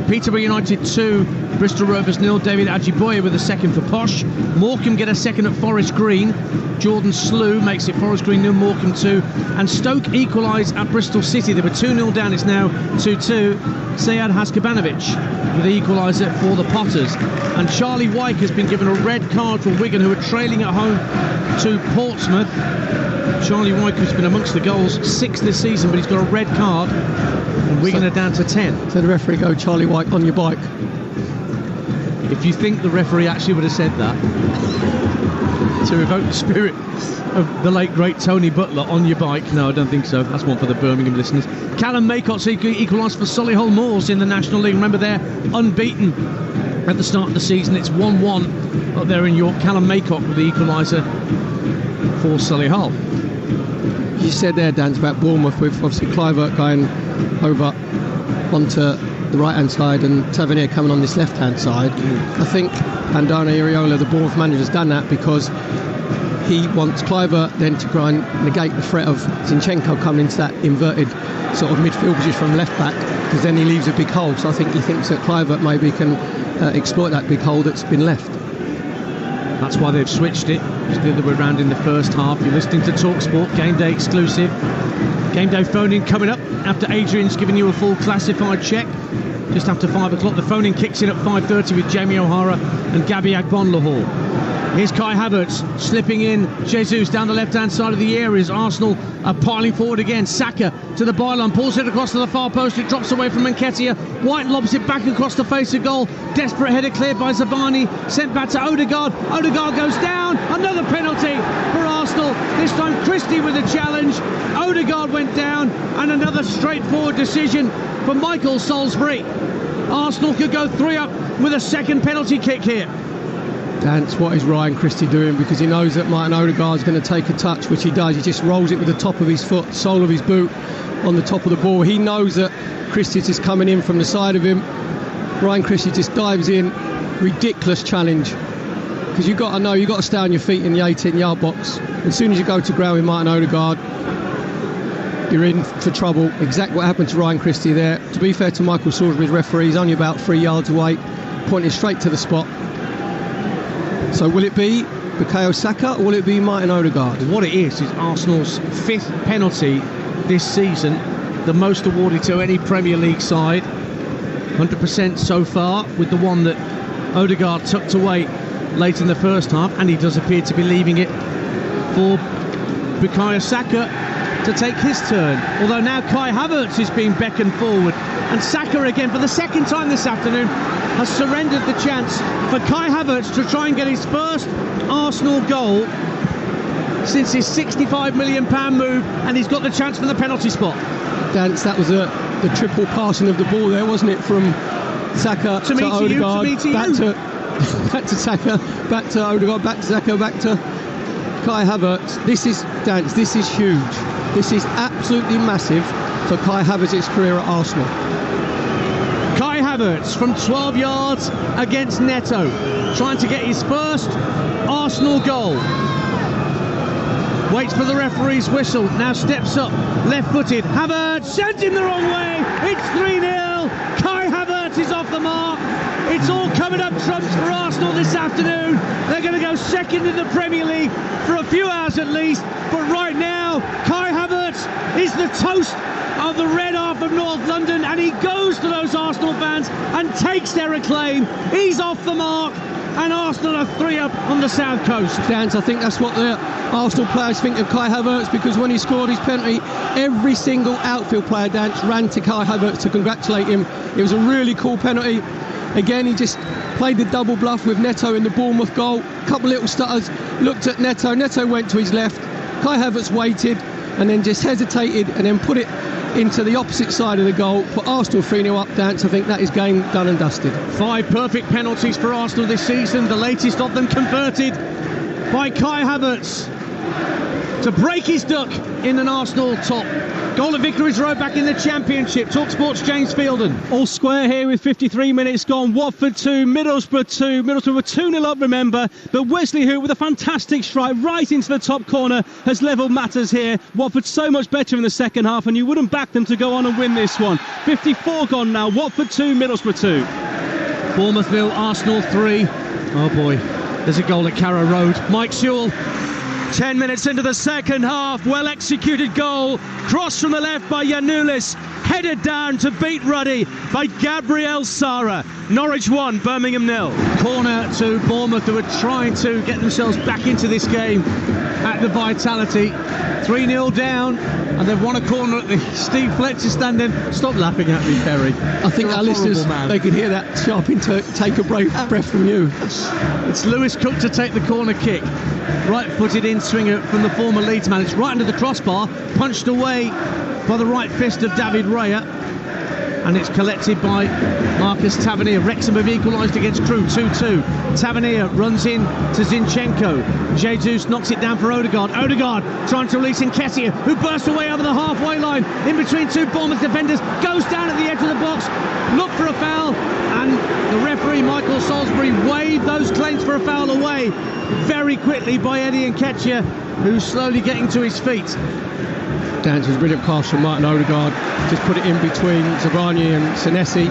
Peterborough United 2, Bristol Rovers 0. David Ajiboye with a second for Posh. Morecambe get a second at Forest Green. Jordan Slew makes it Forest Green 0, Morecambe 2. And Stoke equalise at Bristol City. They were 2-0 down, it's now 2-2. Sead Haskabanovic with the equaliser for the Potters. And Charlie Wyke has been given a red card for Wigan, who are trailing at home to Portsmouth. Charlie Wyke, who's been amongst the goals, 6 this season, but he's got a red card, and Wigan are down to 10. So the referee go, Charlie Wyke, on your bike. If you think the referee actually would have said that. To evoke the spirit of the late great Tony Butler, on your bike. No, I don't think so. That's one for the Birmingham listeners. Callum Maycott's equalised for Solihull Moors in the National League. Remember, they're unbeaten at the start of the season. It's 1-1 up there in York. Callum Maycott with the equaliser for Solihull. You said there, Dan, about Bournemouth, with obviously Kluivert going over onto the right-hand side and Tavernier coming on this left-hand side. I think Andone Iraola, the Bournemouth manager, has done that because he wants Kluivert then to try and negate the threat of Zinchenko coming into that inverted sort of midfield position from left-back, because then he leaves a big hole. So I think he thinks that Kluivert maybe can exploit that big hole that's been left. That's why they've switched it. It's the other way around in the first half. You're listening to Talksport, Game Day exclusive. Game Day phone-in coming up after Adrian's given you a full classified check. Just after 5 o'clock, the phone-in kicks in at 5:30 with Jamie O'Hara and Gabby Agbonlahor. Here's Kai Havertz slipping in. Jesus down the left-hand side of the areas. Arsenal are piling forward again. Saka to the byline, pulls it across to the far post. It drops away from Nketiah. White lobs it back across the face of goal. Desperate header cleared by Zabani. Sent back to Odegaard. Odegaard goes down. Another penalty for Arsenal. This time Christie with a challenge. Odegaard went down, and another straightforward decision for Michael Salisbury. Arsenal could go 3 up with a second penalty kick here. That's what is Ryan Christie doing, because he knows that Martin Odegaard's going to take a touch, which he does. He just rolls it with the top of his foot, sole of his boot on the top of the ball. He knows that Christie's just coming in from the side of him. Ryan Christie just dives in. Ridiculous challenge, because you've got to know, you've got to stay on your feet in the 18-yard box. As soon as you go to ground with Martin Odegaard, you're in for trouble. Exactly what happened to Ryan Christie there. To be fair to Michael Salisbury's referee, he's only about 3 yards away, pointing straight to the spot. So will it be Bukayo Saka or will it be Martin Odegaard? What it is Arsenal's 5th penalty this season, the most awarded to any Premier League side. 100% so far, with the one that Odegaard tucked away late in the first half, and he does appear to be leaving it for Bukayo Saka to take his turn. Although now Kai Havertz is being beckoned forward, and Saka again for the second time this afternoon has surrendered the chance for Kai Havertz to try and get his first Arsenal goal since his £65 million move, and he's got the chance for the penalty spot. Dance, that was the triple passing of the ball there, wasn't it, from Saka to Odegaard, back to Saka, back to Odegaard, back to Saka, back to Kai Havertz. This is huge. This is absolutely massive for Kai Havertz's career at Arsenal. Kai Havertz from 12 yards against Neto, trying to get his first Arsenal goal. Waits for the referee's whistle, now steps up, left-footed. Havertz sends him the wrong way. It's 3-0. Kai Havertz is off the mark. It's all coming up trumps for Arsenal this afternoon. They're going to go second in the Premier League for a few hours at least. But right now, Kai Havertz is the toast of the red half of North London, and he goes to those Arsenal fans and takes their acclaim. He's off the mark, and Arsenal are 3 up on the south coast. Dance, I think that's what the Arsenal players think of Kai Havertz, because when he scored his penalty, every single outfield player, Dance, ran to Kai Havertz to congratulate him. It was a really cool penalty. Again, he just played the double bluff with Neto in the Bournemouth goal. A couple little stutters, looked at Neto. Neto went to his left. Kai Havertz waited and then just hesitated and then put it into the opposite side of the goal. For Arsenal 3-0 up, Dance, I think that is game done and dusted. 5 perfect penalties for Arsenal this season, the latest of them converted by Kai Havertz to break his duck in an Arsenal top. Goal at Vicarage Road back in the Championship. Talksport's James Fielden. All square here with 53 minutes gone. Watford 2, Middlesbrough 2. Middlesbrough were 2-0 up, remember. But Wesley Hoot with a fantastic strike right into the top corner has levelled matters here. Watford so much better in the second half, and you wouldn't back them to go on and win this one. 54 gone now. Watford 2, Middlesbrough 2. Bournemouth 0, Arsenal 3. Oh boy, there's a goal at Carrow Road. Mike Sewell 10 minutes into the second half, well executed goal, cross from the left by Yanulis, headed down to beat Ruddy by Gabriel Sara. Norwich 1, Birmingham 0. Corner to Bournemouth, who are trying to get themselves back into this game at the Vitality. 3-0 down, and they've won a corner at the Steve Fletcher stand. Then stop laughing at me, Perry. I think our listeners, they could hear that sharp take a breath from you. It's Lewis Cook to take the corner kick. Right-footed in swinger from the former Leeds man. It's right under the crossbar, punched away by the right fist of David Raya, and it's collected by Marcus Tavernier. Wrexham have equalised against Crewe, 2-2. Tavernier runs in to Zinchenko. Jesus knocks it down for Odegaard. Odegaard trying to release Nketiah, who bursts away over the halfway line in between two Bournemouth defenders, goes down at the edge of the box, look for a foul, and the referee Michael Salisbury waved those claims for a foul away very quickly by Eddie Nketiah, who's slowly getting to his feet. Dance was a brilliant pass from Martin Odegaard, just put it in between Zabrani and Senesi,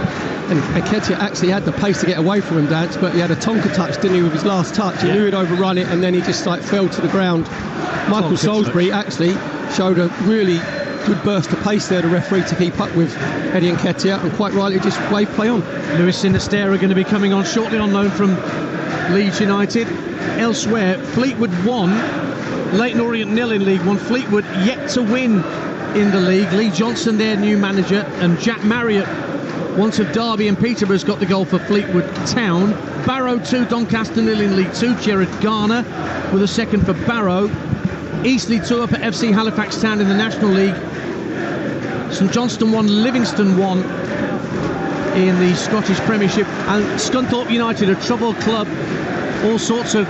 and Nketiah actually had the pace to get away from him, Dance, but he had a Tonka touch, didn't he, with his last touch. He knew he'd overrun it, and then he just fell to the ground. Michael Salisbury actually showed a really good burst of pace there, the referee, to keep up with Eddie Nketiah, and quite rightly just wave play on. Lewis Sinisterra going to be coming on shortly, on loan from Leeds United. Elsewhere, Fleetwood 1, Leyton Orient 0 in League One. Fleetwood yet to win in the league. Lee Johnson, their new manager, and Jack Marriott, once of Derby and Peterborough, has got the goal for Fleetwood Town. Barrow 2, Doncaster 0 in League 2. Jared Garner with a second for Barrow. Eastleigh 2 up at FC Halifax Town in the National League. St Johnstone 1, Livingston 1 in the Scottish Premiership. And Scunthorpe United, a troubled club. All sorts of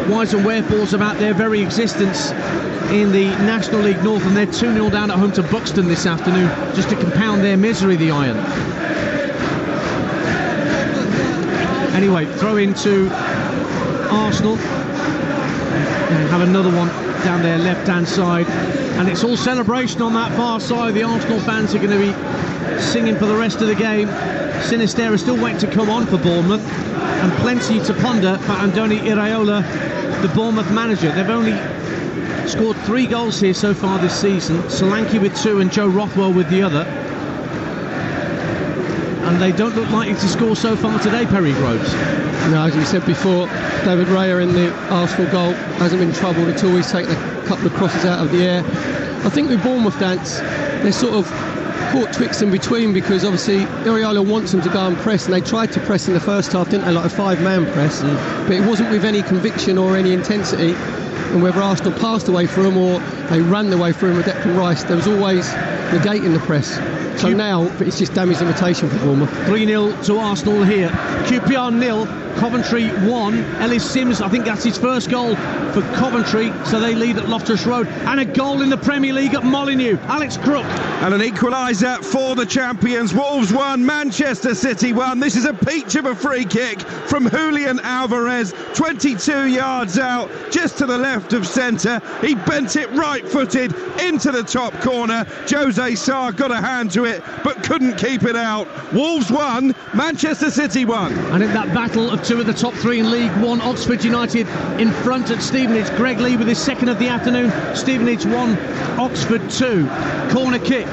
whys and wherefores about their very existence in the National League North, and they're 2-0 down at home to Buxton this afternoon, just to compound their misery, the Iron. Anyway, throw into Arsenal, and have another one down their left-hand side, and it's all celebration on that far side. The Arsenal fans are going to be singing for the rest of the game. Sinisterra still waiting to come on for Bournemouth, and plenty to ponder for Andoni Iraola, the Bournemouth manager. They've only scored 3 goals here so far this season, Solanke with 2 and Joe Rothwell with the other, and they don't look likely to score so far today, Perry Groves. No, as we said before, David Raya in the Arsenal goal hasn't been troubled at all. He's taken a couple of crosses out of the air. I think with Bournemouth, Dance, they're sort of caught twixt and between, because obviously Iraola wants them to go and press, and they tried to press in the first half, didn't they, like a 5-man press, but it wasn't with any conviction or any intensity, and whether Arsenal passed away from them or they ran the way through them with Declan Rice, there was always negating the press. So now it's just damage limitation for Bournemouth. 3-0 to Arsenal here. QPR 0, Coventry 1. Ellis Sims, I think that's his first goal for Coventry, so they lead at Loftus Road. And a goal in the Premier League at Molineux. Alex Crook. And an equaliser for the champions. Wolves 1, Manchester City 1. This is a peach of a free kick from Julian Alvarez, 22 yards out, just to the left of centre. He bent it right-footed into the top corner. Jose Sarr got a hand to it, but couldn't keep it out. Wolves 1, Manchester City 1. And in that battle of 2 of the top 3 in League 1, Oxford United in front at Stevenage. Greg Lee with his second of the afternoon. Stevenage 1, Oxford 2. Corner kick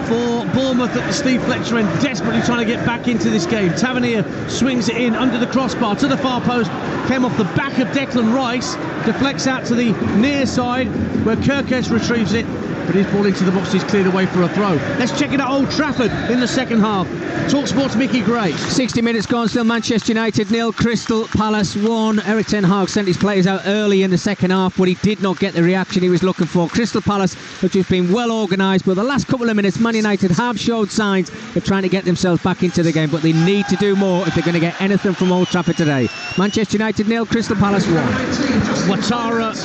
for Bournemouth at the Steve Fletcher end, desperately trying to get back into this game. Tavernier swings it in under the crossbar to the far post, came off the back of Declan Rice, deflects out to the near side where Kirkes retrieves it, but his ball into the box is cleared away for a throw. Let's check it out, Old Trafford in the second half. Talksport's Mickey Gray. 60 minutes gone, still Manchester United 0, Crystal Palace 1. Eric Ten Hag sent his players out early in the second half, but he did not get the reaction he was looking for. Crystal Palace, which has been well organised, but the last couple of minutes Man United have showed signs of trying to get themselves back into the game, but they need to do more if they're going to get anything from Old Trafford today. Manchester United 0, Crystal Palace 1. Ouattara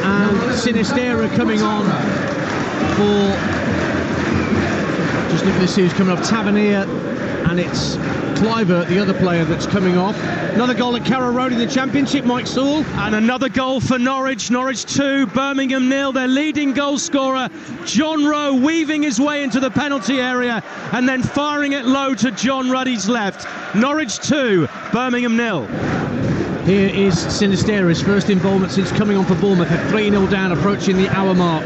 and Sinisterra coming on for, just looking to see who's coming off, Tavernier, and it's Cliver, the other player, that's coming off. Another goal at Carrow Road in the Championship, Mike Saul. And another goal for Norwich. Norwich 2, Birmingham 0. Their leading goal scorer, John Rowe, weaving his way into the penalty area and then firing it low to John Ruddy's left. Norwich 2, Birmingham 0. Here is Sinisterra's first involvement since coming on for Bournemouth. At 3-0 down, approaching the hour mark.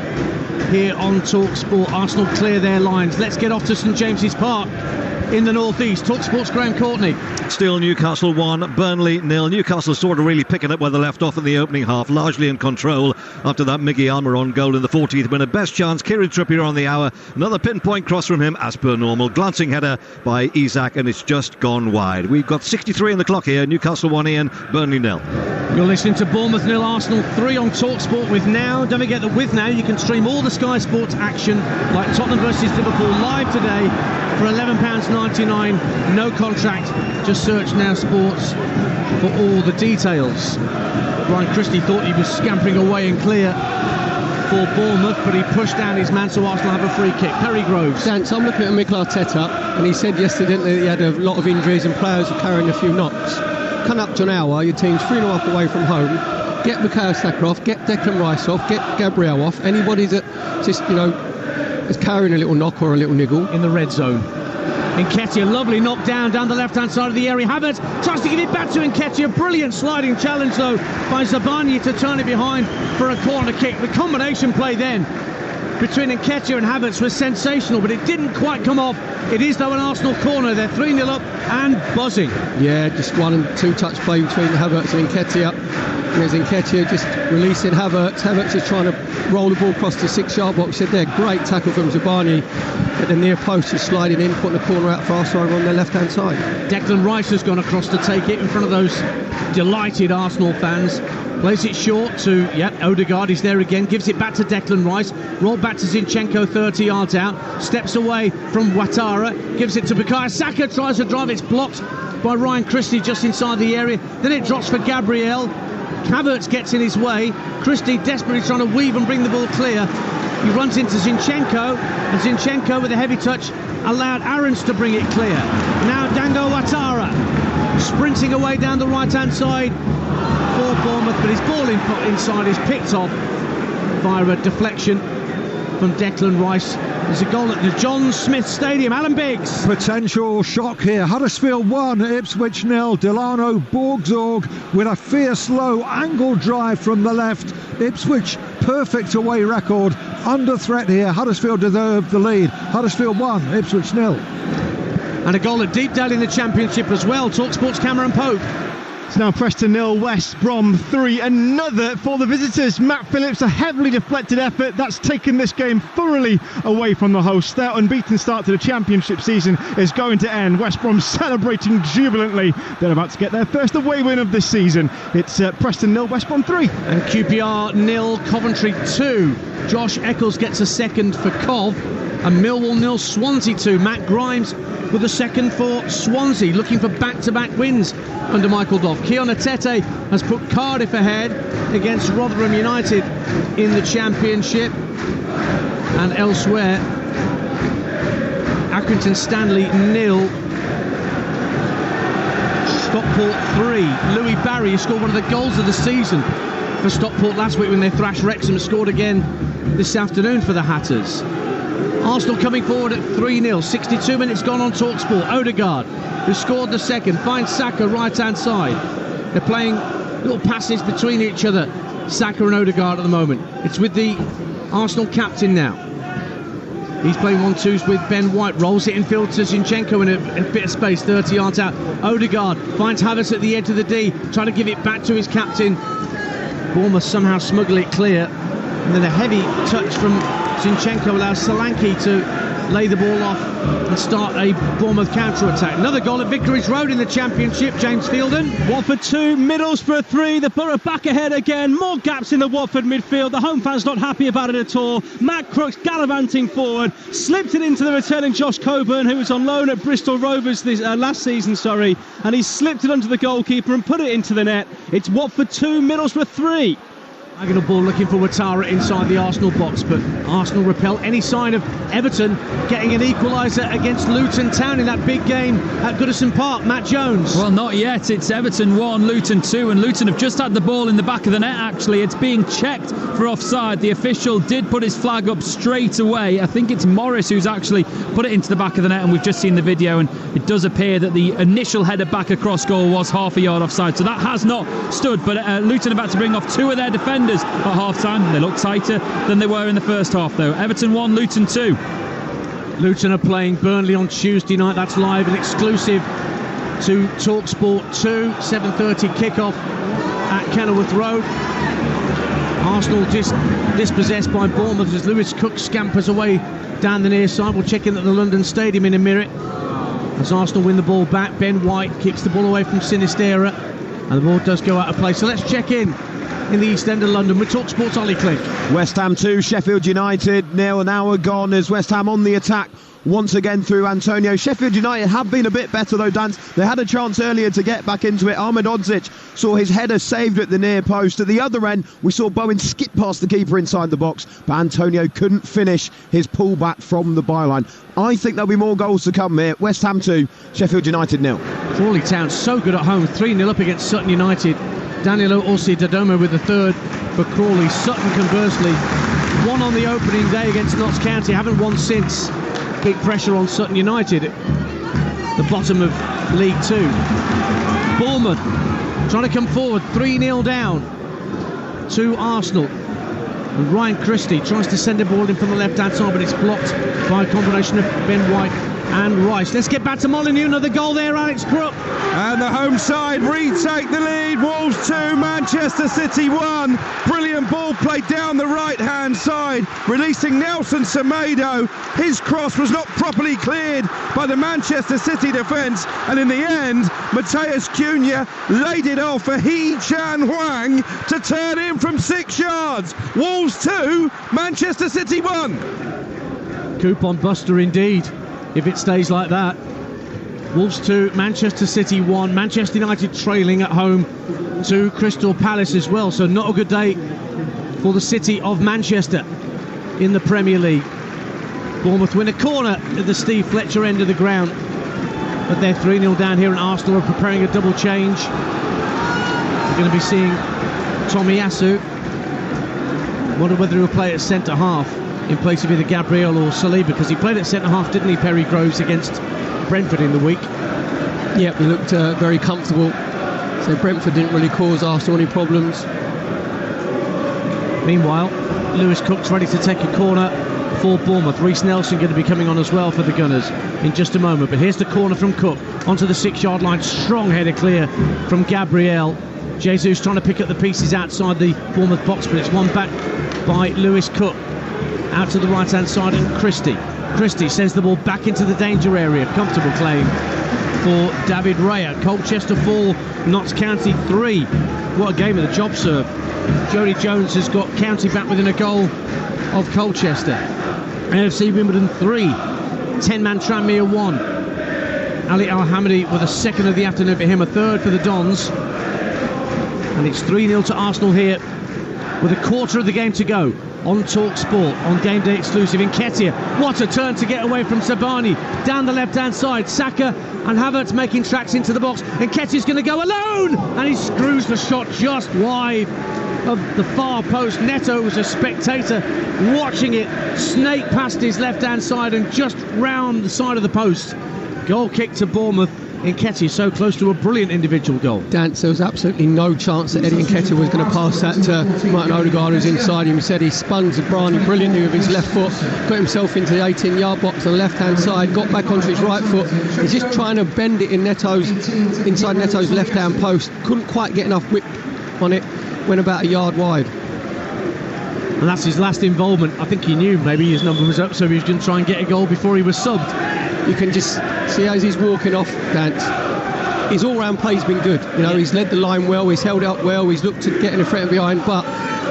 Here on Talksport, Arsenal clear their lines. Let's get off to St James's Park in the northeast. Talksport's Graham Courtney. Still Newcastle 1, Burnley 0. Newcastle sort of really picking up where they left off in the opening half, largely in control after that Miggy Almiron goal in the 40th minute. Best chance, Kieran Trippier on the hour. Another pinpoint cross from him, as per normal. Glancing header by Isak, and it's just gone wide. We've got 63 on the clock here. Newcastle 1, Ian, Burnley 0. You're listening to Bournemouth 0, Arsenal 3 on Talksport with Now. Don't forget that with Now you can stream all the Sky Sports action like Tottenham versus Liverpool live today for £11.99, no contract. Just search Now Sports for all the details. Ryan Christie thought he was scampering away and clear for Bournemouth, but he pushed down his man, so Arsenal have a free kick. Perry Groves. Dan, so I'm looking at Mikel Arteta, and he said yesterday that he had a lot of injuries and players are carrying a few knocks. Come up to an hour, your team's 3.5 away from home. Get Bukayo Saka off, get Declan Rice off, get Gabriel off. Anybody that just, is carrying a little knock or a little niggle. In the red zone. Nketiah, lovely knock down the left-hand side of the area. Havertz tries to give it back to Nketiah. Brilliant sliding challenge, though, by Zabani to turn it behind for a corner kick. The combination play then between Nketiah and Havertz was sensational, but it didn't quite come off. It is, though, an Arsenal corner. They're 3-0 up and buzzing. Yeah, just 1 and 2 touch play between Havertz and Nketiah. There's Nketiah just releasing Havertz. Havertz is trying to roll the ball across the 6-yard box. Said there, great tackle from Zabani at the near post, just sliding in, putting the corner out for Arsenal on their left-hand side. Declan Rice has gone across to take it in front of those delighted Arsenal fans. Plays it short to, Odegaard is there again, gives it back to Declan Rice, roll back to Zinchenko 30 yards out, steps away from Ouattara, gives it to Bukayo Saka, tries to drive, it's blocked by Ryan Christie just inside the area, then it drops for Gabriel. Havertz gets in his way, Christie desperately trying to weave and bring the ball clear. He runs into Zinchenko, and Zinchenko with a heavy touch allowed Aarons to bring it clear. Now Dango Ouattara sprinting away down the right-hand side for Bournemouth, but his ball inside is picked off via a deflection from Declan Rice. There's a goal at the John Smith Stadium. Alan Biggs. Potential shock here. Huddersfield 1, Ipswich 0. Delano Borgzorg with a fierce low angle drive from the left. Ipswich perfect away record. Under threat here. Huddersfield deserve the lead. Huddersfield 1, Ipswich 0. And a goal at Deepdale in the Championship as well. Talksport's Cameron Pope. It's now Preston 0, West Brom 3. Another for the visitors. Matt Phillips, a heavily deflected effort that's taken this game thoroughly away from the hosts. Their unbeaten start to the Championship season is going to end. West Brom celebrating jubilantly. They're about to get their first away win of this season. It's Preston 0, West Brom 3. And QPR 0, Coventry 2. Josh Eccles gets a second for Cov. And Millwall 0, Swansea 2. Matt Grimes with a second for Swansea, looking for back-to-back wins under Michael Doff. Keon Atete has put Cardiff ahead against Rotherham United in the Championship. And elsewhere, Accrington Stanley 0, Stockport 3. Louis Barry has scored one of the goals of the season for Stockport last week when they thrashed Wrexham, scored again this afternoon for the Hatters. Arsenal coming forward at 3-0, 62 minutes gone on Talksport. Odegaard, who scored the second, finds Saka right-hand side. They're playing little passes between each other, Saka and Odegaard at the moment. It's with the Arsenal captain now. He's playing 1-2s with Ben White, rolls it in field to Zinchenko in a bit of space, 30 yards out. Odegaard finds Havertz at the edge of the D, trying to give it back to his captain. Bournemouth somehow smuggle it clear. And then a heavy touch from Zinchenko allows Solanke to lay the ball off and start a Bournemouth counter-attack. Another goal at Vicarage Road in the Championship, James Fielden. Watford 2, Middlesbrough 3. The Borough back ahead again. More gaps in the Watford midfield. The home fans not happy about it at all. Matt Crooks gallivanting forward. Slipped it into the returning Josh Coburn, who was on loan at Bristol Rovers last season, and he slipped it under the goalkeeper and put it into the net. It's Watford 2, Middlesbrough 3. Diagonal ball looking for Ouattara inside the Arsenal box, but Arsenal repel any sign of Everton getting an equaliser against Luton Town in that big game at Goodison Park. Matt Jones. Well, not yet. It's Everton 1, Luton 2, and Luton have just had the ball in the back of the net, actually. It's being checked for offside. The official did put his flag up straight away. I think it's Morris who's actually put it into the back of the net, and we've just seen the video, and it does appear that the initial header back across goal was half a yard offside, so that has not stood. But Luton about to bring off two of their defenders at half-time. They look tighter than they were in the first half, though. Everton 1, Luton 2. Luton are playing Burnley on Tuesday night. That's live and exclusive to Talksport 2. 7:30 kickoff at Kenilworth Road. Arsenal dispossessed by Bournemouth as Lewis Cook scampers away down the near side. We'll check in at the London Stadium in a minute. As Arsenal win the ball back, Ben White kicks the ball away from Sinistera, and the ball does go out of play. So let's check in the East End of London with Talksport's Ollie Click. West Ham 2, Sheffield United 0. An hour gone as West Ham on the attack once again through Antonio. Sheffield United have been a bit better though, Dan. They had a chance earlier to get back into it. Ahmed Odzic saw his header saved at the near post. At the other end, we saw Bowen skip past the keeper inside the box, but Antonio couldn't finish his pullback from the byline. I think there'll be more goals to come here. West Ham 2, Sheffield United 0. Crawley Town so good at home, 3-0 up against Sutton United. Danilo Orsi Dodoma with the third for Crawley. Sutton conversely won on the opening day against Notts County, haven't won since. Big pressure on Sutton United at the bottom of League 2. Bournemouth trying to come forward, 3-0 down to Arsenal. And Ryan Christie tries to send a ball in from the left-hand side, but it's blocked by a combination of Ben White and Rice. Let's get back to Molineux. Another goal there, Alex Crook. And the home side retake the lead. Wolves 2, Manchester City 1. Brilliant ball played down the right-hand side, releasing Nelson Semedo. His cross was not properly cleared by the Manchester City defence, and in the end, Mateus Cunha laid it off for Hee Chan Hwang to turn in from 6 yards. Wolves 2, Manchester City 1. Coupon buster indeed, if it stays like that. Wolves 2, Manchester City 1. Manchester United trailing at home to Crystal Palace as well. So not a good day for the City of Manchester in the Premier League. Bournemouth win a corner at the Steve Fletcher end of the ground, but they're 3-0 down here, and Arsenal are preparing a double change. We're going to be seeing Tomiyasu. Wonder whether he'll play at centre half in place of either Gabriel or Saliba, because he played at centre half, didn't he, Perry Groves, against Brentford in the week? Yep, he looked very comfortable. So Brentford didn't really cause Arsenal any problems. Meanwhile, Lewis Cook's ready to take a corner for Bournemouth. Reece Nelson going to be coming on as well for the Gunners in just a moment. But here's the corner from Cook onto the 6-yard line. Strong header clear from Gabriel. Jesus trying to pick up the pieces outside the Bournemouth box, but it's won back by Lewis Cook. Out to the right-hand side, and Christie sends the ball back into the danger area. Comfortable claim for David Raya. Colchester 4, Notts County 3. What a game of the job serve. Jody Jones has got County back within a goal of Colchester. AFC Wimbledon 3, 10-man Tranmere 1. Ali Al-Hamidi with a second of the afternoon for him, a third for the Dons. And it's 3-0 to Arsenal here with a quarter of the game to go on Talksport, on Game Day exclusive. Nketiah, what a turn to get away from Sabani. Down the left-hand side, Saka and Havertz making tracks into the box. Nketiah's going to go alone, and he screws the shot just wide of the far post. Neto was a spectator watching it snake past his left-hand side and just round the side of the post. Goal kick to Bournemouth. Nketiah so close to a brilliant individual goal. Dan, there was absolutely no chance that Eddie Nketiah was going to pass that to Martin Odegaard, who's inside him. He said he spun Zabrani brilliantly with his left foot, got himself into the 18-yard box on the left-hand side, got back onto his right foot. He's just trying to bend it in inside Neto's left-hand post. Couldn't quite get enough whip on it, went about a yard wide. And that's his last involvement. I think he knew maybe his number was up, so he was going to try and get a goal before he was subbed. You can just see as he's walking off, Dan, his all-round play's been good. You know, he's led the line well, he's held up well, he's looked to get in the front and behind. But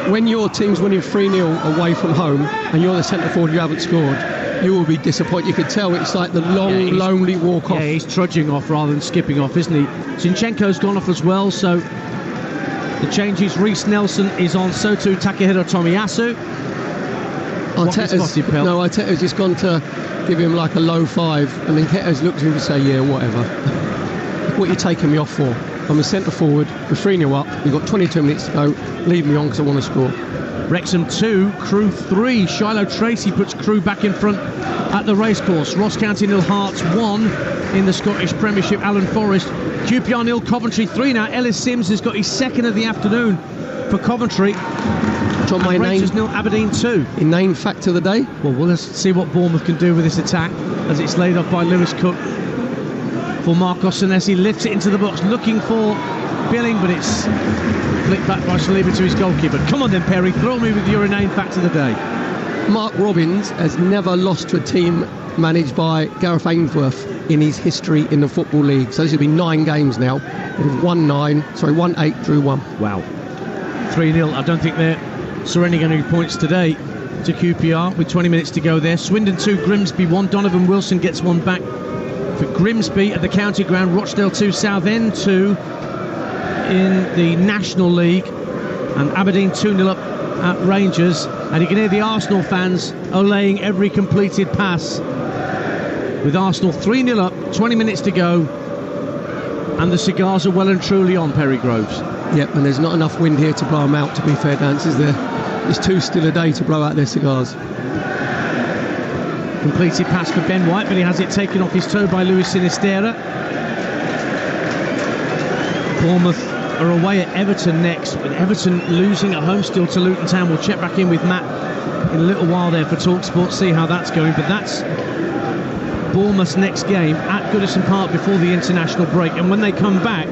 when your team's winning 3-0 away from home and you're the centre forward, you haven't scored, you will be disappointed. You could tell it's like the long, lonely walk off. Yeah, he's trudging off rather than skipping off, isn't he? Zinchenko's gone off as well, so The changes, Reece Nelson is on, so too Takehiro Tomiyasu. Arteta's just gone to give him like a low 5, and then Keto's looked at him to say, yeah, whatever. What are you taking me off for? I'm a centre forward, we're 3-0 up, we've got 22 minutes to go, leave me on because I want to score. Wrexham 2, Crewe 3. Shiloh Tracy puts Crewe back in front at the racecourse. Ross County 0, Hearts 1 in the Scottish Premiership. Alan Forest, QPR 0, Coventry 3 now. Ellis Sims has got his second of the afternoon for Coventry. John, my Rangers 0, Aberdeen 2. Inane fact of the day? Well, let's see what Bournemouth can do with this attack as it's laid off by Lewis Cook for Marcos Senesi. Lifts it into the box looking for Billing, but it's flicked back by Saliba to his goalkeeper. Come on then, Perry, throw me with your inane fact of the day. Mark Robbins has never lost to a team managed by Gareth Ainsworth in his history in the Football League. So this will be 9 games now. Won 8, drew 1. Wow. 3-0. I don't think they're surrendering any points today to QPR with 20 minutes to go there. Swindon 2, Grimsby 1. Donovan Wilson gets one back for Grimsby at the county ground. Rochdale 2, Southend 2 in the National League, and Aberdeen 2-0 up at Rangers. And you can hear the Arsenal fans olaying every completed pass, with Arsenal 3-0 up, 20 minutes to go, and the cigars are well and truly on, Perry Groves. Yep, and there's not enough wind here to blow them out, to be fair, Dance, is there? It's too still a day to blow out their cigars. Completed pass for Ben White, but he has it taken off his toe by Luis Sinisterra. Bournemouth are away at Everton next, with Everton losing at home still to Luton Town. We'll check back in with Matt in a little while there for Talksport, see how that's going. But that's Bournemouth's next game at Goodison Park before the international break. And when they come back,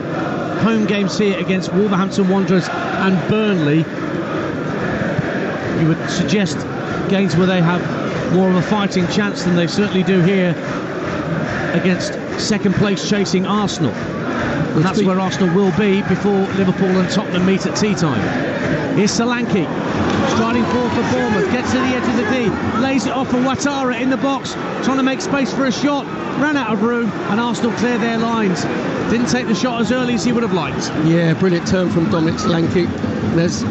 home games here against Wolverhampton Wanderers and Burnley, you would suggest games where they have more of a fighting chance than they certainly do here against second place chasing Arsenal. And that's where Arsenal will be before Liverpool and Tottenham meet at tea time. Here's Solanke, striding forward for Bournemouth, gets to the edge of the D, lays it off for Ouattara in the box, trying to make space for a shot, ran out of room, and Arsenal clear their lines. Didn't take the shot as early as he would have liked. Yeah, brilliant turn from Dominic Solanke. There's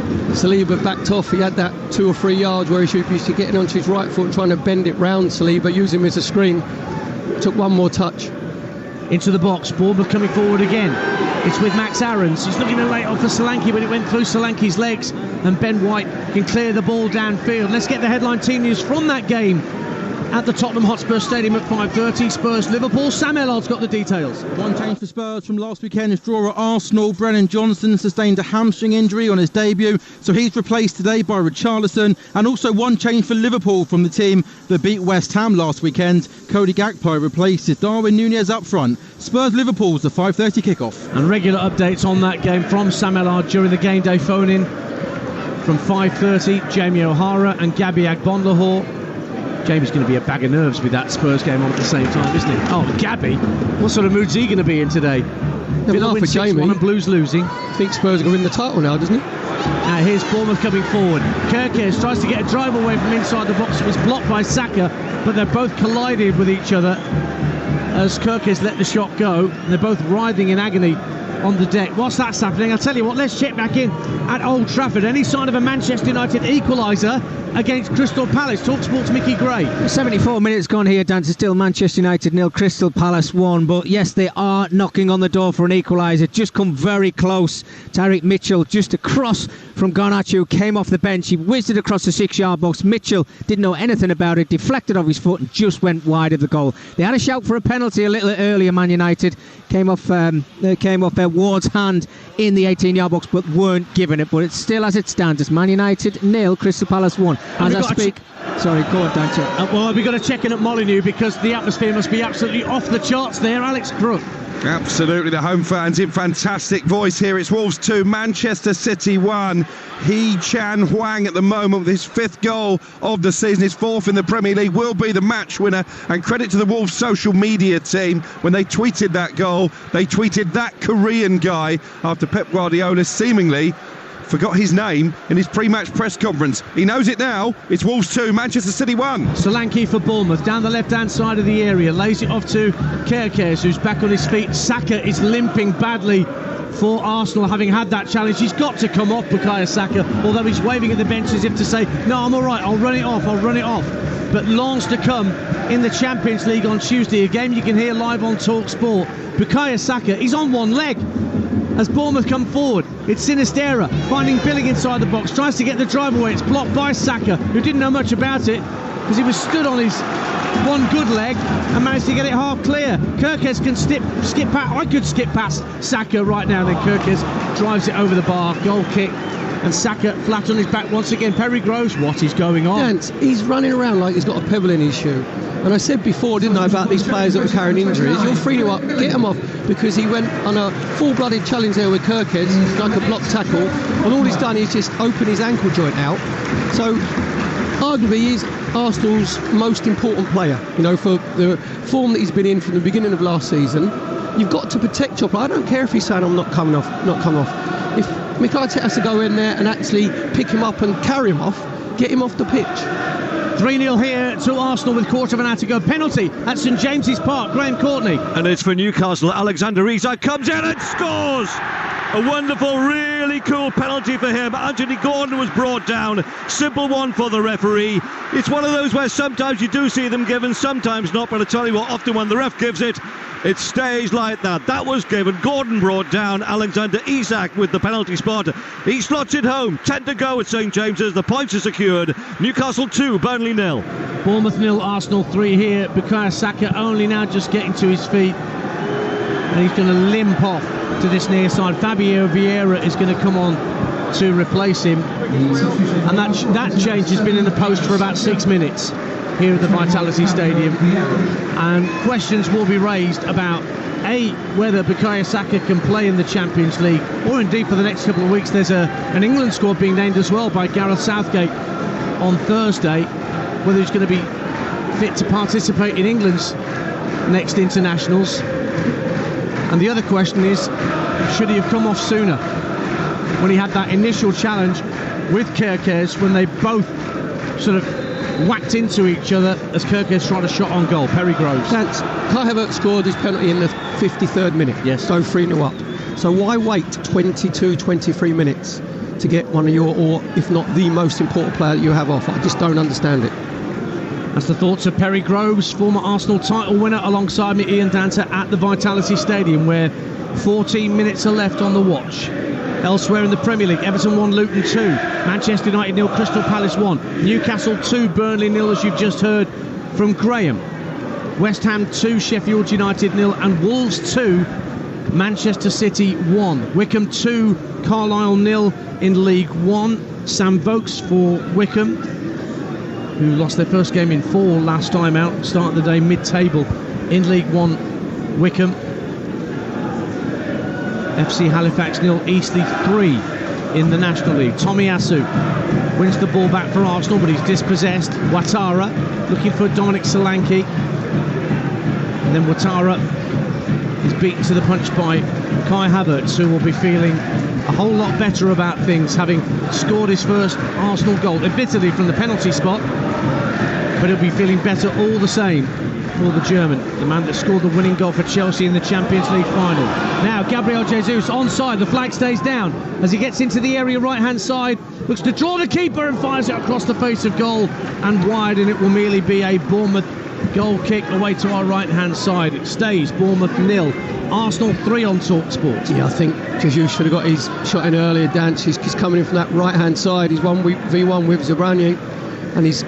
Saliba backed off. He had that 2 or 3 yards where he should be getting onto his right foot and trying to bend it round Saliba, use him as a screen. Took one more touch. Into the box, Bournemouth coming forward again. It's with Max Aarons. He's looking to lay it off for Solanke, but it went through Solanke's legs, and Ben White can clear the ball downfield. Let's get the headline team news from that game at the Tottenham Hotspur Stadium at 5:30. Spurs Liverpool. Sam Ellard's got the details. One change for Spurs from last weekend's draw at Arsenal. Brennan Johnson sustained a hamstring injury on his debut, so he's replaced today by Richarlison. And also one change for Liverpool from the team that beat West Ham last weekend. Cody Gakpo replaces Darwin Núñez up front. Spurs Liverpool's the 5:30 kickoff. And regular updates on that game from Sam Ellard during the game day phone-in from 5:30. Jamie O'Hara and Gabby Agbonlahor. Jamie's going to be a bag of nerves with that Spurs game on at the same time, isn't he? Oh, Gabby, what sort of mood's he going to be in today? Villa win 6-1 and Blues losing. I think Spurs are going to win the title now, doesn't he? Now here's Bournemouth coming forward. Kerkez tries to get a drive away from inside the box. It was blocked by Saka, but they're both collided with each other as Kerkez let the shot go. And they're both writhing in agony on the deck. Whilst that's happening, I'll tell you what, let's check back in at Old Trafford. Any sign of a Manchester United equaliser against Crystal Palace? Talksport's Mickey Gray. 74 minutes gone here, Dan. It's still Manchester United 0, Crystal Palace 1. But yes, they are knocking on the door for an equaliser. Just come very close. Tyreek Mitchell just across from Garnacho, came off the bench. He whizzed it across the 6-yard box. Mitchell didn't know anything about it, deflected off his foot and just went wide of the goal. They had a shout for a penalty a little earlier. Man United came off their Ward's hand in the 18-yard box, but weren't given it. But it's still as it stands. It's Man United 0, Crystal Palace 1. As I speak, sorry, go on, Dan. Well, we've got to check in at Molineux because the atmosphere must be absolutely off the charts there. Alex Crook. Absolutely, the home fans in fantastic voice here. It's Wolves 2, Manchester City 1. Chan Huang at the moment with his 5th goal of the season, his 4th in the Premier League, will be the match winner. And credit to the Wolves social media team. When they tweeted that goal, they tweeted that Korean guy after Pep Guardiola seemingly forgot his name in his pre-match press conference. He knows it now. It's Wolves 2, Manchester City 1. Solanke for Bournemouth, down the left-hand side of the area, lays it off to Kerkez, who's back on his feet. Saka is limping badly for Arsenal, having had that challenge. He's got to come off Bukayo Saka, although he's waving at the bench as if to say, no, I'm all right, I'll run it off. But longs to come in the Champions League on Tuesday, a game you can hear live on Talksport. Bukayo Saka, he's on one leg as Bournemouth come forward. It's Sinisterra finding Billing inside the box, tries to get the drive away. It's blocked by Saka, who didn't know much about it because he was stood on his one good leg and managed to get it half clear. Kirkes can skip past. I could skip past Saka right now. Then Kirkes drives it over the bar. Goal kick. And Saka flat on his back once again. Perry Groves, what is going on? Dance, he's running around like he's got a pebble in his shoe. And I said before, didn't I, about these players that were carrying injuries. You're 3-0 up, get him off, because he went on a full-blooded challenge there with Kirkes, like a block tackle, and all he's done is just open his ankle joint out. So arguably he's Arsenal's most important player, you know, for the form that he's been in from the beginning of last season. You've got to protect your player. I don't care if he's saying I'm not coming off. If Mikel Arteta has to go in there and actually pick him up and carry him off, get him off the pitch. 3-0 here to Arsenal with quarter of an hour to go. Penalty at St James's Park. Graham Courtney. And it's for Newcastle. Alexander Isak comes in and scores! A wonderful, really cool penalty for him. Anthony Gordon was brought down. Simple one for the referee. It's one of those where sometimes you do see them given, sometimes not. But I tell you what, often when the ref gives it, it stays like that. That was given. Gordon brought down. Alexander Isak with the penalty spot. He slots it home. 10 to go at St James's. The points are secured. Newcastle 2, Burnley 0. Bournemouth 0, Arsenal 3 here. Bukayo Saka only now just getting to his feet. And he's going to limp off to this near side. Fabio Vieira is going to come on to replace him. And that change has been in the post for about 6 minutes here at the Vitality Stadium. And questions will be raised about whether Bukayo Saka can play in the Champions League, or indeed for the next couple of weeks. There's an England squad being named as well by Gareth Southgate on Thursday, whether he's going to be fit to participate in England's next internationals. And the other question is, should he have come off sooner when he had that initial challenge with Kirkes, when they both sort of whacked into each other as Kirkes tried a shot on goal. Perry Groves. Kai Havertz scored his penalty in the 53rd minute. Yes. So 3-0 up. So why wait 22, 23 minutes to get one of your, or if not the most important player that you have off? I just don't understand it. That's the thoughts of Perry Groves, former Arsenal title winner, alongside me, Ian Danter, at the Vitality Stadium, where 14 minutes are left on the watch. Elsewhere in the Premier League, Everton 1, Luton 2, Manchester United 0, Crystal Palace 1, Newcastle 2, Burnley 0, as you've just heard from Graham. West Ham 2, Sheffield United 0, and Wolves 2, Manchester City 1. Wickham 2, Carlisle 0 in League 1. Sam Vokes for Wickham, who lost their first game in 4 last time out, start of the day mid-table in League 1. Wickham. FC Halifax 0, Eastleigh 3 in the National League. Tomiyasu wins the ball back for Arsenal, but he's dispossessed. Ouattara looking for Dominic Solanke, and then Ouattara is beaten to the punch by Kai Havertz, who will be feeling a whole lot better about things, having scored his first Arsenal goal, admittedly from the penalty spot, but he'll be feeling better all the same for the German, the man that scored the winning goal for Chelsea in the Champions League final. Now Gabriel Jesus onside, the flag stays down as he gets into the area right hand side, looks to draw the keeper and fires it across the face of goal and wide, and it will merely be a Bournemouth goal kick away to our right hand side. It stays Bournemouth 0, Arsenal 3 on Talksport. Yeah, I think Jesus should have got his shot in earlier. Dance, he's coming in from that right hand side. He's 1v1 with Zabranian, and he's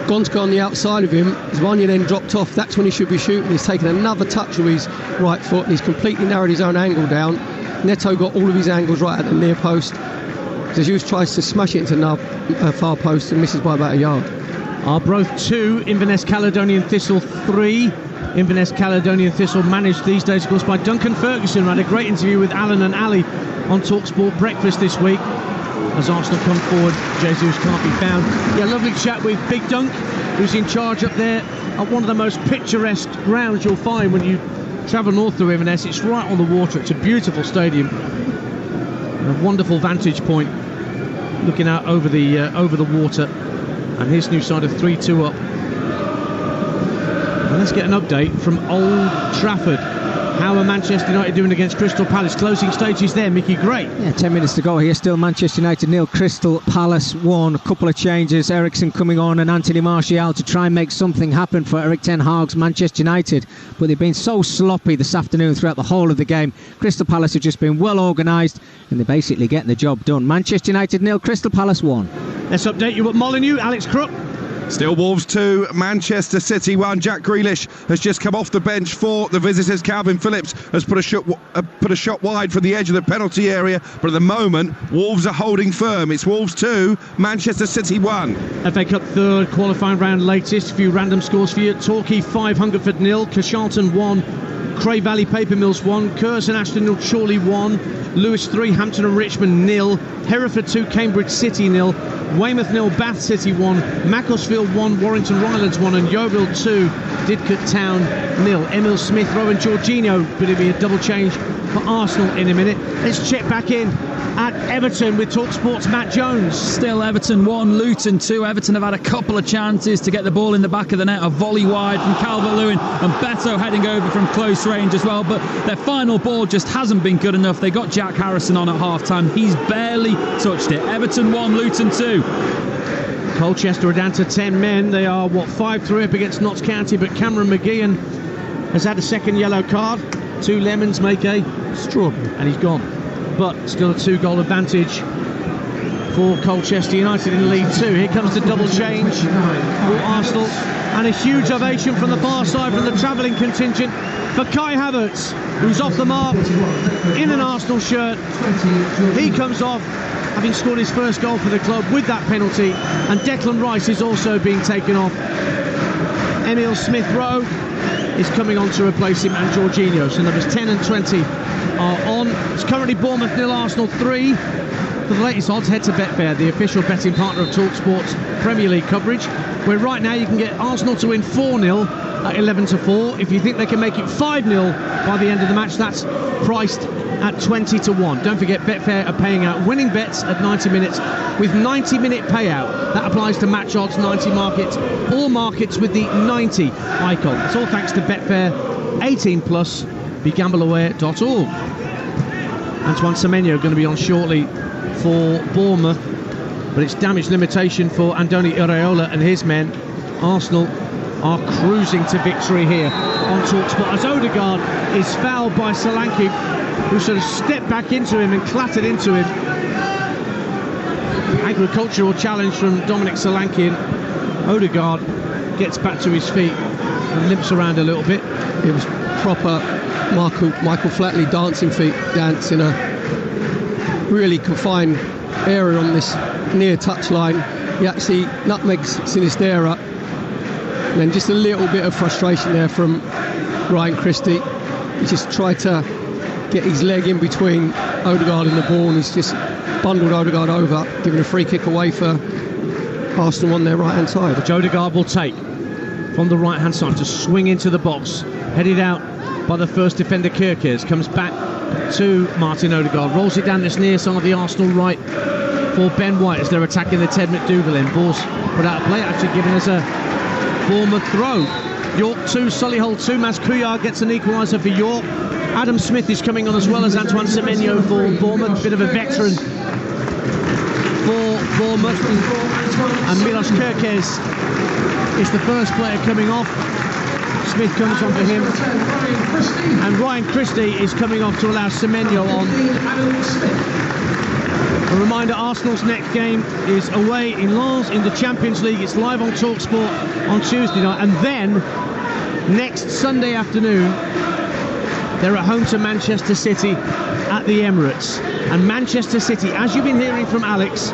gone to go on the outside of him. Zvanya then dropped off. That's when he should be shooting. He's taken another touch with his right foot, and he's completely narrowed his own angle down. Neto got all of his angles right at the near post. Jesus tries to smash it into the far post and misses by about a yard. Arbroath 2, Inverness Caledonian Thistle 3. Inverness Caledonian Thistle managed these days, of course, by Duncan Ferguson. We had a great interview with Alan and Ali on Talksport Breakfast this week. As Arsenal come forward, Jesus can't be found. Yeah, lovely chat with Big Dunk, who's in charge up there at one of the most picturesque grounds you'll find when you travel north through Inverness. It's right on the water. It's a beautiful stadium, a wonderful vantage point looking out over the water. And his new side of 3-2 up. And let's get an update from Old Trafford. How are Manchester United doing against Crystal Palace? Closing stages there, Mickey Gray. Yeah, 10 minutes to go here. Still Manchester United 0, Crystal Palace 1. A couple of changes. Ericsson coming on and Anthony Martial to try and make something happen for Erik ten Hag's Manchester United. But they've been so sloppy this afternoon throughout the whole of the game. Crystal Palace have just been well organised and they're basically getting the job done. Manchester United 0, Crystal Palace 1. Let's update you at Molineux. Alex Crook. Still Wolves 2, Manchester City 1. Jack Grealish has just come off the bench for the visitors. Calvin Phillips has put a shot wide from the edge of the penalty area, but at the moment Wolves are holding firm. It's Wolves 2, Manchester City 1. FA Cup third qualifying round latest. A few random scores for you. Torquay 5, Hungerford 0, Carshalton 1, Cray Valley Paper Mills 1, Curzon Ashton 0, Chorley 1, Lewis 3, Hampton and Richmond 0, Hereford 2, Cambridge City 0, Weymouth 0, Bath City 1, Macclesfield 1, Warrington Rylands 1 and Yeovil 2, Didcot Town 0. Emil Smith Rowe and Jorginho, going to be a double change for Arsenal in a minute. Let's check back in at Everton with Talksport's Matt Jones. Still Everton 1, Luton 2. Everton have had a couple of chances to get the ball in the back of the net. A volley wide from Calvert-Lewin and Beto heading over from close range as well, but their final ball just hasn't been good enough. They got Jack Harrison on at half-time. He's barely touched it. Everton 1, Luton 2. Colchester are down to 10 men. They are, 5-3 up against Notts County, but Cameron McGeehan has had a second yellow card. 2 lemons make a strawberry, and he's gone. But still a 2-goal advantage for Colchester United in League 2. Here comes the double change for Arsenal, and a huge ovation from the far side from the travelling contingent for Kai Havertz, who's off the mark in an Arsenal shirt. He comes off having scored his first goal for the club with that penalty, and Declan Rice is also being taken off. Emil Smith Rowe is coming on to replace him, and Jorginho. So numbers 10 and 20 are on. It's currently Bournemouth 0, Arsenal 3. For the latest odds, head to Betfair, the official betting partner of Talksport's Premier League coverage, where right now you can get Arsenal to win 4-0 at 11-4. If you think they can make it 5-0 by the end of the match, that's priced at 20-1. Don't forget, Betfair are paying out winning bets at 90 minutes with 90-minute payout. That applies to match odds, 90 markets, all markets with the 90 icon. It's all thanks to Betfair. 18 plus. BeGambleAware.org. Antoine Semenyo going to be on shortly for Bournemouth, but it's damage limitation for Andoni Iraola and his men. Arsenal are cruising to victory here on Talksport as Odegaard is fouled by Solanke, who sort of stepped back into him and clattered into him. Agricultural challenge from Dominic Solanke, and Odegaard gets back to his feet and limps around a little bit. It was proper Michael Flatley dancing feet dance in a really confined area on this near touchline. He actually nutmegs Sinistera, and then just a little bit of frustration there from Ryan Christie. He just tried to get his leg in between Odegaard and the ball, and he's just bundled Odegaard over, giving a free kick away for Arsenal on their right hand side, which Odegaard will take from the right hand side to swing into the box, headed out by the first defender Kirkes, comes back to Martin Odegaard, rolls it down this near side of the Arsenal right for Ben White as they're attacking the Ted McDougall. Ball's put out of play, actually giving us a Bournemouth throw. York 2, Solihull 2. Maz Kuyar gets an equaliser for York. Adam Smith is coming on as well as Antoine Semenyo for Bournemouth, bit of a veteran for Bournemouth. And Milos Kirkes is the first player coming off. Smith comes on for him, and Ryan Christie is coming off to allow Semenyo on. A reminder, Arsenal's next game is away in Lens in the Champions League. It's live on Talksport on Tuesday night, and then next Sunday afternoon they're at home to Manchester City at the Emirates. And Manchester City, as you've been hearing from Alex,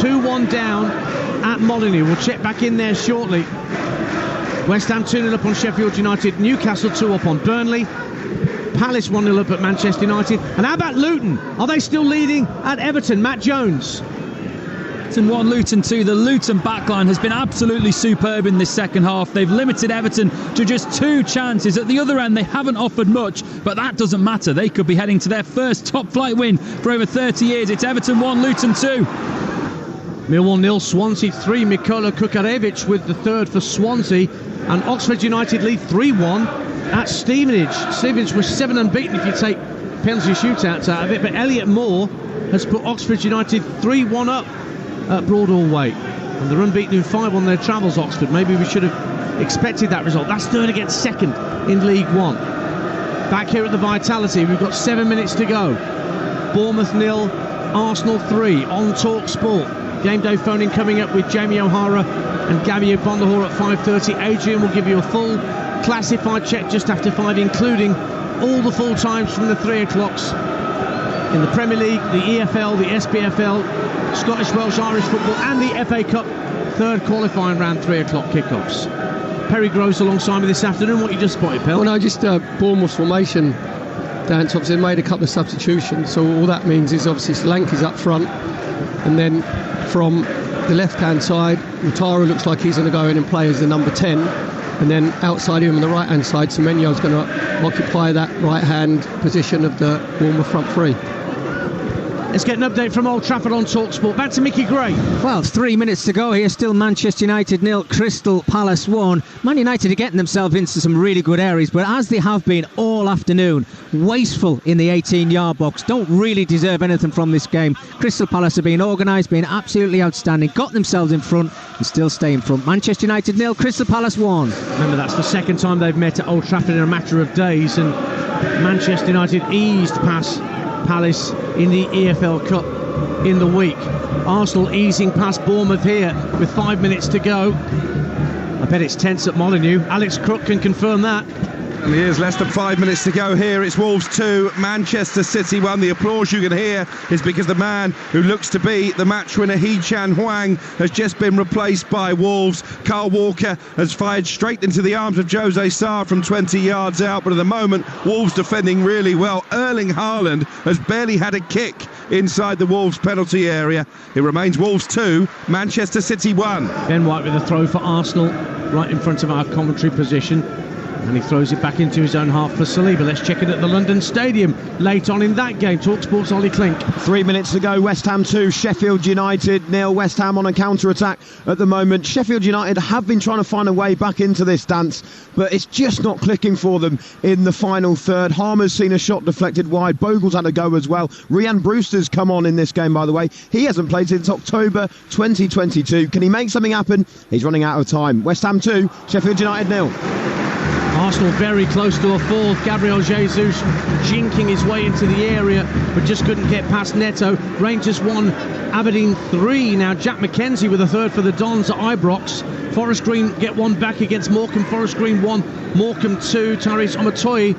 2-1 down at Molineux. We'll check back in there shortly. West Ham 2-0 up on Sheffield United, Newcastle 2 up on Burnley, Palace 1-0 up at Manchester United. And how about Luton? Are they still leading at Everton? Matt Jones. Everton 1, Luton 2. The Luton backline has been absolutely superb in this second half. They've limited Everton to just 2 chances. At the other end, they haven't offered much, but that doesn't matter. They could be heading to their first top-flight win for over 30 years. It's Everton 1, Luton 2. Millwall 0, Swansea 3. Mikola Kukarevich with the third for Swansea. And Oxford United lead 3-1 at Stevenage. Stevenage was 7 unbeaten if you take penalty shootouts out of it, but Elliot Moore has put Oxford United 3-1 up at Broadhall Way. And they're unbeaten in 5 on their travels, Oxford. Maybe we should have expected that result. That's third against second in League One. Back here at the Vitality, we've got 7 minutes to go. Bournemouth 0, Arsenal 3 on Talksport. Game day phoning coming up with Jamie O'Hara and Gabby Bondahor at 5:30. Adrian will give you a full classified check just after 5, including all the full times from the 3 o'clocks in the Premier League, the EFL, the SPFL, Scottish, Welsh, Irish football and the FA Cup third qualifying round 3 o'clock kickoffs. Perry Groves alongside me this afternoon. What you just spotted, Pel? Well, no, just Bournemouth's formation. Dance obviously made a couple of substitutions, so all that means is obviously Solanke's up front, and then from the left-hand side, Mutara looks like he's going to go in and play as the number 10, and then outside him on the right-hand side, Semenyo's going to occupy that right-hand position of the Bournemouth front three. Let's get an update from Old Trafford on Talksport. Back to Mickey Gray. Well, it's 3 minutes to go here. Still Manchester United 0, Crystal Palace 1. Man United are getting themselves into some really good areas, but as they have been all afternoon, wasteful in the 18-yard box. Don't really deserve anything from this game. Crystal Palace have been organised, been absolutely outstanding, got themselves in front and still stay in front. Manchester United 0, Crystal Palace 1. Remember, that's the second time they've met at Old Trafford in a matter of days, and Manchester United eased past Palace in the EFL Cup in the week. Arsenal easing past Bournemouth here with 5 minutes to go. I bet it's tense at Molineux. Alex Crook can confirm that. And here's less than 5 minutes to go here. It's Wolves 2, Manchester City 1. The applause you can hear is because the man who looks to be the match winner, Hee-Chan Hwang, has just been replaced by Wolves. Carl Walker has fired straight into the arms of Jose Sarr from 20 yards out, but at the moment, Wolves defending really well. Erling Haaland has barely had a kick inside the Wolves penalty area. It remains Wolves 2, Manchester City 1. Ben White with a throw for Arsenal right in front of our commentary position. And he throws it back into his own half for Saliba. Let's check it at the London Stadium late on in that game. Talksport's Ollie Klink. 3 minutes to go. West Ham 2, Sheffield United 0. West Ham on a counter-attack at the moment. Sheffield United have been trying to find a way back into this dance, but it's just not clicking for them in the final third. Harmer's seen a shot deflected wide. Bogle's had a go as well. Rhian Brewster's come on in this game, by the way. He hasn't played since October 2022. Can he make something happen? He's running out of time. West Ham 2, Sheffield United 0. Arsenal very close to a fourth. Gabriel Jesus jinking his way into the area, but just couldn't get past Neto. Rangers 1, Aberdeen 3. Now Jack McKenzie with a third for the Dons at Ibrox. Forest Green get one back against Morecambe. Forest Green 1, Morecambe 2. Tyrese Omotoye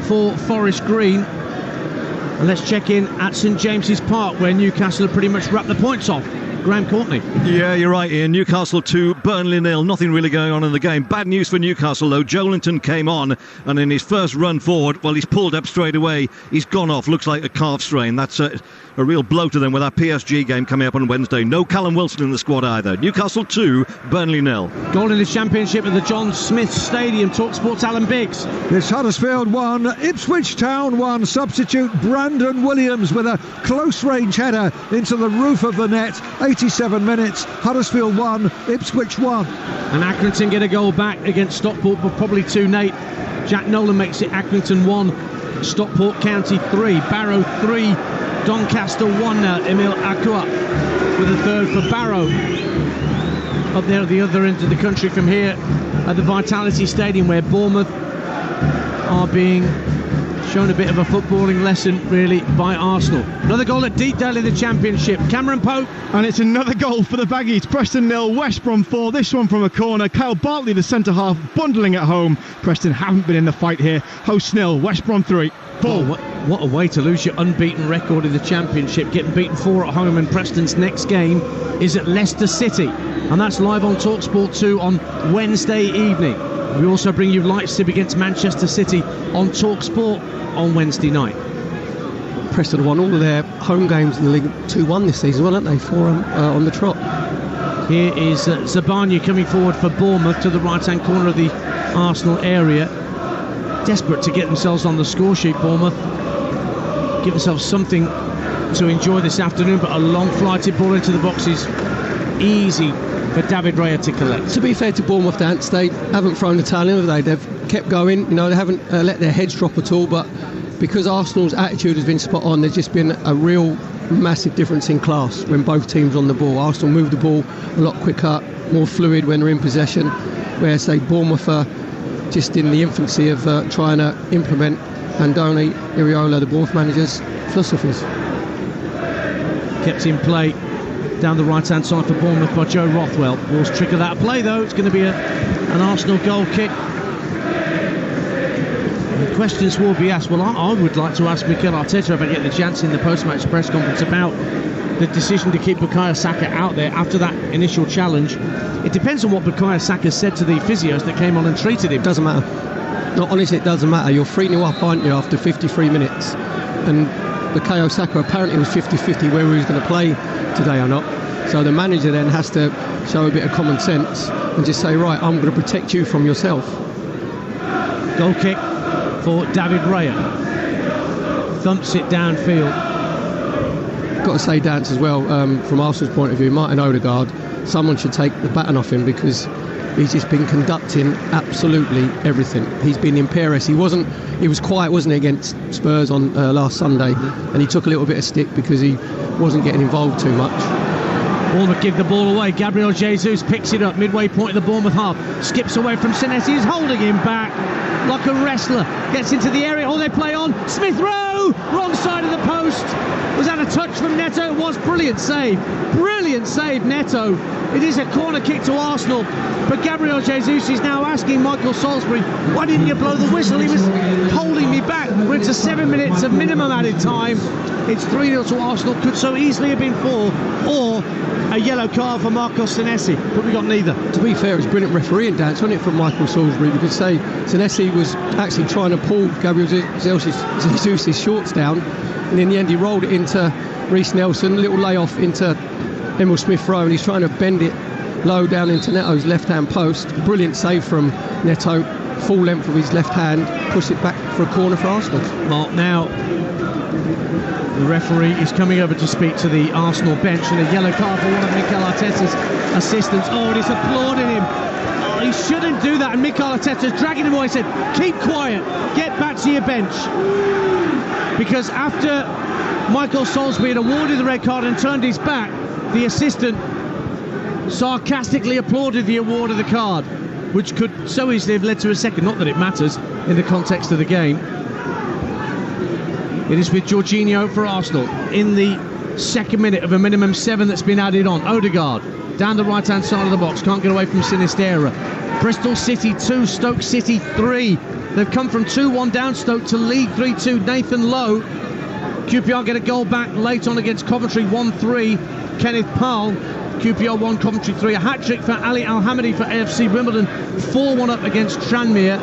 for Forest Green. And let's check in at St James's Park, where Newcastle have pretty much wrapped the points off. Graham Courtney. Yeah, you're right, Ian. Newcastle 2, Burnley 0. Nothing really going on in the game. Bad news for Newcastle, though. Joelinton came on, and in his first run forward, well, he's pulled up straight away. He's gone off. Looks like a calf strain. That's a real blow to them with that PSG game coming up on Wednesday. No Callum Wilson in the squad either. Newcastle 2, Burnley 0. Goal in the Championship at the John Smith Stadium. Talksport's Alan Biggs. It's Huddersfield 1, Ipswich Town 1. Substitute Brandon Williams with a close-range header into the roof of the net. 87 minutes, Huddersfield 1, Ipswich 1. And Accrington get a goal back against Stockport, but probably too late. Jack Nolan makes it Accrington 1, Stockport County 3, Barrow 3, Doncaster 1 now. Emil Akua with a third for Barrow. Up there at the other end of the country from here at the Vitality Stadium, where Bournemouth are being shown a bit of a footballing lesson really by Arsenal. Another goal at Deepdale in the Championship. Cameron Pope. And it's another goal for the Baggies. Preston 0, West Brom 4. This one from a corner. Kyle Bartley, the centre half, bundling at home. Preston haven't been in the fight here. Hosts 0, West Brom 3. 4. Oh, what a way to lose your unbeaten record in the Championship. Getting beaten 4 at home, and Preston's next game is at Leicester City. And that's live on Talksport 2 on Wednesday evening. We also bring you Leipzig against Manchester City on Talksport on Wednesday night. Preston won all of their home games in the league 2-1 this season, well, haven't they? 4 on the trot. Here is Zabanya coming forward for Bournemouth to the right-hand corner of the Arsenal area. Desperate to get themselves on the score sheet, Bournemouth. Give themselves something to enjoy this afternoon, but a long flighted ball into the box is easy for David Raya to collect. To be fair to Bournemouth, Dance, they haven't thrown the towel in, have they? They've kept going, you know, they haven't let their heads drop at all, but because Arsenal's attitude has been spot on, there's just been a real massive difference in class when both teams on the ball. Arsenal move the ball a lot quicker, more fluid when they're in possession, whereas, say, Bournemouth are just in the infancy of trying to implement Andoni Iraola, the Bournemouth manager's philosophies. Kept in play down the right-hand side for Bournemouth by Joe Rothwell. Ball's triggered out of play, though. It's going to be an Arsenal goal kick. The questions will be asked. Well, I would like to ask Mikel Arteta if I get the chance in the post-match press conference about the decision to keep Bukayo Saka out there after that initial challenge. It depends on what Bukayo Saka said to the physios that came on and treated him. Doesn't matter. No, honestly, it doesn't matter. You're 3-0 up, aren't you, after 53 minutes? And Bukayo Saka apparently was 50-50 whether he was going to play today or not. So the manager then has to show a bit of common sense and just say, right, I'm going to protect you from yourself. Goal kick for David Raya. Thumps it downfield. Got to say, Dance, as well, from Arsenal's point of view, Martin Odegaard, someone should take the baton off him, because he's just been conducting absolutely everything. He's been in Paris. He was quiet, wasn't he, against Spurs on last Sunday, and he took a little bit of stick because he wasn't getting involved too much. Bournemouth give the ball away. Gabriel Jesus picks it up midway point of the Bournemouth half, skips away from Senesi, is holding him back like a wrestler, gets into the area. Oh, they play on. Smith Rowe, wrong side of the post. Was that a touch from Neto? It was. Brilliant save, Neto. It is a corner kick to Arsenal, but Gabriel Jesus is now asking Michael Salisbury, why didn't you blow the whistle? He was holding me back. We're into 7 minutes of minimum added time. It's 3-0 to Arsenal. Could so easily have been 4, or a yellow card for Marcos Senesi, but we got neither. To be fair, it was brilliant refereeing, Dance, wasn't it, from Michael Salisbury? Because, say, Senesi was actually trying to pull Gabriel Jesus' shorts down, and in the end he rolled it into Reece Nelson, little layoff into Emil Smith Rowe, and he's trying to bend it low down into Neto's left-hand post. Brilliant save from Neto, full length of his left hand, push it back for a corner for Arsenal. Well, now the referee is coming over to speak to the Arsenal bench, and a yellow card for one of Mikel Arteta's assistants. Oh, and he's applauding him. Oh, he shouldn't do that, and Mikel Arteta's dragging him away. He said, keep quiet, get back to your bench. Because after Michael Salisbury had awarded the red card and turned his back, the assistant sarcastically applauded the award of the card, which could so easily have led to a second. Not that it matters in the context of the game. It is with Jorginho for Arsenal in the second minute of a minimum 7 that's been added on. Odegaard down the right-hand side of the box, can't get away from Sinisterra. Bristol City 2, Stoke City 3. They've come from 2-1 down, Stoke, to lead 3-2. Nathan Lowe. QPR get a goal back late on against Coventry, 1-3. Kenneth Powell. QPR 1, Coventry 3. A hat-trick for Ali Al-Hamadi for AFC Wimbledon, 4-1 up against Tranmere.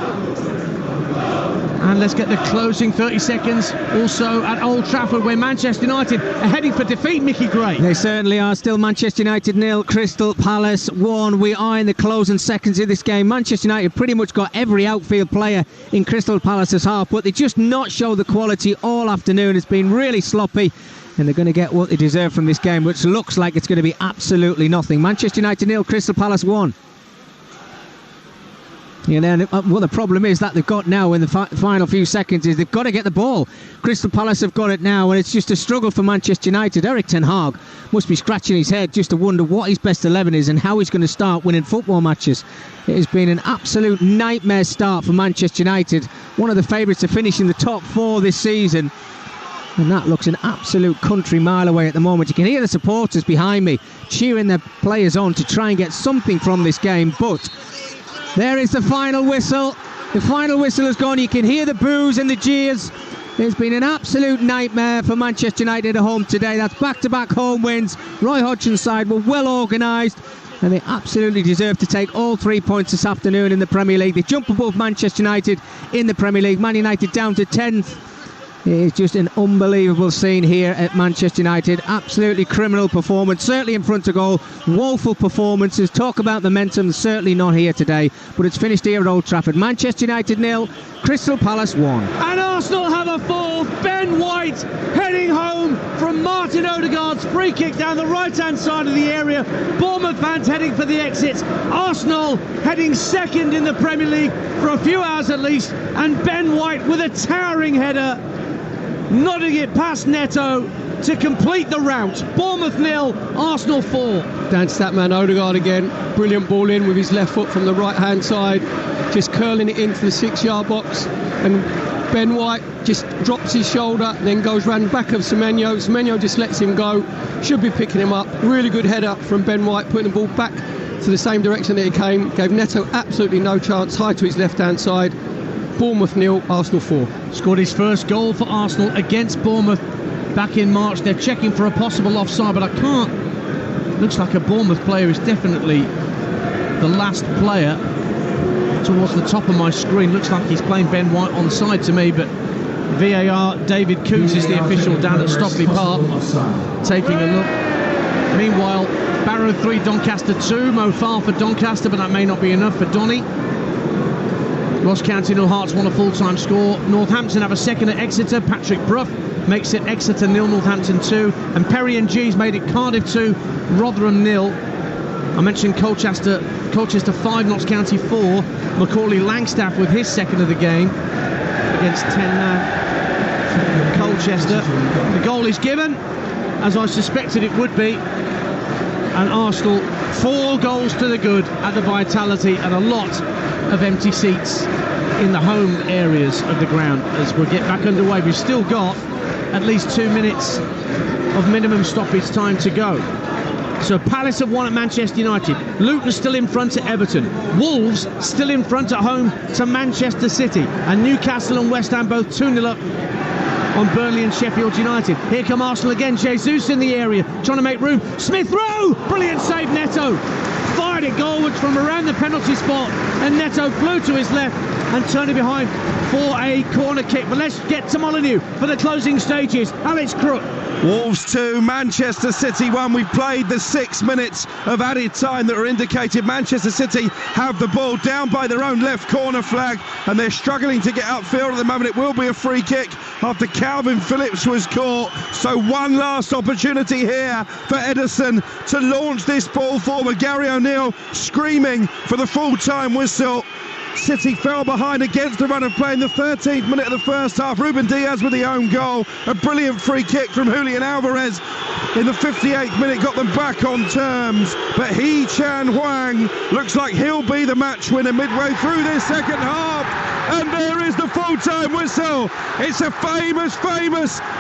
And let's get the closing 30 seconds also at Old Trafford, where Manchester United are heading for defeat, Mickey Gray. They certainly are. Still Manchester United 0, Crystal Palace 1. We are in the closing seconds of this game. Manchester United pretty much got every outfield player in Crystal Palace's half, but they just not show the quality all afternoon. It's been really sloppy, and they're going to get what they deserve from this game, which looks like it's going to be absolutely nothing. Manchester United 0, Crystal Palace 1. You know, what the problem is that they've got now in the final few seconds is they've got to get the ball. Crystal Palace have got it now, and it's just a struggle for Manchester United. Eric Ten Hag must be scratching his head just to wonder what his best 11 is and how he's going to start winning football matches. It has been an absolute nightmare start for Manchester United, one of the favourites to finish in the top 4 this season. And that looks an absolute country mile away at the moment. You can hear the supporters behind me cheering their players on to try and get something from this game, but there is the final whistle. The final whistle has gone. You can hear the boos and the jeers. It's been an absolute nightmare for Manchester United at home today. That's back-to-back home wins. Roy Hodgson's side were well organised, and they absolutely deserve to take all 3 points this afternoon in the Premier League. They jump above Manchester United in the Premier League. Man United down to 10th. It's just an unbelievable scene here at Manchester United. Absolutely criminal performance, certainly in front of goal. Woeful performances. Talk about momentum, certainly not here today. But it's finished here at Old Trafford. Manchester United 0, Crystal Palace 1. And Arsenal have a fourth. Ben White heading home from Martin Odegaard's free kick down the right-hand side of the area. Bournemouth fans heading for the exits. Arsenal heading second in the Premier League for a few hours at least. And Ben White with a towering header, nodding it past Neto to complete the rout. Bournemouth 0, Arsenal 4. Dan Statman Odegaard again, brilliant ball in with his left foot from the right hand side, just curling it into the 6-yard box, and Ben White just drops his shoulder, then goes round the back of Semenyo. Semenyo just lets him go, should be picking him up. Really good header from Ben White, putting the ball back to the same direction that it came, gave Neto absolutely no chance, high to his left hand side. Bournemouth 0, Arsenal 4. Scored his first goal for Arsenal against Bournemouth back in March. They're checking for a possible offside, but I can't. Looks like a Bournemouth player is definitely the last player towards the top of my screen. Looks like he's playing Ben White onside to me, but VAR, David Coombs is the official down at Stockley Park, taking a look. Meanwhile, Barrow 3, Doncaster 2. Mo Farr for Doncaster, but that may not be enough for Donny. Ross County 0, Hearts 1, a full-time score. Northampton have a second at Exeter. Patrick Brough makes it Exeter 0, Northampton 2. And Perry and G's made it Cardiff 2, Rotherham 0. I mentioned Colchester 5, Notts County 4. Macaulay Langstaff with his second of the game against 10 Colchester. The goal is given, as I suspected it would be. And Arsenal 4 goals to the good at the Vitality, and a lot of empty seats in the home areas of the ground as we get back underway. We've still got at least 2 minutes of minimum stoppage time to go. So Palace have won at Manchester United. Luton still in front at Everton. Wolves still in front at home to Manchester City. And Newcastle and West Ham both 2-0 up on Burnley and Sheffield United. Here come Arsenal again. Jesus in the area, trying to make room. Smith Rowe! Brilliant save, Neto. Fired it goalwards from around the penalty spot, and Neto flew to his left and turned it behind for a corner kick. But let's get to Molineux for the closing stages. Alex Crook. Wolves 2, Manchester City 1. We've played the 6 minutes of added time that are indicated. Manchester City have the ball down by their own left corner flag, and they're struggling to get upfield at the moment. It will be a free kick after Calvin Phillips was caught. So one last opportunity here for Ederson to launch this ball forward. Gary O'Neill screaming for the full-time whistle. City fell behind against the run of play in the 13th minute of the first half. Ruben Diaz with the own goal. A brilliant free kick from Julian Alvarez in the 58th minute got them back on terms. But Hee Chan Hwang looks like he'll be the match winner midway through this second half. And there is the full-time whistle. It's a famous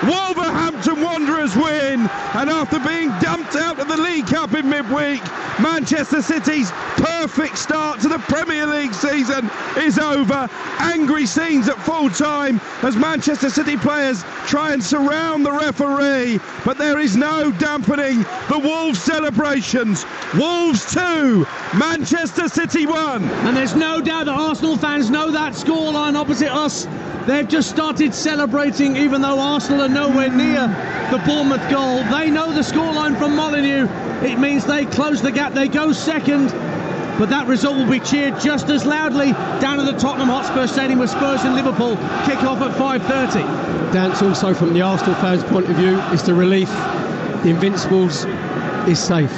Wolverhampton Wanderers win. And after being dumped out of the League Cup in midweek, Manchester City's perfect start to the Premier League season is over. Angry scenes at full-time as Manchester City players try and surround the referee, but there is no dampening the Wolves celebrations. Wolves 2, Manchester City 1. And there's no doubt that Arsenal fans know that scoreline opposite us. They've just started celebrating, even though Arsenal are nowhere near the Bournemouth goal. They know the scoreline from Molineux. It means they close the gap. They go second. But that result will be cheered just as loudly down at the Tottenham Hotspur Stadium with Spurs and Liverpool kick off at 5:30. Dance also from the Arsenal fans' point of view is the relief. The Invincibles is safe.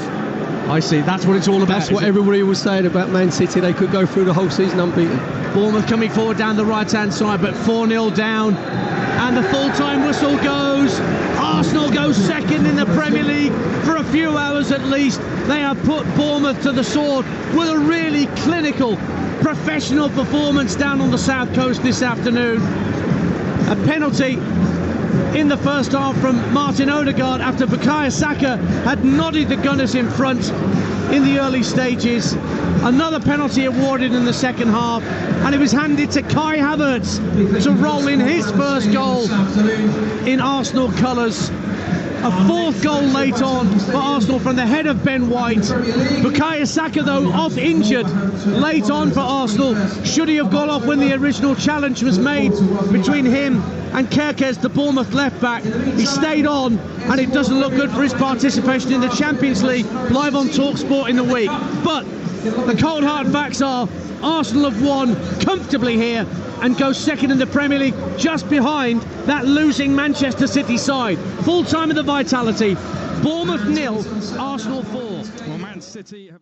I see, that's what it's all about. That's what everybody was saying about Man City. They could go through the whole season unbeaten. Bournemouth coming forward down the right-hand side, but 4-0 down. And the full-time whistle goes. Arsenal goes second in the Premier League for a few hours at least. They have put Bournemouth to the sword with a really clinical, professional performance down on the south coast this afternoon. A penalty in the first half from Martin Odegaard after Bukayo Saka had nodded the Gunners in front in the early stages. Another penalty awarded in the second half, and it was handed to Kai Havertz to roll in his first goal in Arsenal colours. A fourth goal late on for Arsenal from the head of Ben White. Bukayo Saka, though, off injured late on for Arsenal. Should he have gone off when the original challenge was made between him and Kerkez, the Bournemouth left back? He stayed on, and it doesn't look good for his participation in the Champions League, live on Talksport in the week. But the cold hard facts are Arsenal have won comfortably here and go second in the Premier League, just behind that losing Manchester City side. Full time of the Vitality, Bournemouth 0, Arsenal 4. Well, Man City have